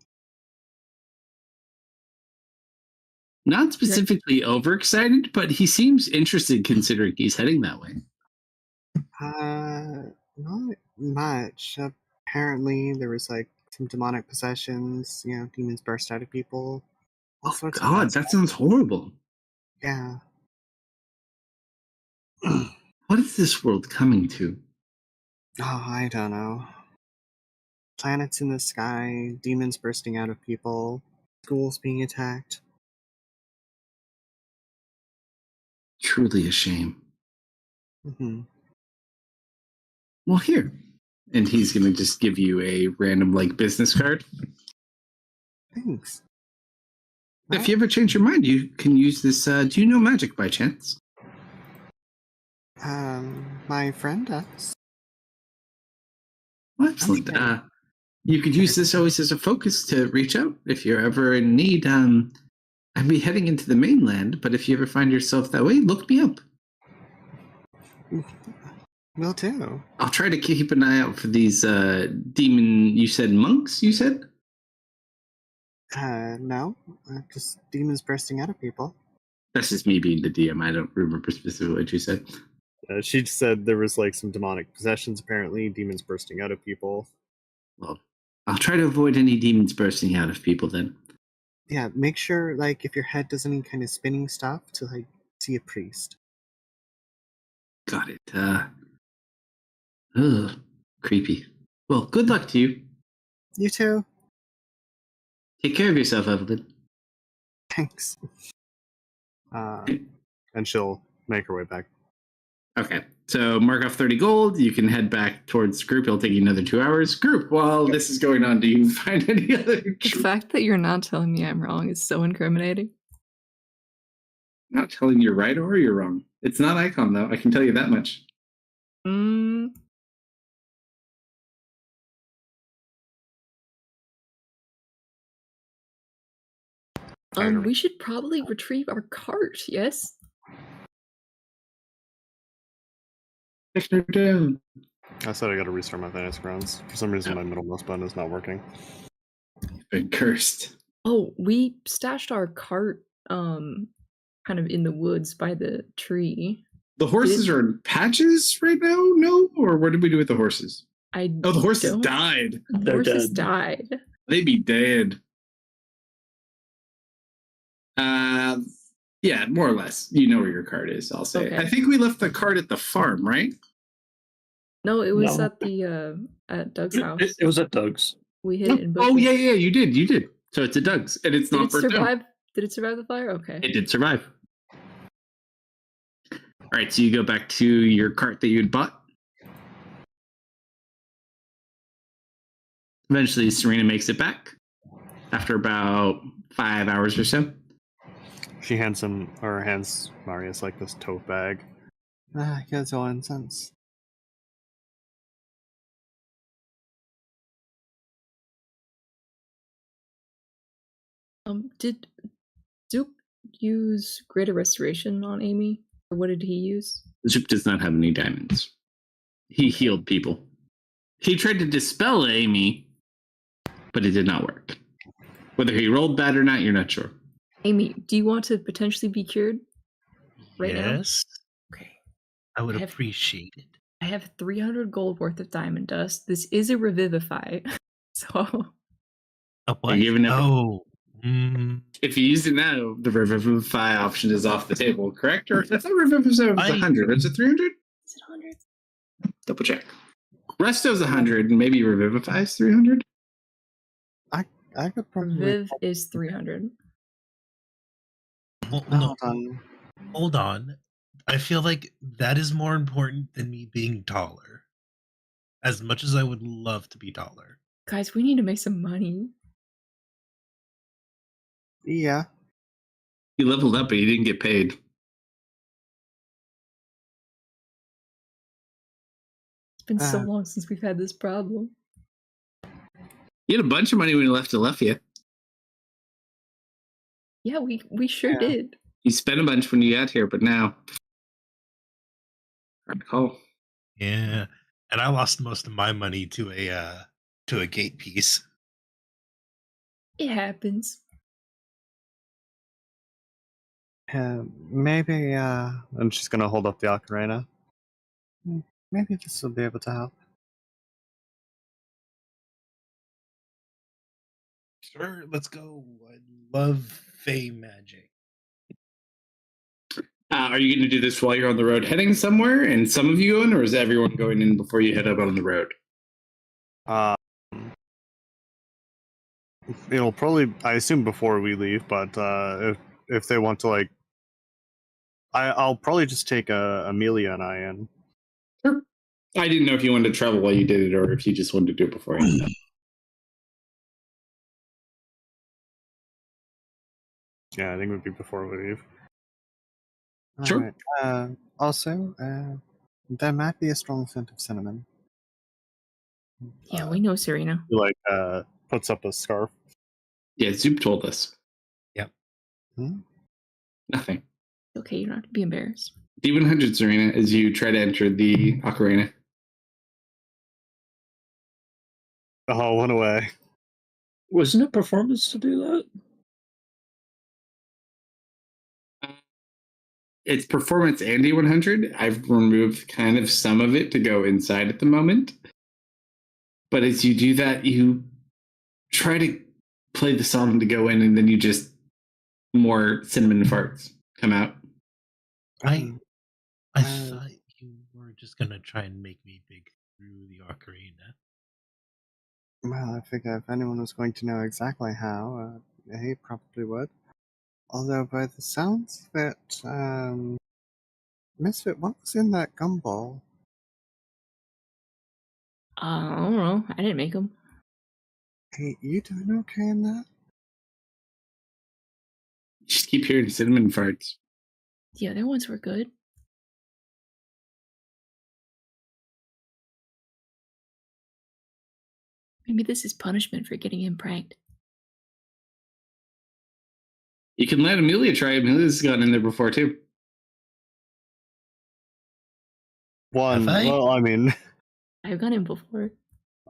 Speaker 4: Not specifically overexcited, but he seems interested considering he's heading that way.
Speaker 3: Not much. Apparently, there was like some demonic possessions. You know, demons burst out of people. All sorts of
Speaker 4: God, that sounds horrible.
Speaker 3: Yeah.
Speaker 4: What is this world coming to?
Speaker 3: Oh, I don't know. Planets in the sky, demons bursting out of people, schools being attacked.
Speaker 4: Truly a shame.
Speaker 3: Well,
Speaker 4: here. And he's going to just give you a random, business card.
Speaker 3: Thanks.
Speaker 4: If you ever change your mind, you can use this. Do you know magic by chance?
Speaker 3: My friend does.
Speaker 4: Well, excellent. You could use this always as a focus to reach out if you're ever in need. I'd be heading into the mainland, but if you ever find yourself that way, look me up.
Speaker 3: Will do.
Speaker 4: I'll try to keep an eye out for these demon, you said monks, you said?
Speaker 3: No. Just demons bursting out of people.
Speaker 4: That's just me being the DM. I don't remember specifically what you said.
Speaker 3: She said there was some demonic possessions, apparently, demons bursting out of people.
Speaker 4: Well, I'll try to avoid any demons bursting out of people then.
Speaker 3: Yeah, make sure, if your head does any kind of spinning stuff, to, see a priest.
Speaker 4: Got it. Creepy. Well, good luck to you.
Speaker 3: You too.
Speaker 4: Take care of yourself, Evelyn.
Speaker 3: Thanks. And she'll make her way back.
Speaker 4: Okay, so mark off 30 gold. You can head back towards the group. It'll take you another 2 hours. Group, while this is going on, do you find any other...
Speaker 7: The fact that you're not telling me I'm wrong is so incriminating.
Speaker 4: I'm not telling you right or you're wrong. It's not Icon, though. I can tell you that much.
Speaker 7: We should probably retrieve our cart, yes?
Speaker 4: Take her down.
Speaker 3: I said I gotta restart my Thanos grounds. For some reason, my middle mouse button is not working.
Speaker 4: You've been cursed.
Speaker 7: Oh, we stashed our cart, kind of in the woods by the tree.
Speaker 4: The horses are in patches right now? No? Or what did we do with the horses? The horses died.
Speaker 7: The horses died.
Speaker 4: They'd be dead. Yeah, more or less. You know where your cart is, I'll say. Okay. I think we left the cart at the farm, right?
Speaker 7: No, it was at the at Doug's house.
Speaker 5: It was at Doug's.
Speaker 7: We hid it in bushes.
Speaker 4: Oh, yeah, you did. So it's a Doug's, and it's
Speaker 7: Did
Speaker 4: not
Speaker 7: it
Speaker 4: burnt down.
Speaker 7: survive? Did it survive the fire? Okay.
Speaker 4: It did survive. All right, so you go back to your cart that you had bought. Eventually, Serena makes it back after about 5 hours or so.
Speaker 3: She hands Marius like this tote bag. Here's your incense.
Speaker 7: Did Zoop use Greater Restoration on Amy? Or what did he use?
Speaker 4: Zoop does not have any diamonds. He healed people. He tried to dispel Amy, but it did not work. Whether he rolled bad or not, you're not sure.
Speaker 7: Amy, do you want to potentially be cured right now?
Speaker 2: Yes.
Speaker 7: Okay.
Speaker 2: I would
Speaker 7: I have-
Speaker 2: appreciate it.
Speaker 7: I have 300 gold worth of diamond dust. This is a revivify. So
Speaker 2: A what?
Speaker 4: You're giving up-
Speaker 2: Oh.
Speaker 4: If you use it now, the Revivify option is off the table, correct? Or I thought Revivify was 100. Is it 300?
Speaker 7: is it 100?
Speaker 4: Double check. Resto's 100, and maybe Revivify is 300?
Speaker 3: I could probably
Speaker 7: Viv is 300.
Speaker 2: Well,
Speaker 3: hold
Speaker 2: no,
Speaker 3: on.
Speaker 2: hold on. I feel like that is more important than me being taller. As much as I would love to be taller.
Speaker 7: Guys, we need to make some money.
Speaker 3: Yeah.
Speaker 4: He leveled up, but he didn't get paid.
Speaker 7: It's been so
Speaker 3: Uh.
Speaker 7: long since we've had this problem.
Speaker 4: You had a bunch of money when you left Alephia.
Speaker 7: Yeah, we sure
Speaker 3: Yeah.
Speaker 7: did.
Speaker 4: You spent a bunch when you got here, but now. Hard to call.
Speaker 2: Yeah. And I lost most of my money to a gate piece.
Speaker 7: It happens.
Speaker 3: Maybe, and she's gonna hold up the ocarina. Maybe this will be able to help.
Speaker 2: Sure, let's go. I love Fey magic.
Speaker 4: Are you going to do this while you're on the road heading somewhere, and some of you going, or is everyone going in before you head up on the road?
Speaker 3: It'll probably, I assume, before we leave. But if they want to, like, I'll probably just take Amelia and I in.
Speaker 4: Sure. I didn't know if you wanted to travel while you did it, or if you just wanted to do it beforehand.
Speaker 3: Yeah, I think it would be before we leave.
Speaker 4: Sure.
Speaker 3: Alright, also, there might be a strong scent of cinnamon.
Speaker 7: Yeah, we know Serena.
Speaker 3: He, like, puts up a scarf.
Speaker 4: Yeah, Zoop told us.
Speaker 3: Hmm?
Speaker 4: Nothing.
Speaker 7: Okay, you don't have to be embarrassed.
Speaker 4: D100, Serena, as you try to enter the ocarina.
Speaker 3: Oh, one away.
Speaker 5: Wasn't it performance to do that?
Speaker 4: It's performance and D100. I've removed kind of some of it to go inside at the moment. But as you do that, you try to play the song to go in, and then you just more cinnamon farts come out.
Speaker 2: I
Speaker 3: Uh,
Speaker 2: thought you were just gonna try and make me big through the ocarina.
Speaker 3: Well, I figure if anyone was going to know exactly how, he probably would. Although, by the sounds of it, Misfit, what was in that gumball?
Speaker 7: I don't know. I didn't make them.
Speaker 3: Hey, you doing okay in that?
Speaker 4: You just keep hearing cinnamon farts.
Speaker 7: The other ones were good. Maybe this is punishment for getting him pranked.
Speaker 4: You can let Amelia try. Amelia's gone in there before, too.
Speaker 3: One,
Speaker 2: Have I?
Speaker 3: well, I mean,
Speaker 7: I've gone in before.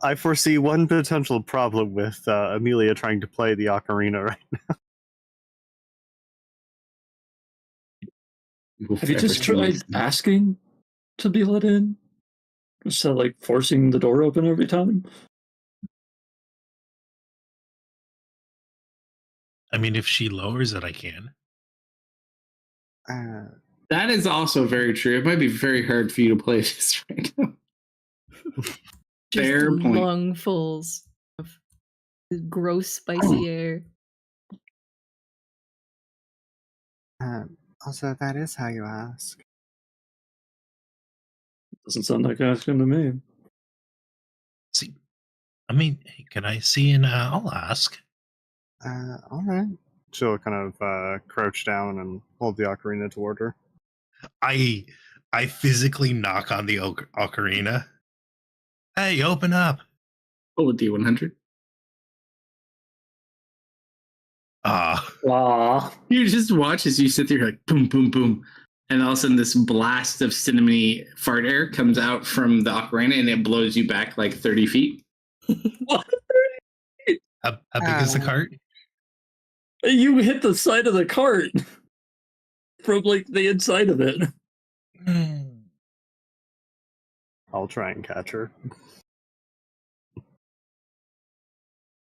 Speaker 3: I foresee one potential problem with Amelia trying to play the ocarina right now.
Speaker 5: Have you just tried asking to be let in? Instead of like forcing the door open every time?
Speaker 2: I mean, if she lowers it, I can.
Speaker 4: That is also very true. It might be very hard for you to play this right now.
Speaker 7: Just
Speaker 4: Fair point.
Speaker 7: lungfuls of gross, spicy air.
Speaker 3: Also, that is how you ask.
Speaker 5: Doesn't sound like asking to me.
Speaker 2: See, I mean, hey, can I see? And I'll ask.
Speaker 3: All right. She'll kind of crouch down and hold the ocarina toward her.
Speaker 2: I physically knock on the ocarina. Hey, open up!
Speaker 4: Roll a D100.
Speaker 5: Ah,
Speaker 4: You just watch as you sit there, like boom, boom, boom, and all of a sudden this blast of cinnamony fart air comes out from the ocarina, and it blows you back like 30 feet.
Speaker 2: How big is the cart?
Speaker 5: you hit the side of the cart from like the inside of it.
Speaker 3: I'll try and catch her.
Speaker 4: A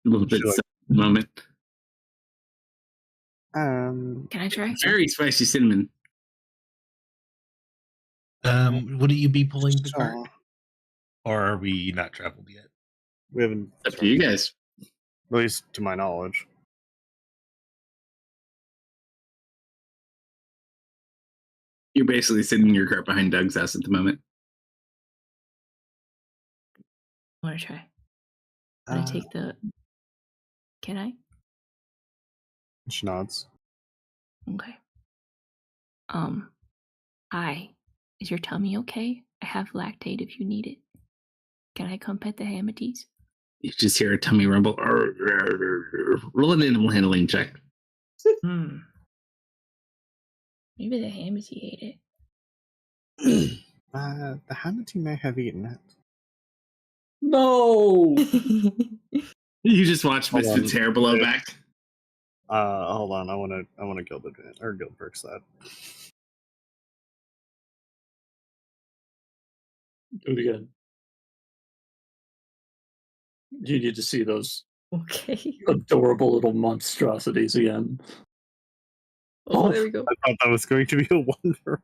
Speaker 4: little bit
Speaker 3: Sure.
Speaker 4: sad moment.
Speaker 6: Can I try?
Speaker 4: Very spicy cinnamon.
Speaker 2: Wouldn't you be pulling the cart?
Speaker 3: Sure.
Speaker 2: Or are we not traveled yet?
Speaker 3: We haven't.
Speaker 4: Up to you guys.
Speaker 3: At least to my knowledge.
Speaker 4: You're basically sitting in your cart behind Doug's house at the moment.
Speaker 6: I want to try. Can I take the? Can I?
Speaker 3: She nods.
Speaker 6: Okay. Hi. Is your tummy okay? I have lactate if you need it. Can I come pet the Hamaties?
Speaker 4: You just hear a tummy rumble. Roll an animal handling check.
Speaker 6: Hmm. Maybe the Hamity ate it.
Speaker 3: The Hamity may have eaten it.
Speaker 5: No.
Speaker 4: You just watch
Speaker 3: Hold
Speaker 4: Misfit's
Speaker 3: on.
Speaker 4: hair blow back.
Speaker 3: Hold on. I wanna Guildperks that.
Speaker 5: Do it again. You need to see those
Speaker 7: Okay.
Speaker 5: adorable little monstrosities again.
Speaker 7: Oh, there we go.
Speaker 3: I thought that was going to be a wonder.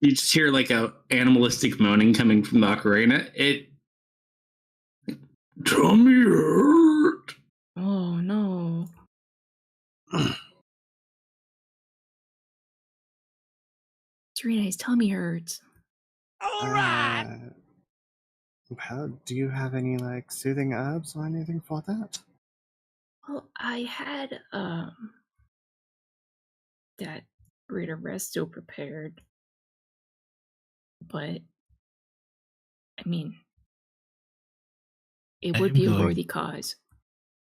Speaker 4: You just hear like a animalistic moaning coming from the ocarina. It tummy hurt.
Speaker 6: Oh no. Serena, his tummy hurts.
Speaker 3: Well, do you have any like soothing herbs or anything for that?
Speaker 6: Well, I had that Rita Resto prepared. But I mean it would
Speaker 2: I'm
Speaker 6: be a
Speaker 2: going-
Speaker 6: worthy cause.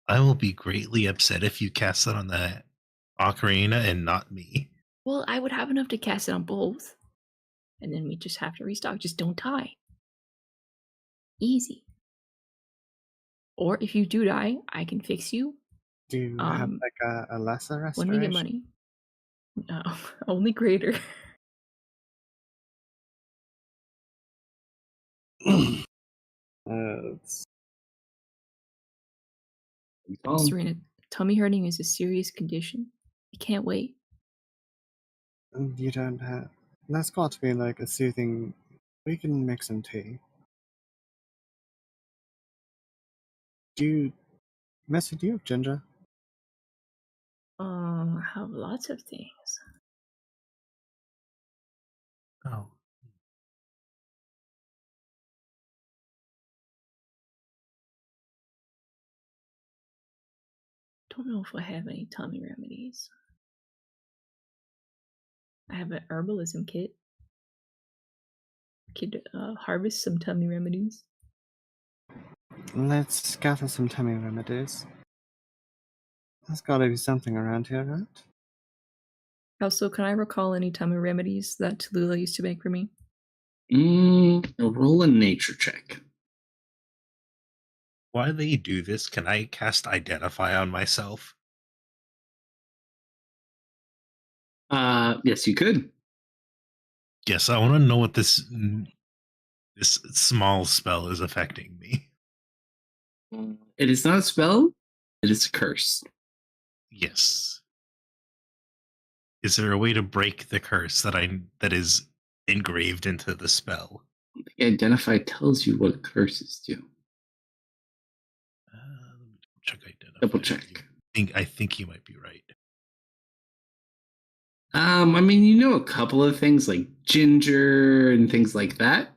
Speaker 2: I will be greatly upset if you cast that on the ocarina and not me.
Speaker 6: Well, I would have enough to cast it on both. And then we just have to restock. Just don't die. Easy. Or if you do die, I can fix you.
Speaker 3: Do you have like a lesser
Speaker 6: When
Speaker 3: restoration?
Speaker 6: we get money. No, only greater.
Speaker 3: It's-
Speaker 6: Serena, tummy hurting is a serious condition. You can't wait.
Speaker 3: you don't have. That's got to be like a soothing. We can make some tea. Missy, do you have ginger?
Speaker 6: I have lots of things.
Speaker 2: Oh.
Speaker 6: Don't know if I have any tummy remedies. I have an herbalism kit. Could harvest some tummy remedies.
Speaker 3: Let's gather some tummy remedies. There's got to be something around here, right?
Speaker 7: Also, can I recall any tummy remedies that Tallulah used to make for me?
Speaker 4: Roll a nature check.
Speaker 2: While they do this, can I cast Identify on myself?
Speaker 4: Yes, you could.
Speaker 2: Yes, I want to know what this small spell is affecting me.
Speaker 4: It is not a spell. It is a curse.
Speaker 2: Yes. Is there a way to break the curse that is engraved into the spell?
Speaker 4: Identify tells you what curses do.
Speaker 2: Let me check Identify.
Speaker 4: Double check.
Speaker 2: I think you might be right.
Speaker 4: I mean, you know a couple of things like ginger and things like that.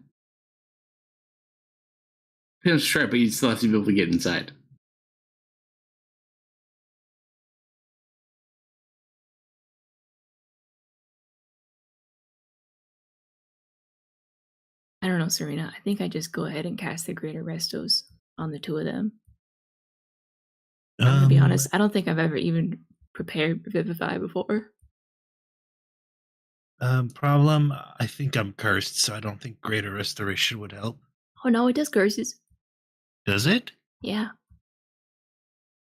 Speaker 4: You know, sure, but you still have to be able to get inside.
Speaker 6: I don't know, Serena. I think I just go ahead and cast the Greater Restos on the two of them. I'm gonna be honest. I don't think I've ever even prepared Vivify before.
Speaker 2: Problem. I think I'm cursed, so I don't think Greater Restoration would help.
Speaker 6: Oh no, it does curses.
Speaker 2: Does it?
Speaker 6: Yeah.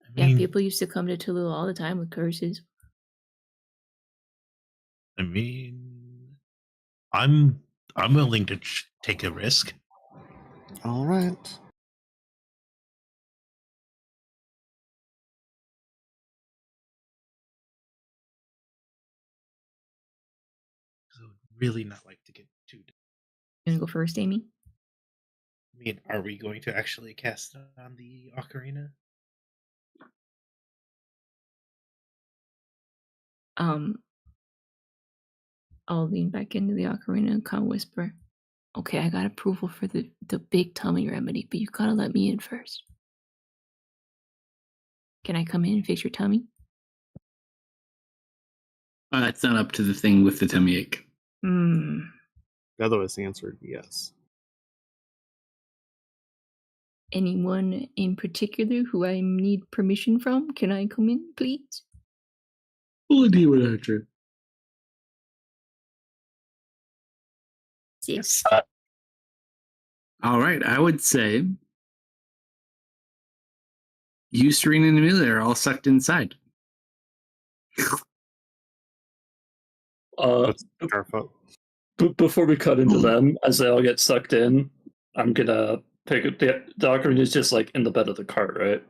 Speaker 2: I
Speaker 6: Yeah,
Speaker 2: mean,
Speaker 6: people used to come to Tulu all the time with curses.
Speaker 2: I'm willing to take a risk.
Speaker 3: All right.
Speaker 2: So really not like to get too.
Speaker 6: You gonna go first, Amy?
Speaker 2: I mean, are we going to actually cast it on the ocarina?
Speaker 6: I'll lean back into the ocarina and kind of whisper, "Okay, I got approval for the big tummy remedy, but you gotta let me in first. Can I come in and fix your tummy?"
Speaker 4: It's not up to the thing with the tummy ache.
Speaker 6: Hmm.
Speaker 3: Otherwise, the answer is yes.
Speaker 6: Anyone in particular who I need permission from? Can I come in, please?
Speaker 4: We'll deal with that.
Speaker 6: 6.
Speaker 4: All right, I would say you, Serena, and Amelia are all sucked inside.
Speaker 3: That's Carfo.
Speaker 5: Before we cut into them, as they all get sucked in, I'm gonna pick up the ocarina is just like in the bed of the cart, right?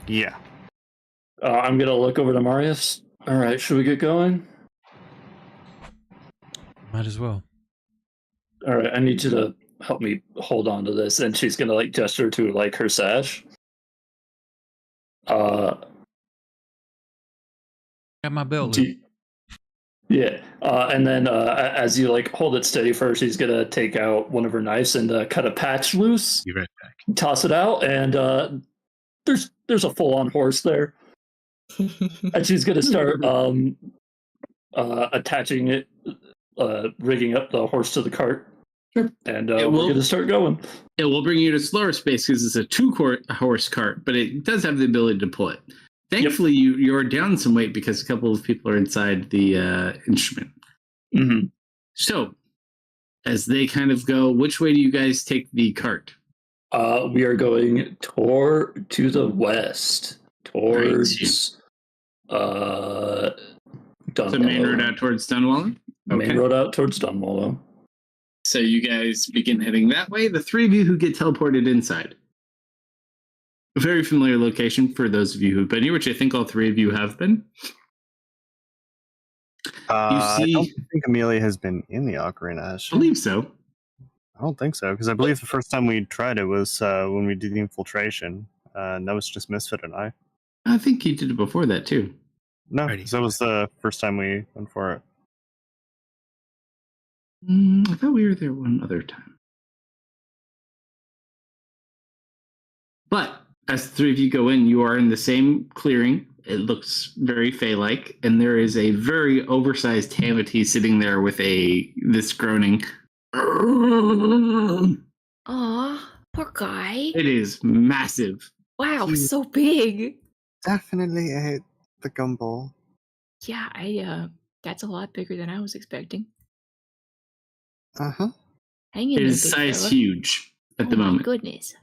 Speaker 3: Yeah.
Speaker 5: I'm gonna look over to Marius. All right, should we get going?
Speaker 1: Might as well.
Speaker 5: All right, I need you to help me hold on to this, and she's gonna like gesture to like her sash.
Speaker 1: Got my belt loop.
Speaker 5: Yeah, and then as you like hold it steady first, she's gonna take out one of her knives and cut a patch loose.
Speaker 2: Be right back.
Speaker 5: Toss it out, and there's a full on horse there, and she's gonna start attaching it, rigging up the horse to the cart.
Speaker 4: Sure.
Speaker 5: And we're gonna start going.
Speaker 4: It will bring you to slower space because it's a 2-horse cart, but it does have the ability to pull it. Thankfully, you're down some weight because a couple of people are inside the instrument.
Speaker 5: Mm-hmm.
Speaker 4: So, as they kind of go, which way do you guys take the cart?
Speaker 5: We are going to the west, towards
Speaker 4: the main road out towards Dunwallen?
Speaker 5: Okay. Main road out towards Dunwallen.
Speaker 4: So you guys begin heading that way. The three of you who get teleported inside. A very familiar location for those of you who've been here, which I think all three of you have been.
Speaker 3: I don't think Amelia has been in the ocarina, has she?
Speaker 4: I believe so.
Speaker 3: I don't think so, because I believe the first time we tried it was when we did the infiltration, and that was just Misfit and I.
Speaker 4: I think he did it before that, too.
Speaker 3: No, because that was the first time we went for it.
Speaker 4: I thought we were there one other time. But as the three of you go in, you are in the same clearing. It looks very Fey-like, and there is a very oversized Hamity sitting there with this groaning.
Speaker 6: Aw, poor guy.
Speaker 4: It is massive.
Speaker 6: Wow, so big.
Speaker 3: Definitely ate the gumball.
Speaker 6: Yeah, that's a lot bigger than I was expecting.
Speaker 3: Uh-huh.
Speaker 6: Hang in
Speaker 4: It
Speaker 6: there,
Speaker 4: is
Speaker 6: big
Speaker 4: size
Speaker 6: fella.
Speaker 4: huge at the
Speaker 6: Oh my
Speaker 4: moment.
Speaker 6: goodness.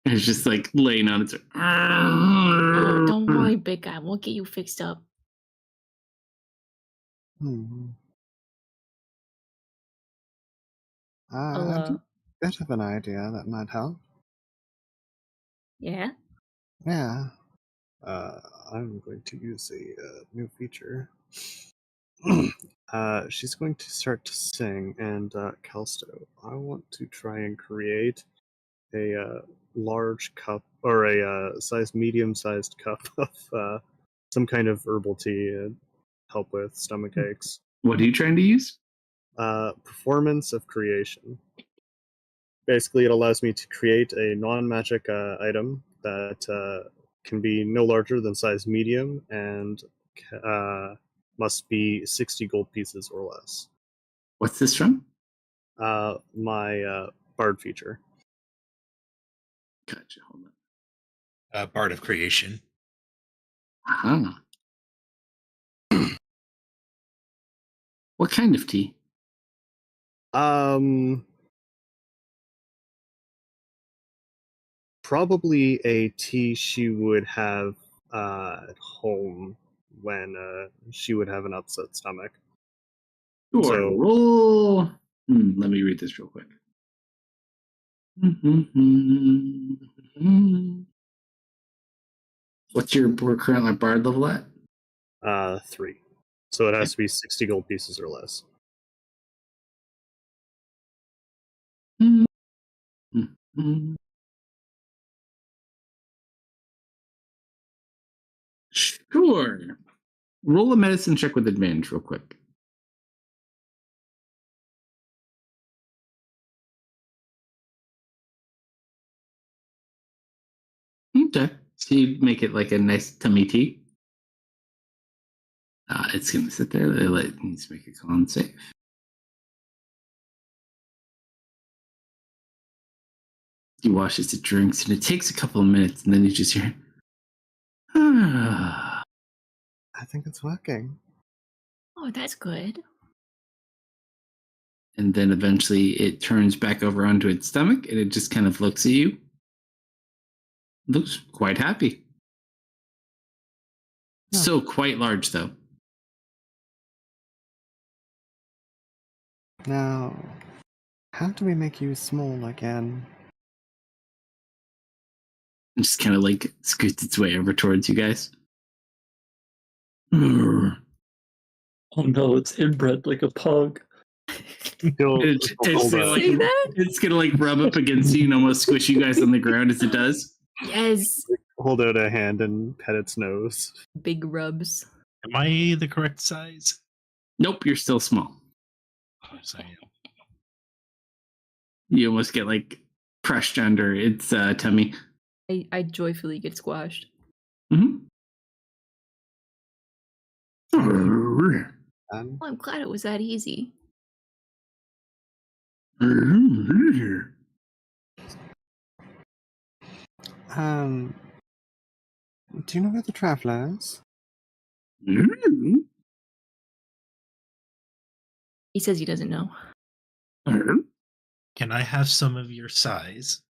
Speaker 4: It's just like laying on its.
Speaker 6: Oh, don't worry, big guy. We'll get you fixed up.
Speaker 3: I do a bit of an idea that might help.
Speaker 6: Yeah?
Speaker 3: Yeah. I'm going to use a new feature. She's going to start to sing, and Kalsto, I want to try and create a large cup, or a medium-sized cup of some kind of herbal tea. help with stomach aches.
Speaker 4: What are you trying to use?
Speaker 3: Performance of creation. Basically, it allows me to create a non-magic item that can be no larger than size medium and must be 60 gold pieces or less.
Speaker 4: What's this from?
Speaker 3: My bard feature.
Speaker 4: Gotcha. Hold on.
Speaker 2: Bard of Creation.
Speaker 4: Uh-huh. What kind of tea?
Speaker 3: Probably a tea she would have at home when she would have an upset stomach.
Speaker 4: Sure.
Speaker 3: So-
Speaker 4: Roll. Let me read this real quick. What's your current bard level at?
Speaker 3: 3. So it has to be 60 gold pieces or less.
Speaker 4: Sure. Roll a medicine check with advantage real quick. Okay. So you make it like a nice tummy tea. It's going to sit there. It needs to make a con save. He washes it, drinks, and it takes a couple of minutes, and then you just hear,
Speaker 3: I think it's working.
Speaker 6: Oh, that's good.
Speaker 4: and then eventually it turns back over onto its stomach, and it just kind of looks at you. Looks quite happy.
Speaker 3: Yeah.
Speaker 4: Still quite large, though.
Speaker 3: Now, how do we make you small again?
Speaker 4: It just kind of like scoots its way over towards you guys. It's
Speaker 5: Oh no, it's inbred like a pug.
Speaker 4: It's gonna like rub up against you and almost squish you guys on the ground as it does.
Speaker 6: Yes.
Speaker 3: Hold out a hand and pet its nose.
Speaker 6: Big rubs.
Speaker 2: Am I the correct size?
Speaker 4: Nope, you're still small.
Speaker 2: Oh, so, yeah.
Speaker 4: You almost get like crushed under its tummy.
Speaker 7: I joyfully get squashed.
Speaker 4: Mm-hmm.
Speaker 6: Well, I'm glad it was that easy.
Speaker 3: Do you know where the traveler is?
Speaker 6: He says he doesn't know.
Speaker 2: Can I have some of your size?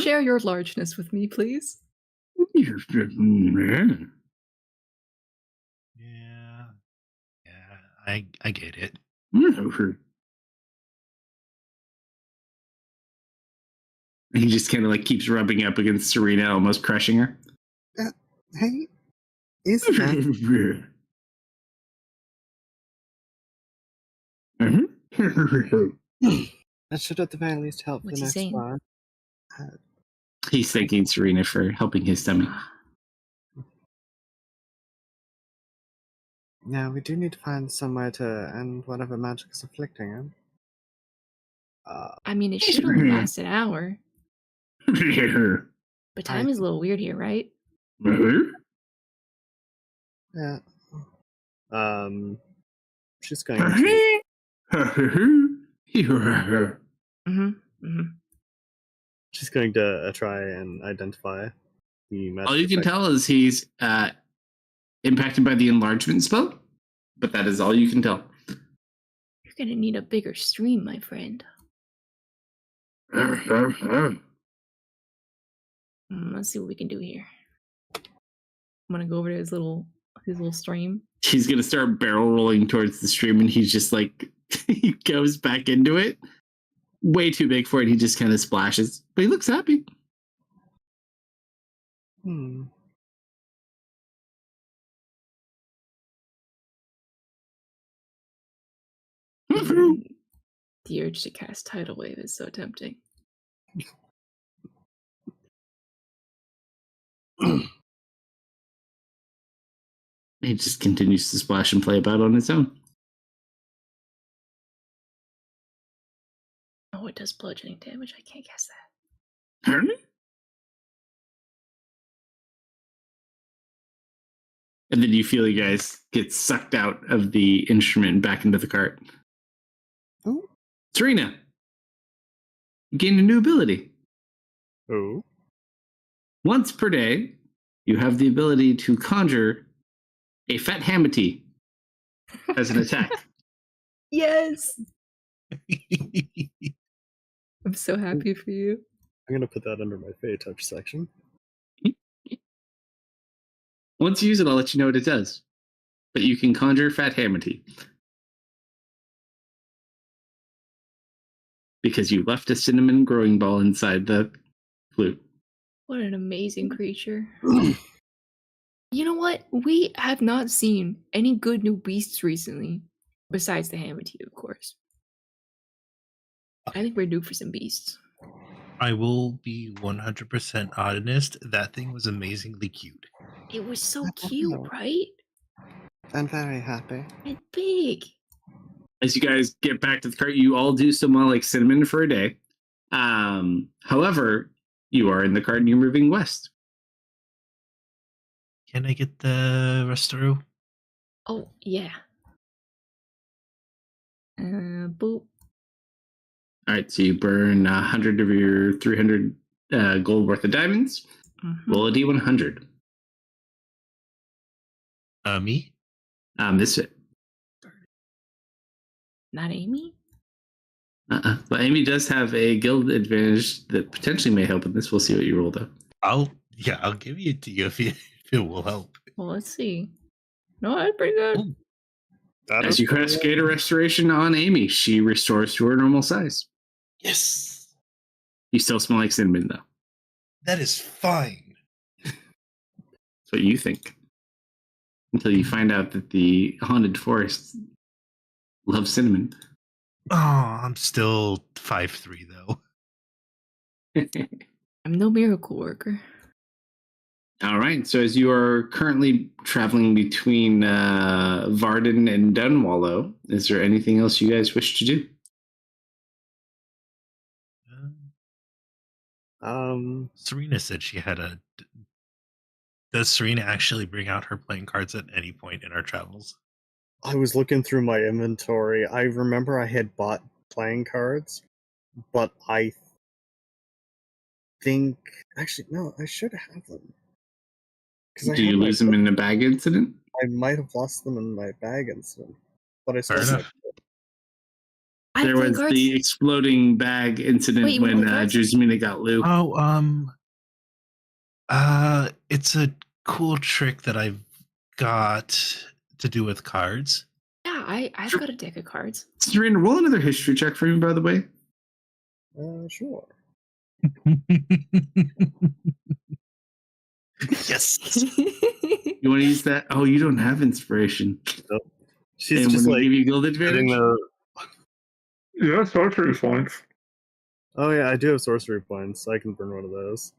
Speaker 7: Share your largeness with me, please.
Speaker 2: Yeah. I get it.
Speaker 4: He just kind of like keeps rubbing up against Serena, almost crushing her.
Speaker 3: Hey, is that? That should at the very least help
Speaker 6: What's
Speaker 3: the
Speaker 6: he
Speaker 3: next
Speaker 6: saying?
Speaker 3: one.
Speaker 4: He's thanking Serena for helping his tummy.
Speaker 3: Now, we do need to find somewhere to end whatever magic is afflicting him.
Speaker 6: I mean, it should only last an hour. But time is a little weird here, right?
Speaker 3: Yeah. She's going to... She's going to try and identify the magic.
Speaker 4: All you can
Speaker 3: effect.
Speaker 4: tell is he's impacted by the enlargement spell, but that is all you can tell.
Speaker 6: You're gonna need a bigger stream, my friend. Let's see what we can do here.
Speaker 7: I'm gonna go over to his little stream.
Speaker 4: He's gonna start barrel rolling towards the stream, and he's just like he goes back into it. Way too big for it. He just kind of splashes, but he looks happy.
Speaker 7: The urge to cast Tidal Wave is so tempting.
Speaker 4: He just continues to splash and play about on his own.
Speaker 6: Oh, it does bludgeoning damage. I can't guess that.
Speaker 4: Pardon me? And then you feel you guys get sucked out of the instrument and back into the cart.
Speaker 3: Oh.
Speaker 4: Serena, you gain a new ability.
Speaker 3: Oh.
Speaker 4: Once per day, you have the ability to conjure a fat hamity as an attack.
Speaker 7: Yes. I'm so happy for you.
Speaker 3: I'm gonna put that under my Fey Touch section.
Speaker 4: Once you use it, I'll let you know what it does. But you can conjure fat hamity. Because you left a cinnamon growing ball inside the flute.
Speaker 6: What an amazing creature. You know what? We have not seen any good new beasts recently, besides the Hamity, of course. I think we're due for some beasts.
Speaker 2: I will be 100% honest. That thing was amazingly cute.
Speaker 6: It was so cute, right?
Speaker 3: I'm very happy.
Speaker 6: And big.
Speaker 4: As you guys get back to the cart, you all do somewhat like cinnamon for a day. However, you are in the cart and you're moving west.
Speaker 2: Can I get the Restoro?
Speaker 6: Oh, yeah. Boop.
Speaker 4: All right, so you burn 100 of your 300 gold worth of diamonds.
Speaker 6: Mm-hmm.
Speaker 4: Roll a d100.
Speaker 2: Me?
Speaker 4: This it.
Speaker 6: Not Amy?
Speaker 4: But Amy does have a guild advantage that potentially may help in this. We'll see what you roll, though.
Speaker 2: I'll give it to you if it will help.
Speaker 6: Well, let's see. No, that's pretty good.
Speaker 2: Ooh.
Speaker 4: As you cast Greater Restoration on Amy, she restores to her normal size.
Speaker 2: Yes.
Speaker 4: You still smell like cinnamon, though.
Speaker 2: That is fine.
Speaker 4: That's what you think. Until you find out that the haunted forest loves cinnamon.
Speaker 2: Oh, I'm still 5'3", though.
Speaker 6: I'm no miracle worker.
Speaker 4: All right. So as you are currently traveling between Varden and Dunwallow, is there anything else you guys wish to do?
Speaker 2: Serena said she had a. Does Serena actually bring out her playing cards at any point in our travels?
Speaker 3: I was looking through my inventory. I remember I had bought playing cards, but I think actually no, I should have them.
Speaker 4: Do you lose them in a bag incident?
Speaker 3: I might have lost them in my bag incident, but I still
Speaker 2: Fair
Speaker 3: have
Speaker 2: enough.
Speaker 4: There was the exploding bag incident when Jusmina got looped.
Speaker 2: Oh, it's a cool trick that I've got to do with cards.
Speaker 6: Yeah, I've got a deck of cards.
Speaker 4: Serena, roll another history check for me, by the way.
Speaker 3: Sure.
Speaker 2: Yes.
Speaker 4: You want to use that? Oh, you don't have inspiration.
Speaker 3: Nope. She's
Speaker 4: and
Speaker 3: just
Speaker 4: when
Speaker 3: like
Speaker 4: they give you guild advantage.
Speaker 5: Yeah, sorcery points.
Speaker 3: Oh yeah, I do have sorcery points. I can burn one of those.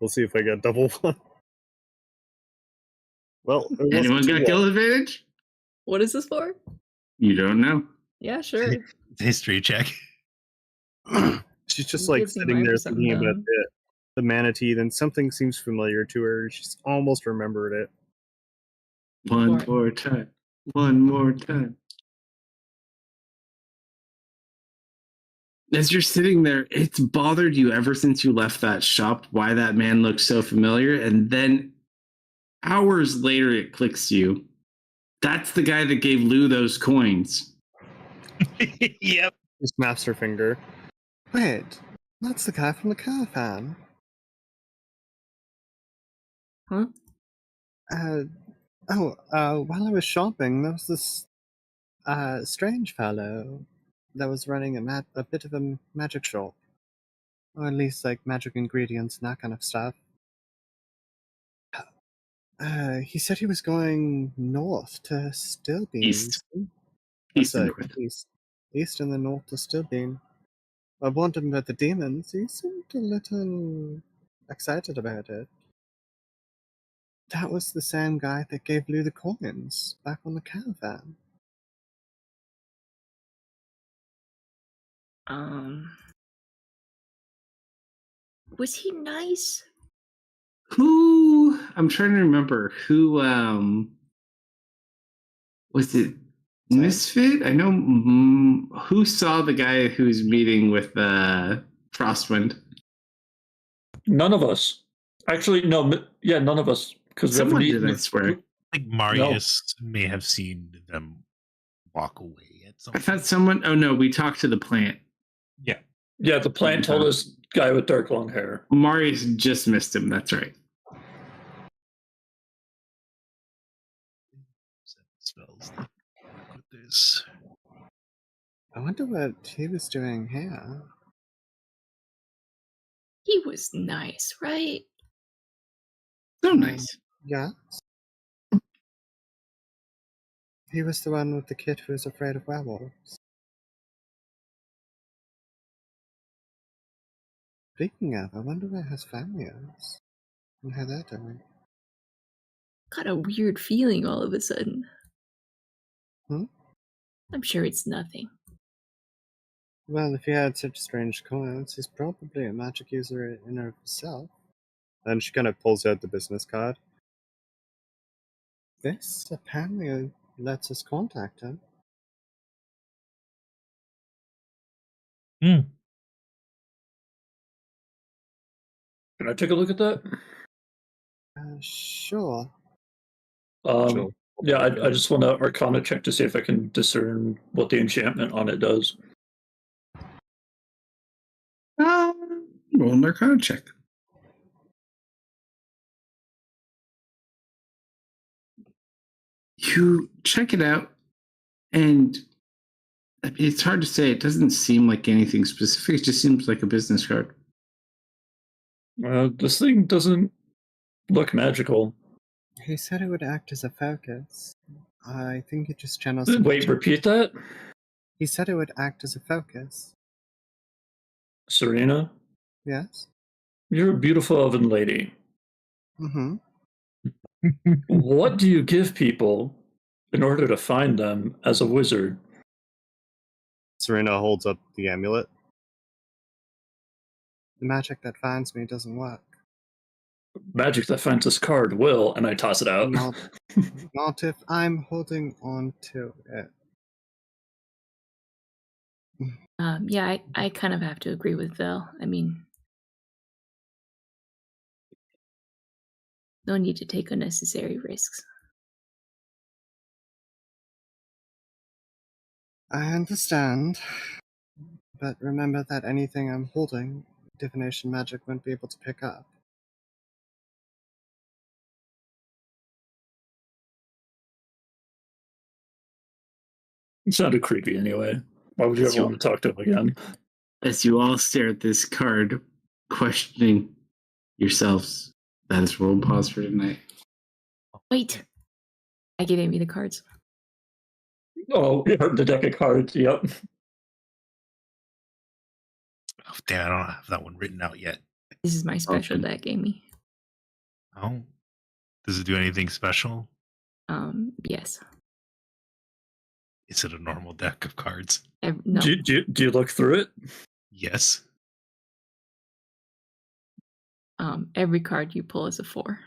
Speaker 3: We'll see if I get double one. Well,
Speaker 4: Anyone got guild advantage?
Speaker 7: What is this for?
Speaker 4: You don't know.
Speaker 7: Yeah, sure.
Speaker 2: History check.
Speaker 3: She's just
Speaker 7: You
Speaker 3: like
Speaker 7: gives me
Speaker 3: sitting
Speaker 7: mine
Speaker 3: there
Speaker 7: for something
Speaker 3: thinking about
Speaker 7: dumb.
Speaker 3: the manatee, then something seems familiar to her. She's almost remembered it.
Speaker 4: One
Speaker 7: What?
Speaker 4: more time. One more time. As you're sitting there, it's bothered you ever since you left that shop why that man looks so familiar. And then hours later, it clicks to you. That's the guy that gave Lou those coins.
Speaker 2: Yep.
Speaker 3: She snaps her finger. Wait, that's the guy from the caravan.
Speaker 7: Huh?
Speaker 3: While I was shopping, there was this strange fellow that was running a bit of a magic shop. Or at least like magic ingredients and that kind of stuff. He said he was going north to Stillbean.
Speaker 4: East.
Speaker 3: East and then north to Stillbean. I warned him about the demons. He seemed a little excited about it. That was the same guy that gave Lou the coins back on the caravan.
Speaker 6: Was he nice?
Speaker 4: Who? I'm trying to remember who. Was it
Speaker 3: Sorry?
Speaker 4: Misfit? I know. Who saw the guy who's meeting with Frostwind?
Speaker 5: None of us. Actually, no. Yeah, none of us. Because
Speaker 4: Someone did, I swear.
Speaker 2: Like Marius may have seen them walk away at some
Speaker 4: I thought
Speaker 2: point.
Speaker 4: someone. Oh no, we talked to the plant.
Speaker 2: Yeah.
Speaker 5: Yeah, the plant told us guy with dark long hair.
Speaker 4: Marius just missed him. That's right.
Speaker 2: Spells. Work with this.
Speaker 3: I wonder what he was doing here.
Speaker 6: He was nice, right?
Speaker 4: So nice.
Speaker 3: Yes. He was the one with the kid who was afraid of werewolves. Speaking of, I wonder where his family is and how they're doing.
Speaker 6: Got a weird feeling all of a sudden.
Speaker 3: Hmm?
Speaker 6: I'm sure it's nothing.
Speaker 3: Well, if he had such strange coins, he's probably a magic user in of himself. Then she kind of pulls out the business card. This apparently lets us contact him.
Speaker 5: Can I take a look at that?
Speaker 3: Sure.
Speaker 2: Sure.
Speaker 5: Yeah, I just want to Arcana check to see if I can discern what the enchantment on it does.
Speaker 4: Roll an Arcana check. You check it out, and it's hard to say. It doesn't seem like anything specific. It just seems like a business card.
Speaker 5: This thing doesn't look magical.
Speaker 3: He said it would act as a focus. I think it just channels.
Speaker 5: Wait, repeat that?
Speaker 3: He said it would act as a focus.
Speaker 5: Serena,
Speaker 3: Yes?
Speaker 5: you're a beautiful elven lady.
Speaker 3: Mm-hmm.
Speaker 5: What do you give people in order to find them as a wizard?
Speaker 3: Serena holds up the amulet. The magic that finds me doesn't work.
Speaker 5: Magic that finds this card will, and I toss it out.
Speaker 3: Not if I'm holding on to it.
Speaker 6: Yeah, I kind of have to agree with Vel. I mean, no need to take unnecessary risks.
Speaker 3: I understand. But remember that anything I'm holding, divination magic won't be able to pick up.
Speaker 5: It sounded creepy anyway. Why would you ever want to talk to him again?
Speaker 4: As you all stare at this card, questioning yourselves, that is roll pause for tonight.
Speaker 6: Wait. I give Amy the cards.
Speaker 5: Oh, yeah, the deck of cards, yep.
Speaker 2: Oh, damn, I don't have that one written out yet.
Speaker 6: This is my special
Speaker 4: Okay.
Speaker 6: deck, Amy.
Speaker 2: Oh. Does it do anything special?
Speaker 6: Yes.
Speaker 2: Is it a normal deck of cards?
Speaker 6: No.
Speaker 5: Do you look through it?
Speaker 2: Yes.
Speaker 6: Every card you pull is a 4.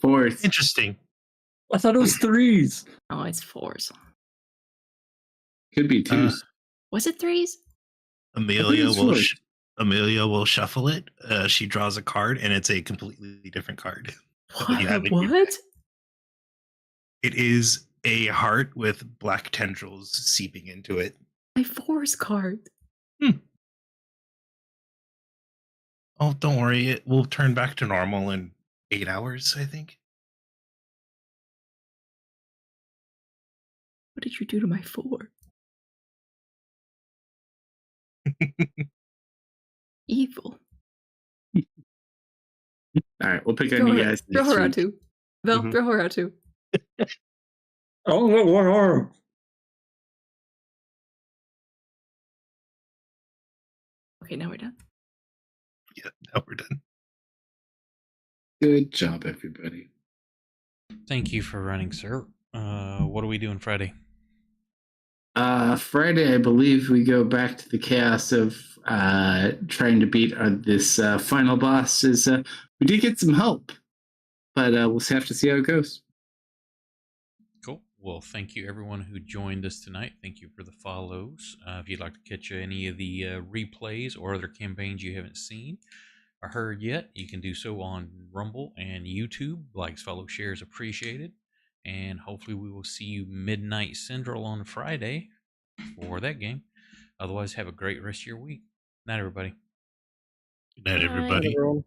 Speaker 4: Fourth.
Speaker 2: Interesting.
Speaker 5: I thought it was 3s.
Speaker 6: Oh, it's 4s.
Speaker 4: Could be twos.
Speaker 6: Was it 3s?
Speaker 2: Amelia
Speaker 4: it's
Speaker 2: will
Speaker 4: fours.
Speaker 2: Amelia will shuffle it. She draws a card, and it's a completely different card.
Speaker 6: What?
Speaker 2: You have it in your
Speaker 6: What?
Speaker 2: deck. It is a heart with black tendrils seeping into it.
Speaker 6: My 4s card.
Speaker 2: Oh, don't worry. It will turn back to normal in 8 hours, I think.
Speaker 6: What did you do to my 4? Evil.
Speaker 4: All right, we'll pick on
Speaker 6: Throw
Speaker 4: you
Speaker 6: her,
Speaker 4: guys
Speaker 6: throw
Speaker 4: next
Speaker 6: her out
Speaker 4: week.
Speaker 6: too. Vel,
Speaker 3: Mhm.
Speaker 6: throw her out too.
Speaker 5: Oh, got one arm.
Speaker 6: Okay, now we're done.
Speaker 2: Now we're done.
Speaker 4: Good job, everybody.
Speaker 1: Thank you for running, sir. What are we doing Friday?
Speaker 4: Friday, I believe we go back to the chaos of trying to beat this final boss. We did get some help, but we'll have to see how it goes.
Speaker 1: Cool. Well, thank you everyone who joined us tonight. Thank you for the follows. If you'd like to catch any of the replays or other campaigns you haven't seen or heard yet, you can do so on Rumble and YouTube. Likes, follow, shares appreciated. And hopefully we will see you midnight Central on Friday for that game. Otherwise, have a great rest of your week. Night, everybody.
Speaker 2: Good night,
Speaker 6: Bye.
Speaker 2: everybody.
Speaker 3: Everyone.